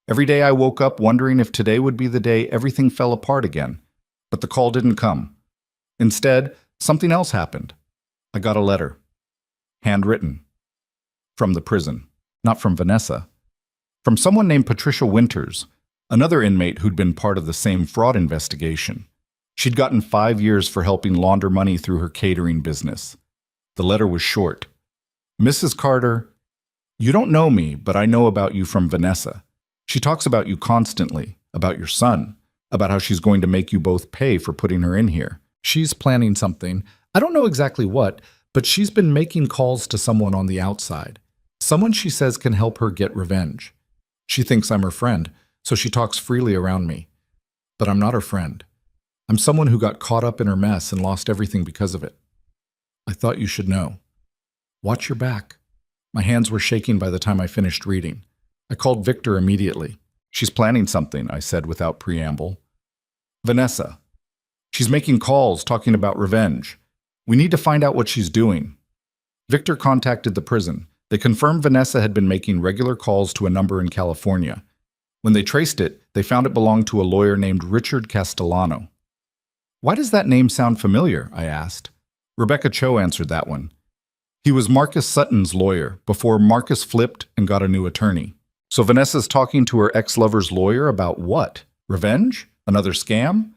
Every day I woke up wondering if today would be the day everything fell apart again. But the call didn't come. Instead, something else happened. I got a letter. Handwritten. From the prison. Not from Vanessa. From someone named Patricia Winters, another inmate who'd been part of the same fraud investigation. She'd gotten 5 years for helping launder money through her catering business. The letter was short. Mrs. Carter, you don't know me, but I know about you from Vanessa. She talks about you constantly, about your son, about how she's going to make you both pay for putting her in here. She's planning something. I don't know exactly what, but she's been making calls to someone on the outside. Someone she says can help her get revenge. She thinks I'm her friend, so she talks freely around me. But I'm not her friend. I'm someone who got caught up in her mess and lost everything because of it. I thought you should know. Watch your back. My hands were shaking by the time I finished reading. I called Victor immediately. She's planning something, I said without preamble. Vanessa. She's making calls talking about revenge. We need to find out what she's doing. Victor contacted the prison. They confirmed Vanessa had been making regular calls to a number in California. When they traced it, they found it belonged to a lawyer named Richard Castellano. Why does that name sound familiar? I asked. Rebecca Cho answered that one. He was Marcus Sutton's lawyer before Marcus flipped and got a new attorney. So Vanessa's talking to her ex-lover's lawyer about what? Revenge? Another scam?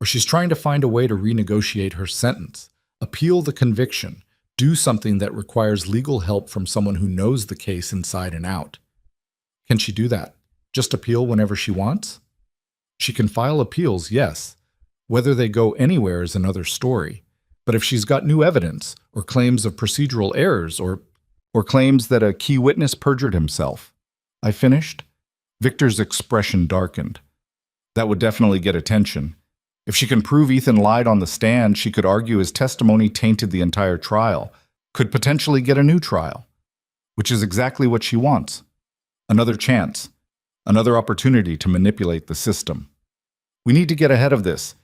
Or she's trying to find a way to renegotiate her sentence, appeal the conviction, do something that requires legal help from someone who knows the case inside and out. Can she do that? Just appeal whenever she wants? She can file appeals, yes. Whether they go anywhere is another story. But if she's got new evidence, or claims of procedural errors, or claims that a key witness perjured himself. I finished. Victor's expression darkened. That would definitely get attention. If she can prove Ethan lied on the stand, she could argue his testimony tainted the entire trial, could potentially get a new trial, which is exactly what she wants. Another chance, another opportunity to manipulate the system. We need to get ahead of this.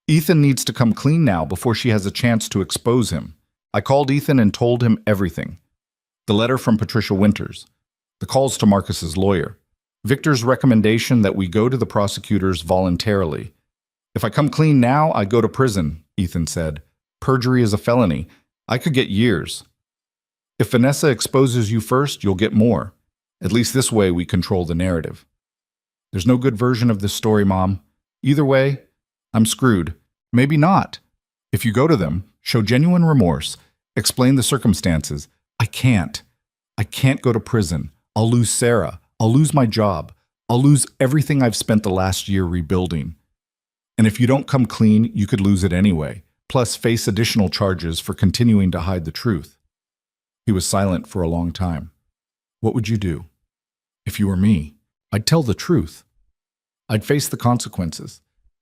Ethan needs to come clean now before she has a chance to expose him. I called Ethan and told him everything. The letter from Patricia Winters, the calls to Marcus's lawyer, Victor's recommendation that we go to the prosecutors voluntarily. If I come clean now, I go to prison, Ethan said. Perjury is a felony. I could get years. If Vanessa exposes you first, you'll get more. At least this way we control the narrative. There's no good version of this story, Mom. Either way, I'm screwed. Maybe not. If you go to them, show genuine remorse, explain the circumstances. I can't go to prison. I'll lose Sarah. I'll lose my job. I'll lose everything I've spent the last year rebuilding. And if you don't come clean, you could lose it anyway, plus face additional charges for continuing to hide the truth. He was silent for a long time. What would you do? If you were me, I'd tell the truth. I'd face the consequences.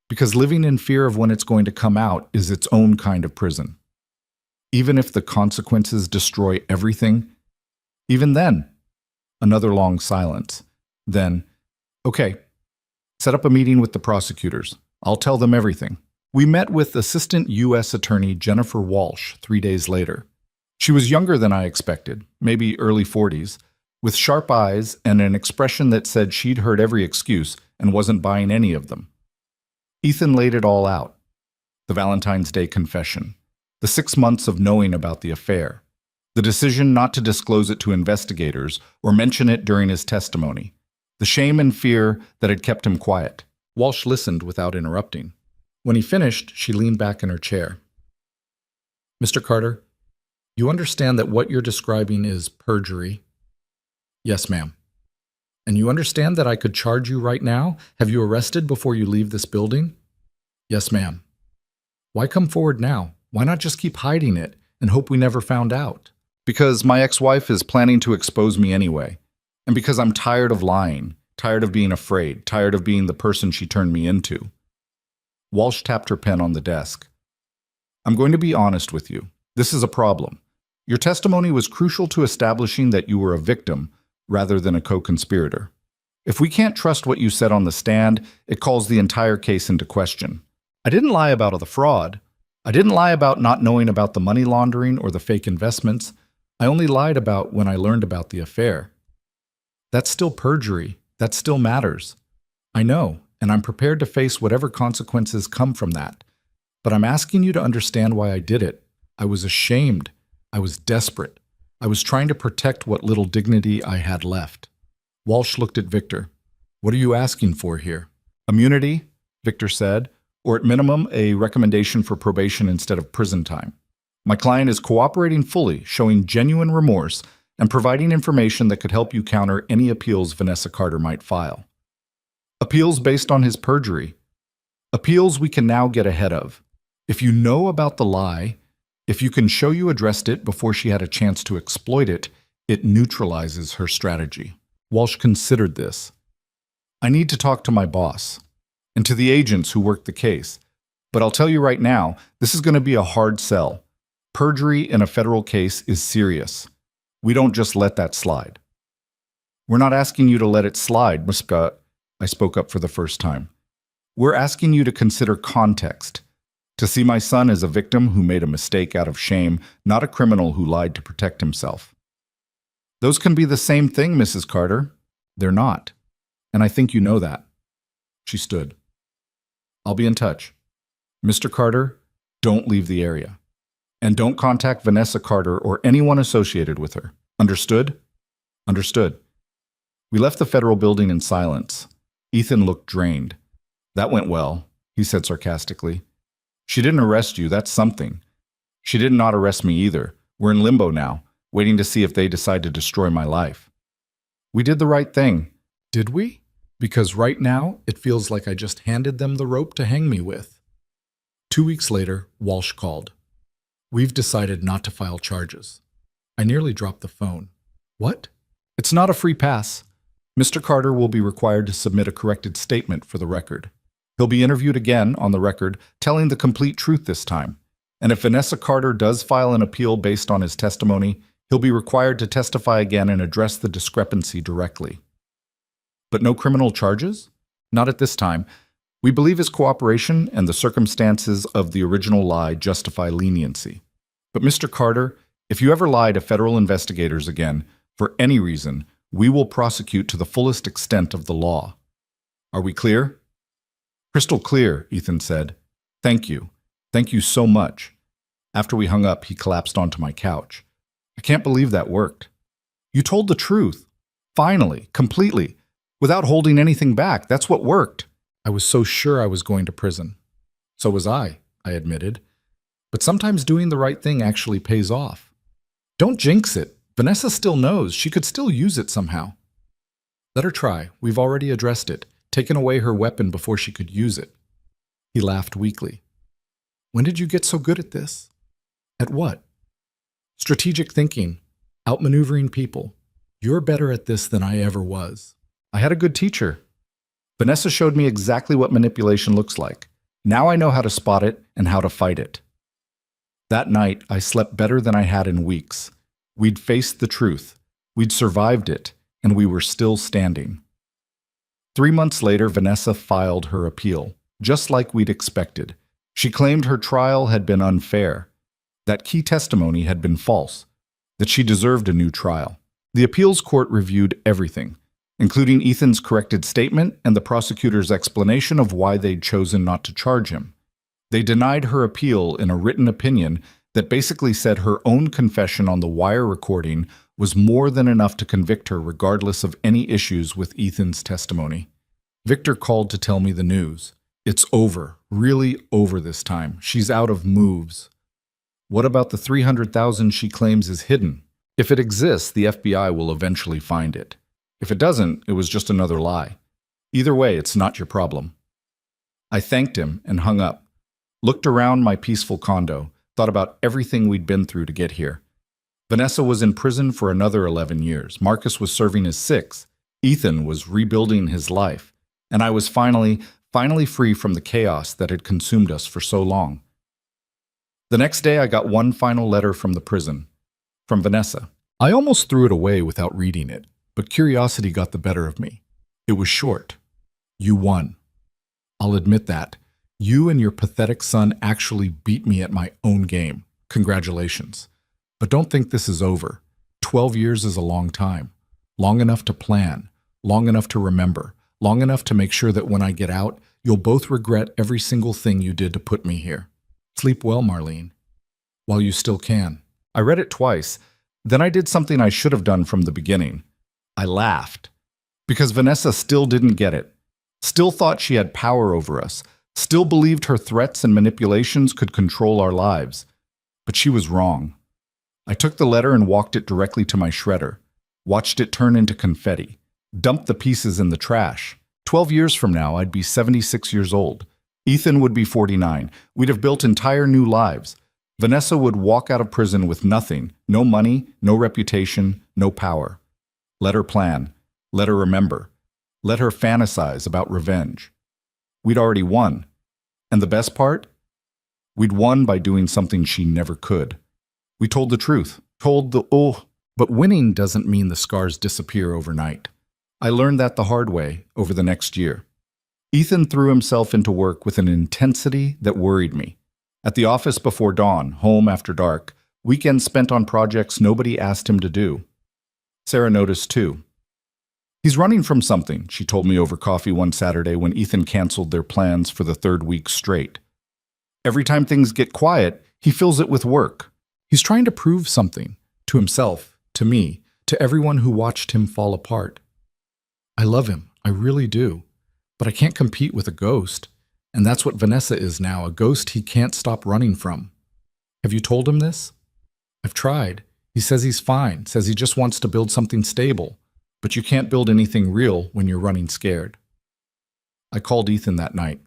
Because living in fear of when it's going to come out is its own kind of prison. Even if the consequences destroy everything, even then, another long silence. Then, okay, set up a meeting with the prosecutors. I'll tell them everything. We met with Assistant U.S. Attorney Jennifer Walsh 3 days later. She was younger than I expected, maybe early 40s, with sharp eyes and an expression that said she'd heard every excuse and wasn't buying any of them. Ethan laid it all out. The Valentine's Day confession, the 6 months of knowing about the affair, the decision not to disclose it to investigators or mention it during his testimony, the shame and fear that had kept him quiet. Walsh listened without interrupting. When he finished, she leaned back in her chair. Mr. Carter, you understand that what you're describing is perjury? Yes, ma'am. And you understand that I could charge you right now? Have you arrested before you leave this building? Yes, ma'am. Why come forward now? Why not just keep hiding it and hope we never found out? Because my ex-wife is planning to expose me anyway. And because I'm tired of lying, tired of being afraid, tired of being the person she turned me into. Walsh tapped her pen on the desk. I'm going to be honest with you. This is a problem. Your testimony was crucial to establishing that you were a victim rather than a co-conspirator. If we can't trust what you said on the stand, it calls the entire case into question. I didn't lie about the fraud. I didn't lie about not knowing about the money laundering or the fake investments. I only lied about when I learned about the affair. That's still perjury. That still matters. I know, and I'm prepared to face whatever consequences come from that. But I'm asking you to understand why I did it. I was ashamed. I was desperate. I was trying to protect what little dignity I had left. Walsh looked at Victor. What are you asking for here? Immunity, Victor said, or at minimum, a recommendation for probation instead of prison time. My client is cooperating fully, showing genuine remorse, and providing information that could help you counter any appeals Vanessa Carter might file. Appeals based on his perjury. Appeals we can now get ahead of. If you know about the lie, if you can show you addressed it before she had a chance to exploit it, it neutralizes her strategy. Walsh considered this. I need to talk to my boss and to the agents who worked the case. But I'll tell you right now, this is going to be a hard sell. Perjury in a federal case is serious. We don't just let that slide. We're not asking you to let it slide, Muska. I spoke up for the first time. We're asking you to consider context. To see my son as a victim who made a mistake out of shame, not a criminal who lied to protect himself. Those can be the same thing, Mrs. Carter. They're not. And I think you know that. She stood. I'll be in touch. Mr. Carter, don't leave the area. And don't contact Vanessa Carter or anyone associated with her. Understood? Understood. We left the federal building in silence. Ethan looked drained. That went well, he said sarcastically. She didn't arrest you, that's something. She did not arrest me either. We're in limbo now, waiting to see if they decide to destroy my life. We did the right thing. Did we? Because right now, it feels like I just handed them the rope to hang me with. 2 weeks later, Walsh called. We've decided not to file charges. I nearly dropped the phone. What? It's not a free pass. Mr. Carter will be required to submit a corrected statement for the record. He'll be interviewed again on the record, telling the complete truth this time. And if Vanessa Carter does file an appeal based on his testimony, he'll be required to testify again and address the discrepancy directly. But no criminal charges? Not at this time. We believe his cooperation and the circumstances of the original lie justify leniency. But Mr. Carter, if you ever lie to federal investigators again, for any reason, we will prosecute to the fullest extent of the law. Are we clear? Crystal clear, Ethan said. Thank you. Thank you so much. After we hung up, he collapsed onto my couch. I can't believe that worked. You told the truth. Finally, completely. Without holding anything back. That's what worked. I was so sure I was going to prison. So was I admitted. But sometimes doing the right thing actually pays off. Don't jinx it. Vanessa still knows. She could still use it somehow. Let her try. We've already addressed it. Taken away her weapon before she could use it. He laughed weakly. When did you get so good at this? At what? Strategic thinking. Outmaneuvering people. You're better at this than I ever was. I had a good teacher. Vanessa showed me exactly what manipulation looks like. Now I know how to spot it and how to fight it. That night, I slept better than I had in weeks. We'd faced the truth. We'd survived it, and we were still standing. 3 months later, Vanessa filed her appeal, just like we'd expected. She claimed her trial had been unfair, that key testimony had been false, that she deserved a new trial. The appeals court reviewed everything, including Ethan's corrected statement and the prosecutor's explanation of why they'd chosen not to charge him. They denied her appeal in a written opinion that basically said her own confession on the wire recording was more than enough to convict her regardless of any issues with Ethan's testimony. Victor called to tell me the news. It's over, really over this time. She's out of moves. What about the $300,000 she claims is hidden? If it exists, the FBI will eventually find it. If it doesn't, it was just another lie. Either way, it's not your problem. I thanked him and hung up, looked around my peaceful condo, thought about everything we'd been through to get here. Vanessa was in prison for another 11 years. Marcus was serving his 6th. Ethan was rebuilding his life. And I was finally free from the chaos that had consumed us for so long. The next day, I got one final letter from the prison, from Vanessa. I almost threw it away without reading it, but curiosity got the better of me. It was short. You won. I'll admit that. You and your pathetic son actually beat me at my own game. Congratulations. But don't think this is over. 12 years is a long time. Long enough to plan. Long enough to remember. Long enough to make sure that when I get out, you'll both regret every single thing you did to put me here. Sleep well, Marlene. While you still can. I read it twice. Then I did something I should have done from the beginning. I laughed. Because Vanessa still didn't get it. Still thought she had power over us. Still believed her threats and manipulations could control our lives. But she was wrong. I took the letter and walked it directly to my shredder. Watched it turn into confetti. Dumped the pieces in the trash. 12 years from now, I'd be 76 years old. Ethan would be 49. We'd have built entire new lives. Vanessa would walk out of prison with nothing. No money, no reputation, no power. Let her plan. Let her remember. Let her fantasize about revenge. We'd already won. And the best part? We'd won by doing something she never could. We told the truth. But winning doesn't mean the scars disappear overnight. I learned that the hard way over the next year. Ethan threw himself into work with an intensity that worried me. At the office before dawn, home after dark, weekends spent on projects nobody asked him to do. Sarah noticed too. He's running from something, she told me over coffee one Saturday when Ethan canceled their plans for the 3rd week straight. Every time things get quiet, he fills it with work. He's trying to prove something, to himself, to me, to everyone who watched him fall apart. I love him, I really do, but I can't compete with a ghost, and that's what Vanessa is now, a ghost he can't stop running from. Have you told him this? I've tried. He says he's fine, says he just wants to build something stable. But you can't build anything real when you're running scared. I called Ethan that night.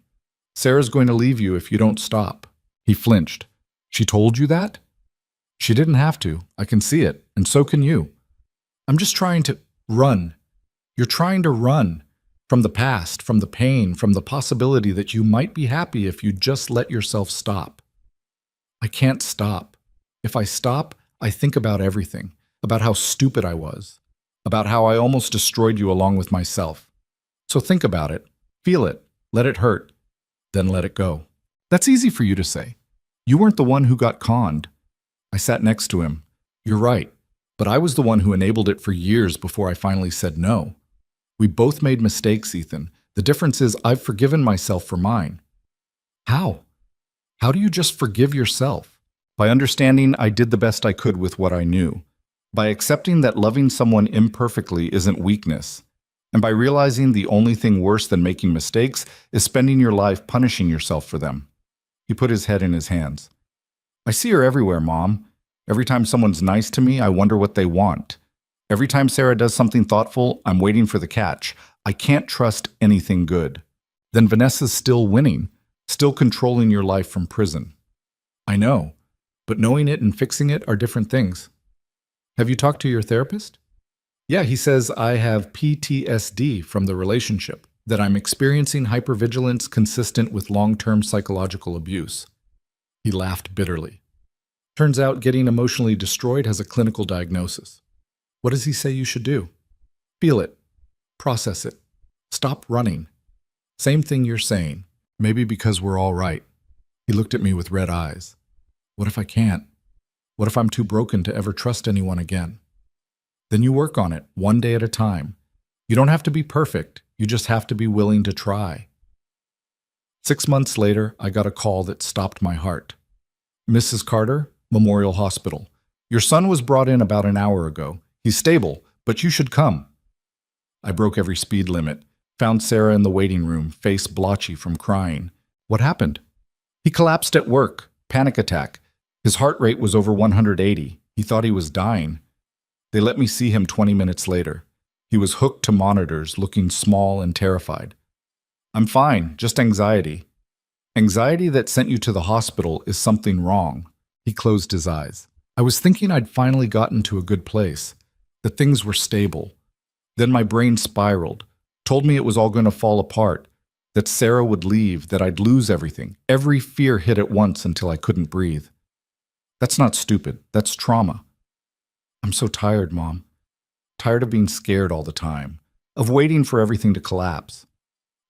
Sarah's going to leave you if you don't stop. He flinched. She told you that? She didn't have to. I can see it, and so can you. I'm just trying to run. You're trying to run from the past, from the pain, from the possibility that you might be happy if you just let yourself stop. I can't stop. If I stop, I think about everything, about how stupid I was. About how I almost destroyed you along with myself. So think about it, feel it, let it hurt, then let it go. That's easy for you to say. You weren't the one who got conned. I sat next to him. You're right, but I was the one who enabled it for years before I finally said no. We both made mistakes, Ethan. The difference is I've forgiven myself for mine. How? How do you just forgive yourself? By understanding I did the best I could with what I knew. By accepting that loving someone imperfectly isn't weakness, and by realizing the only thing worse than making mistakes is spending your life punishing yourself for them. He put his head in his hands. I see her everywhere, Mom. Every time someone's nice to me, I wonder what they want. Every time Sarah does something thoughtful, I'm waiting for the catch. I can't trust anything good. Then Vanessa's still winning, still controlling your life from prison. I know, but knowing it and fixing it are different things. Have you talked to your therapist? Yeah, he says I have PTSD from the relationship, that I'm experiencing hypervigilance consistent with long-term psychological abuse. He laughed bitterly. Turns out getting emotionally destroyed has a clinical diagnosis. What does he say you should do? Feel it. Process it. Stop running. Same thing you're saying. Maybe because we're all right. He looked at me with red eyes. What if I can't? What if I'm too broken to ever trust anyone again? Then you work on it, one day at a time. You don't have to be perfect. You just have to be willing to try. 6 months later, I got a call that stopped my heart. Mrs. Carter, Memorial Hospital. Your son was brought in about an hour ago. He's stable, but you should come. I broke every speed limit, found Sarah in the waiting room, face blotchy from crying. What happened? He collapsed at work, panic attack. His heart rate was over 180. He thought he was dying. They let me see him 20 minutes later. He was hooked to monitors, looking small and terrified. I'm fine, just anxiety. Anxiety that sent you to the hospital is something wrong. He closed his eyes. I was thinking I'd finally gotten to a good place, that things were stable. Then my brain spiraled, told me it was all going to fall apart, that Sarah would leave, that I'd lose everything. Every fear hit at once until I couldn't breathe. That's not stupid. That's trauma. I'm so tired, Mom. Tired of being scared all the time, of waiting for everything to collapse.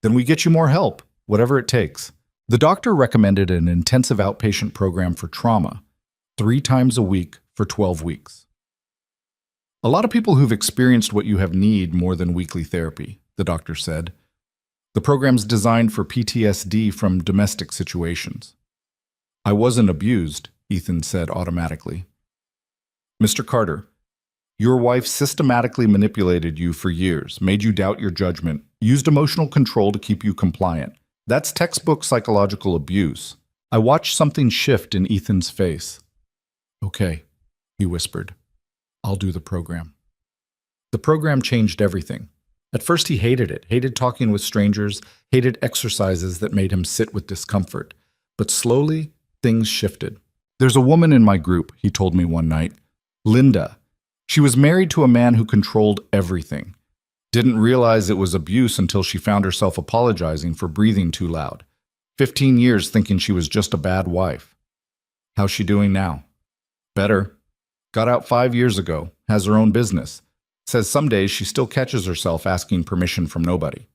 Then we get you more help, whatever it takes. The doctor recommended an intensive outpatient program for trauma, 3 times a week for 12 weeks. A lot of people who've experienced what you have need more than weekly therapy, the doctor said. The program's designed for PTSD from domestic situations. I wasn't abused, Ethan said automatically. Mr. Carter, your wife systematically manipulated you for years, made you doubt your judgment, used emotional control to keep you compliant. That's textbook psychological abuse. I watched something shift in Ethan's face. Okay, he whispered. I'll do the program. The program changed everything. At first he hated it, hated talking with strangers, hated exercises that made him sit with discomfort. But slowly, things shifted. There's a woman in my group, he told me one night. Linda. She was married to a man who controlled everything. Didn't realize it was abuse until she found herself apologizing for breathing too loud. 15 years thinking she was just a bad wife. How's she doing now? Better. Got out 5 years ago, has her own business. Says some days she still catches herself asking permission from nobody.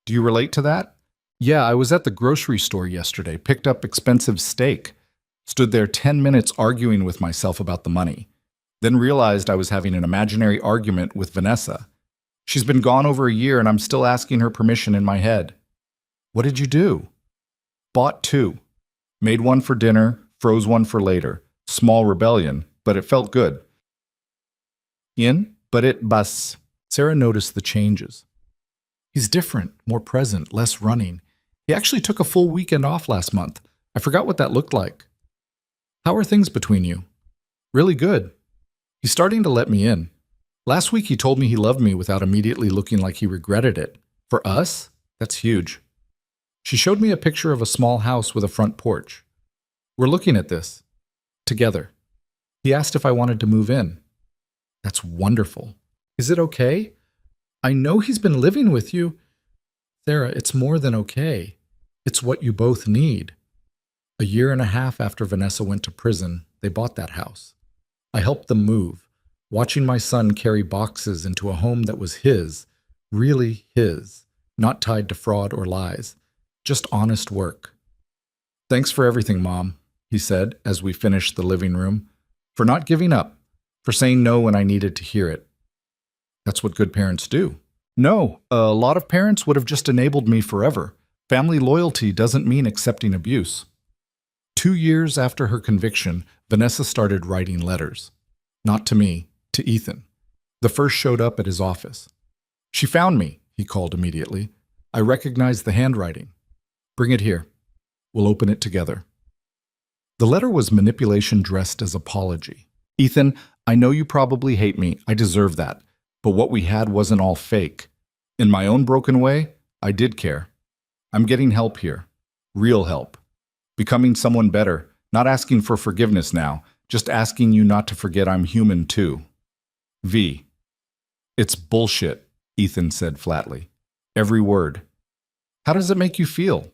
Do you relate to that? Yeah, I was at the grocery store yesterday, picked up expensive steak. Stood there 10 minutes arguing with myself about the money. Then realized I was having an imaginary argument with Vanessa. She's been gone over a year and I'm still asking her permission in my head. What did you do? Bought 2. Made one for dinner, froze one for later. Small rebellion, but it felt good. But it bus. Sarah noticed the changes. He's different, more present, less running. He actually took a full weekend off last month. I forgot what that looked like. How are things between you? Really good. He's starting to let me in. Last week he told me he loved me without immediately looking like he regretted it. For us, that's huge. She showed me a picture of a small house with a front porch. We're looking at this. Together. He asked if I wanted to move in. That's wonderful. Is it okay? I know he's been living with you. Sarah, it's more than okay. It's what you both need. A year and a half after Vanessa went to prison, they bought that house. I helped them move, watching my son carry boxes into a home that was his, really his, not tied to fraud or lies, just honest work. Thanks for everything, Mom, he said as we finished the living room, for not giving up, for saying no when I needed to hear it. That's what good parents do. No, a lot of parents would have just enabled me forever. Family loyalty doesn't mean accepting abuse. 2 years after her conviction, Vanessa started writing letters. Not to me, to Ethan. The first showed up at his office. She found me, he called immediately. I recognized the handwriting. Bring it here. We'll open it together. The letter was manipulation dressed as apology. Ethan, I know you probably hate me. I deserve that. But what we had wasn't all fake. In my own broken way, I did care. I'm getting help here. Real help. Becoming someone better. Not asking for forgiveness now. Just asking you not to forget I'm human too. V. It's bullshit, Ethan said flatly. Every word. How does it make you feel?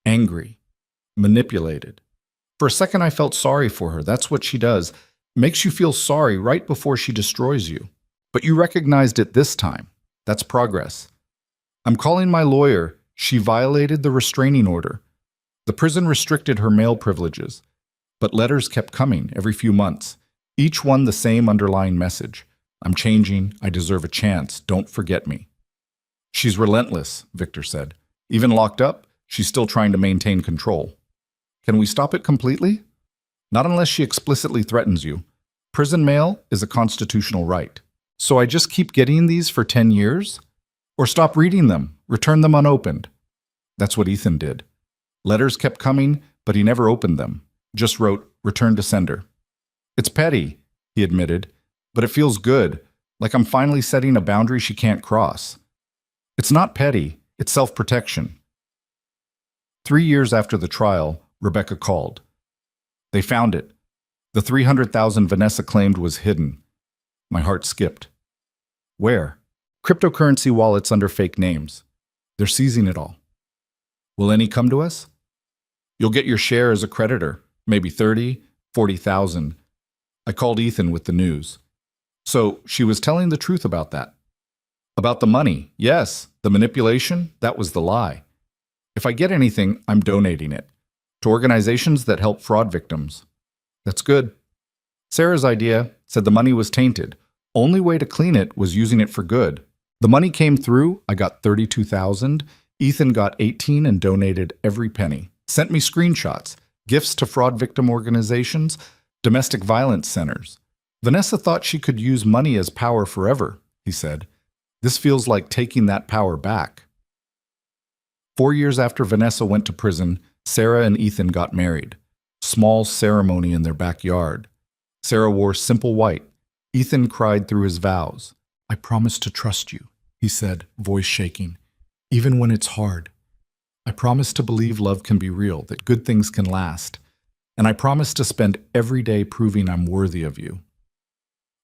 Angry. Manipulated. For a second I felt sorry for her. That's what she does. Makes you feel sorry right before she destroys you. But you recognized it this time. That's progress. I'm calling my lawyer. She violated the restraining order. The prison restricted her mail privileges. But letters kept coming every few months. Each one the same underlying message. I'm changing. I deserve a chance. Don't forget me. She's relentless, Victor said. Even locked up, she's still trying to maintain control. Can we stop it completely? Not unless she explicitly threatens you. Prison mail is a constitutional right. So I just keep getting these for 10 years? Or stop reading them, return them unopened? That's what Ethan did. Letters kept coming, but he never opened them. Just wrote, return to sender. It's petty, he admitted, but it feels good. Like I'm finally setting a boundary she can't cross. It's not petty, it's self-protection. 3 years after the trial, Rebecca called. They found it. The $300,000 Vanessa claimed was hidden. My heart skipped. Where? Cryptocurrency wallets under fake names. They're seizing it all. Will any come to us? You'll get your share as a creditor, maybe 30, 40,000. I called Ethan with the news. So she was telling the truth about that. About the money, yes. The manipulation, that was the lie. If I get anything, I'm donating it to organizations that help fraud victims. That's good. Sarah's idea said the money was tainted. Only way to clean it was using it for good. The money came through, I got 32,000. Ethan got 18 and donated every penny. Sent me screenshots, gifts to fraud victim organizations, domestic violence centers. Vanessa thought she could use money as power forever, he said. This feels like taking that power back. 4 years after Vanessa went to prison, Sarah and Ethan got married. Small ceremony in their backyard. Sarah wore simple white. Ethan cried through his vows. I promise to trust you, he said, voice shaking, even when it's hard. I promise to believe love can be real, that good things can last. And I promise to spend every day proving I'm worthy of you.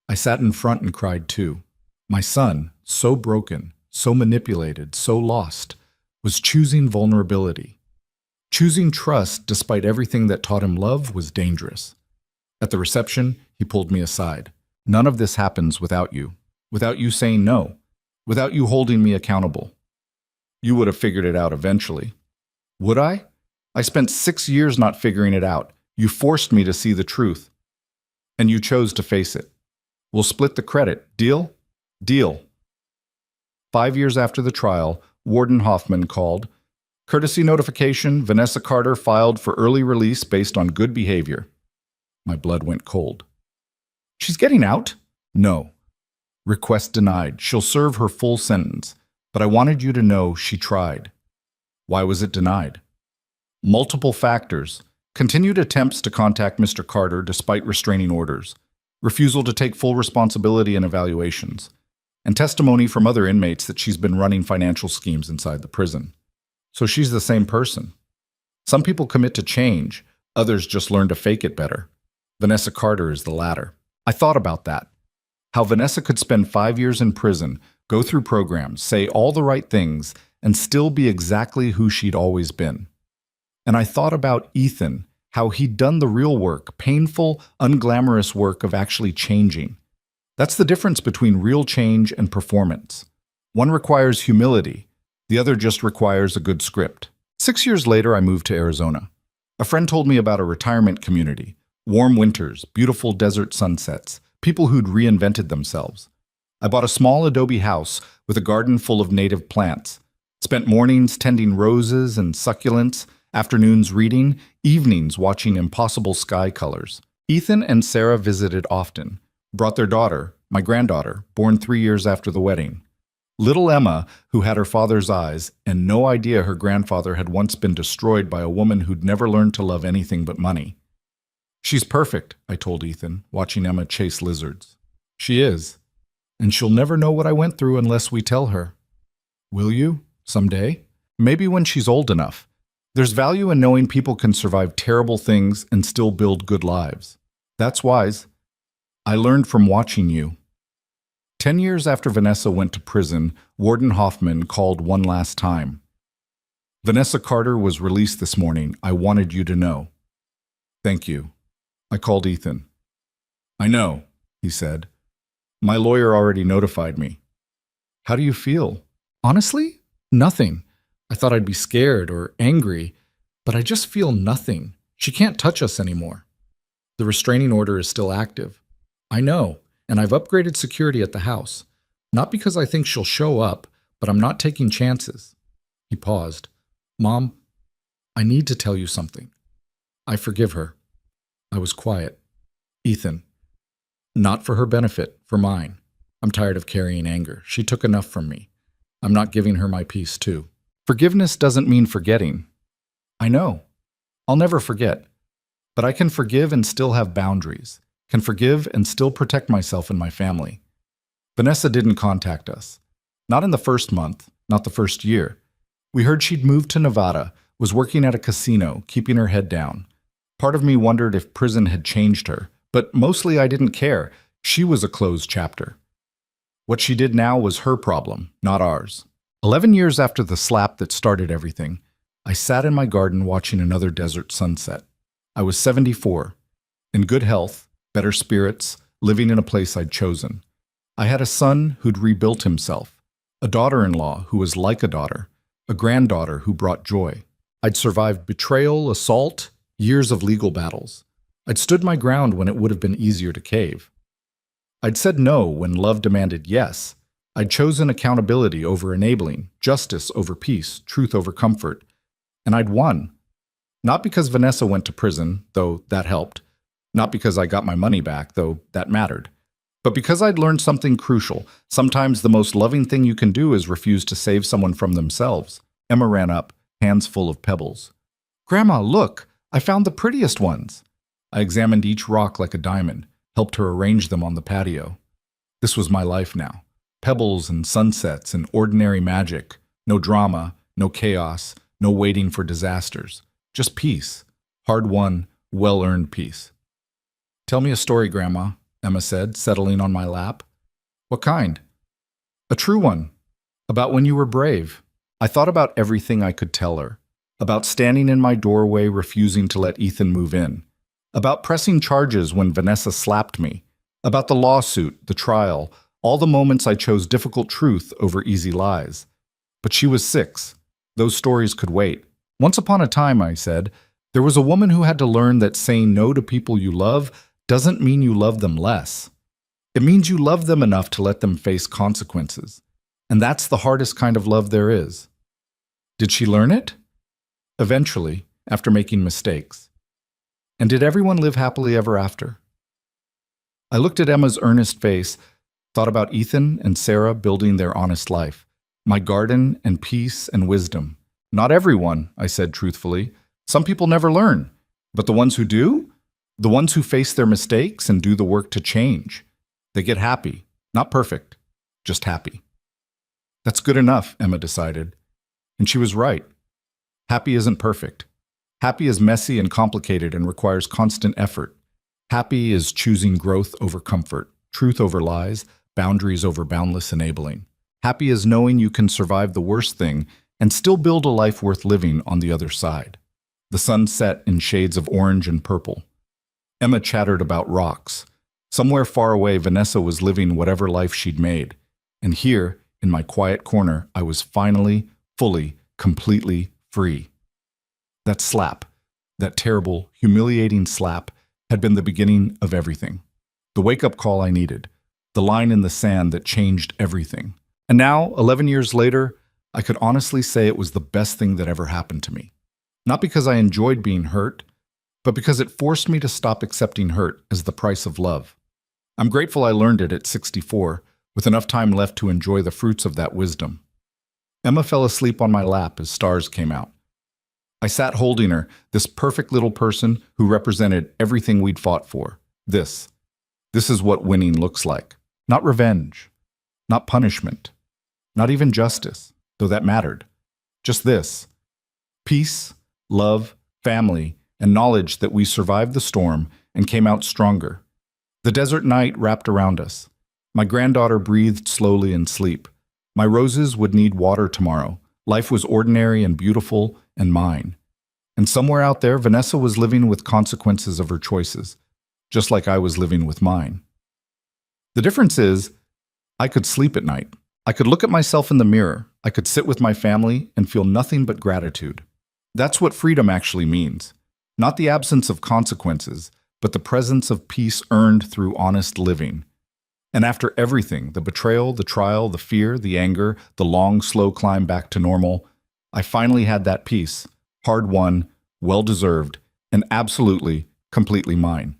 I sat in front and cried too. My son, so broken, so manipulated, so lost, was choosing vulnerability. Choosing trust despite everything that taught him love was dangerous. At the reception, he pulled me aside. None of this happens without you saying no, without you holding me accountable. You would have figured it out eventually. Would I? I spent 6 years not figuring it out. You forced me to see the truth. And you chose to face it. We'll split the credit. Deal? Deal. 5 years after the trial, Warden Hoffman called. Courtesy notification, Vanessa Carter filed for early release based on good behavior. My blood went cold. She's getting out? No. Request denied. She'll serve her full sentence. But I wanted you to know she tried. Why was it denied? Multiple factors. Continued attempts to contact Mr. Carter despite restraining orders. Refusal to take full responsibility in evaluations. And testimony from other inmates that she's been running financial schemes inside the prison. So she's the same person. Some people commit to change. Others just learn to fake it better. Vanessa Carter is the latter. I thought about that. How Vanessa could spend 5 years in prison, go through programs, say all the right things, and still be exactly who she'd always been. And I thought about Ethan, how he'd done the real work, painful, unglamorous work of actually changing. That's the difference between real change and performance. One requires humility, the other just requires a good script. 6 years later, I moved to Arizona. A friend told me about a retirement community, warm winters, beautiful desert sunsets, people who'd reinvented themselves. I bought a small adobe house with a garden full of native plants, spent mornings tending roses and succulents, afternoons reading, evenings watching impossible sky colors. Ethan and Sarah visited often, brought their daughter, my granddaughter, born 3 years after the wedding. Little Emma, who had her father's eyes and no idea her grandfather had once been destroyed by a woman who'd never learned to love anything but money. She's perfect, I told Ethan, watching Emma chase lizards. She is. And she'll never know what I went through unless we tell her. Will you? Someday? Maybe when she's old enough. There's value in knowing people can survive terrible things and still build good lives. That's wise. I learned from watching you. 10 years after Vanessa went to prison, Warden Hoffman called one last time. Vanessa Carter was released this morning. I wanted you to know. Thank you. I called Ethan. I know, he said. My lawyer already notified me. How do you feel? Honestly, nothing. I thought I'd be scared or angry, but I just feel nothing. She can't touch us anymore. The restraining order is still active. I know, and I've upgraded security at the house. Not because I think she'll show up, but I'm not taking chances. He paused. Mom, I need to tell you something. I forgive her. I was quiet. Ethan. Not for her benefit, for mine. I'm tired of carrying anger. She took enough from me. I'm not giving her my peace, too. Forgiveness doesn't mean forgetting. I know. I'll never forget. But I can forgive and still have boundaries. Can forgive and still protect myself and my family. Vanessa didn't contact us. Not in the first month, not the first year. We heard she'd moved to Nevada, was working at a casino, keeping her head down. Part of me wondered if prison had changed her, but mostly I didn't care. She was a closed chapter. What she did now was her problem, not ours. 11 years after the slap that started everything, I sat in my garden watching another desert sunset. I was 74, in good health, better spirits, living in a place I'd chosen. I had a son who'd rebuilt himself, a daughter-in-law who was like a daughter, a granddaughter who brought joy. I'd survived betrayal, assault, years of legal battles. I'd stood my ground when it would have been easier to cave. I'd said no when love demanded yes. I'd chosen accountability over enabling, justice over peace, truth over comfort. And I'd won. Not because Vanessa went to prison, though that helped. Not because I got my money back, though that mattered. But because I'd learned something crucial. Sometimes the most loving thing you can do is refuse to save someone from themselves. Emma ran up, hands full of pebbles. "Grandma, look! I found the prettiest ones." I examined each rock like a diamond, helped her arrange them on the patio. This was my life now. Pebbles and sunsets and ordinary magic. No drama, no chaos, no waiting for disasters. Just peace. Hard-won, well-earned peace. "Tell me a story, Grandma," Emma said, settling on my lap. "What kind?" "A true one. About when you were brave." I thought about everything I could tell her. About standing in my doorway refusing to let Ethan move in. About pressing charges when Vanessa slapped me. About the lawsuit, the trial, all the moments I chose difficult truth over easy lies. But she was 6. Those stories could wait. "Once upon a time," I said, "there was a woman who had to learn that saying no to people you love doesn't mean you love them less. It means you love them enough to let them face consequences. And that's the hardest kind of love there is." Did she learn it? Eventually, after making mistakes. And did everyone live happily ever after? I looked at Emma's earnest face, thought about Ethan and Sarah building their honest life, my garden and peace and wisdom. "Not everyone," I said truthfully. "Some people never learn. But the ones who do? The ones who face their mistakes and do the work to change. They get happy. Not perfect, just happy." That's good enough, Emma decided. And she was right. Happy isn't perfect. Happy is messy and complicated and requires constant effort. Happy is choosing growth over comfort, truth over lies, boundaries over boundless enabling. Happy is knowing you can survive the worst thing and still build a life worth living on the other side. The sun set in shades of orange and purple. Emma chattered about rocks. Somewhere far away, Vanessa was living whatever life she'd made. And here, in my quiet corner, I was finally, fully, completely free. That slap, that terrible, humiliating slap, had been the beginning of everything. The wake-up call I needed, the line in the sand that changed everything. And now, 11 years later, I could honestly say it was the best thing that ever happened to me. Not because I enjoyed being hurt, but because it forced me to stop accepting hurt as the price of love. I'm grateful I learned it at 64, with enough time left to enjoy the fruits of that wisdom. Emma fell asleep on my lap as stars came out. I sat holding her, this perfect little person who represented everything we'd fought for. This is what winning looks like. Not revenge, not punishment, not even justice, though that mattered. Just this: peace, love, family, and knowledge that we survived the storm and came out stronger. The desert night wrapped around us. My granddaughter breathed slowly in sleep. My roses would need water tomorrow. Life was ordinary and beautiful and mine. And somewhere out there, Vanessa was living with consequences of her choices, just like I was living with mine. The difference is, I could sleep at night. I could look at myself in the mirror. I could sit with my family and feel nothing but gratitude. That's what freedom actually means. Not the absence of consequences, but the presence of peace earned through honest living. And after everything, the betrayal, the trial, the fear, the anger, the long, slow climb back to normal, I finally had that peace, hard-won, well-deserved, and absolutely, completely mine.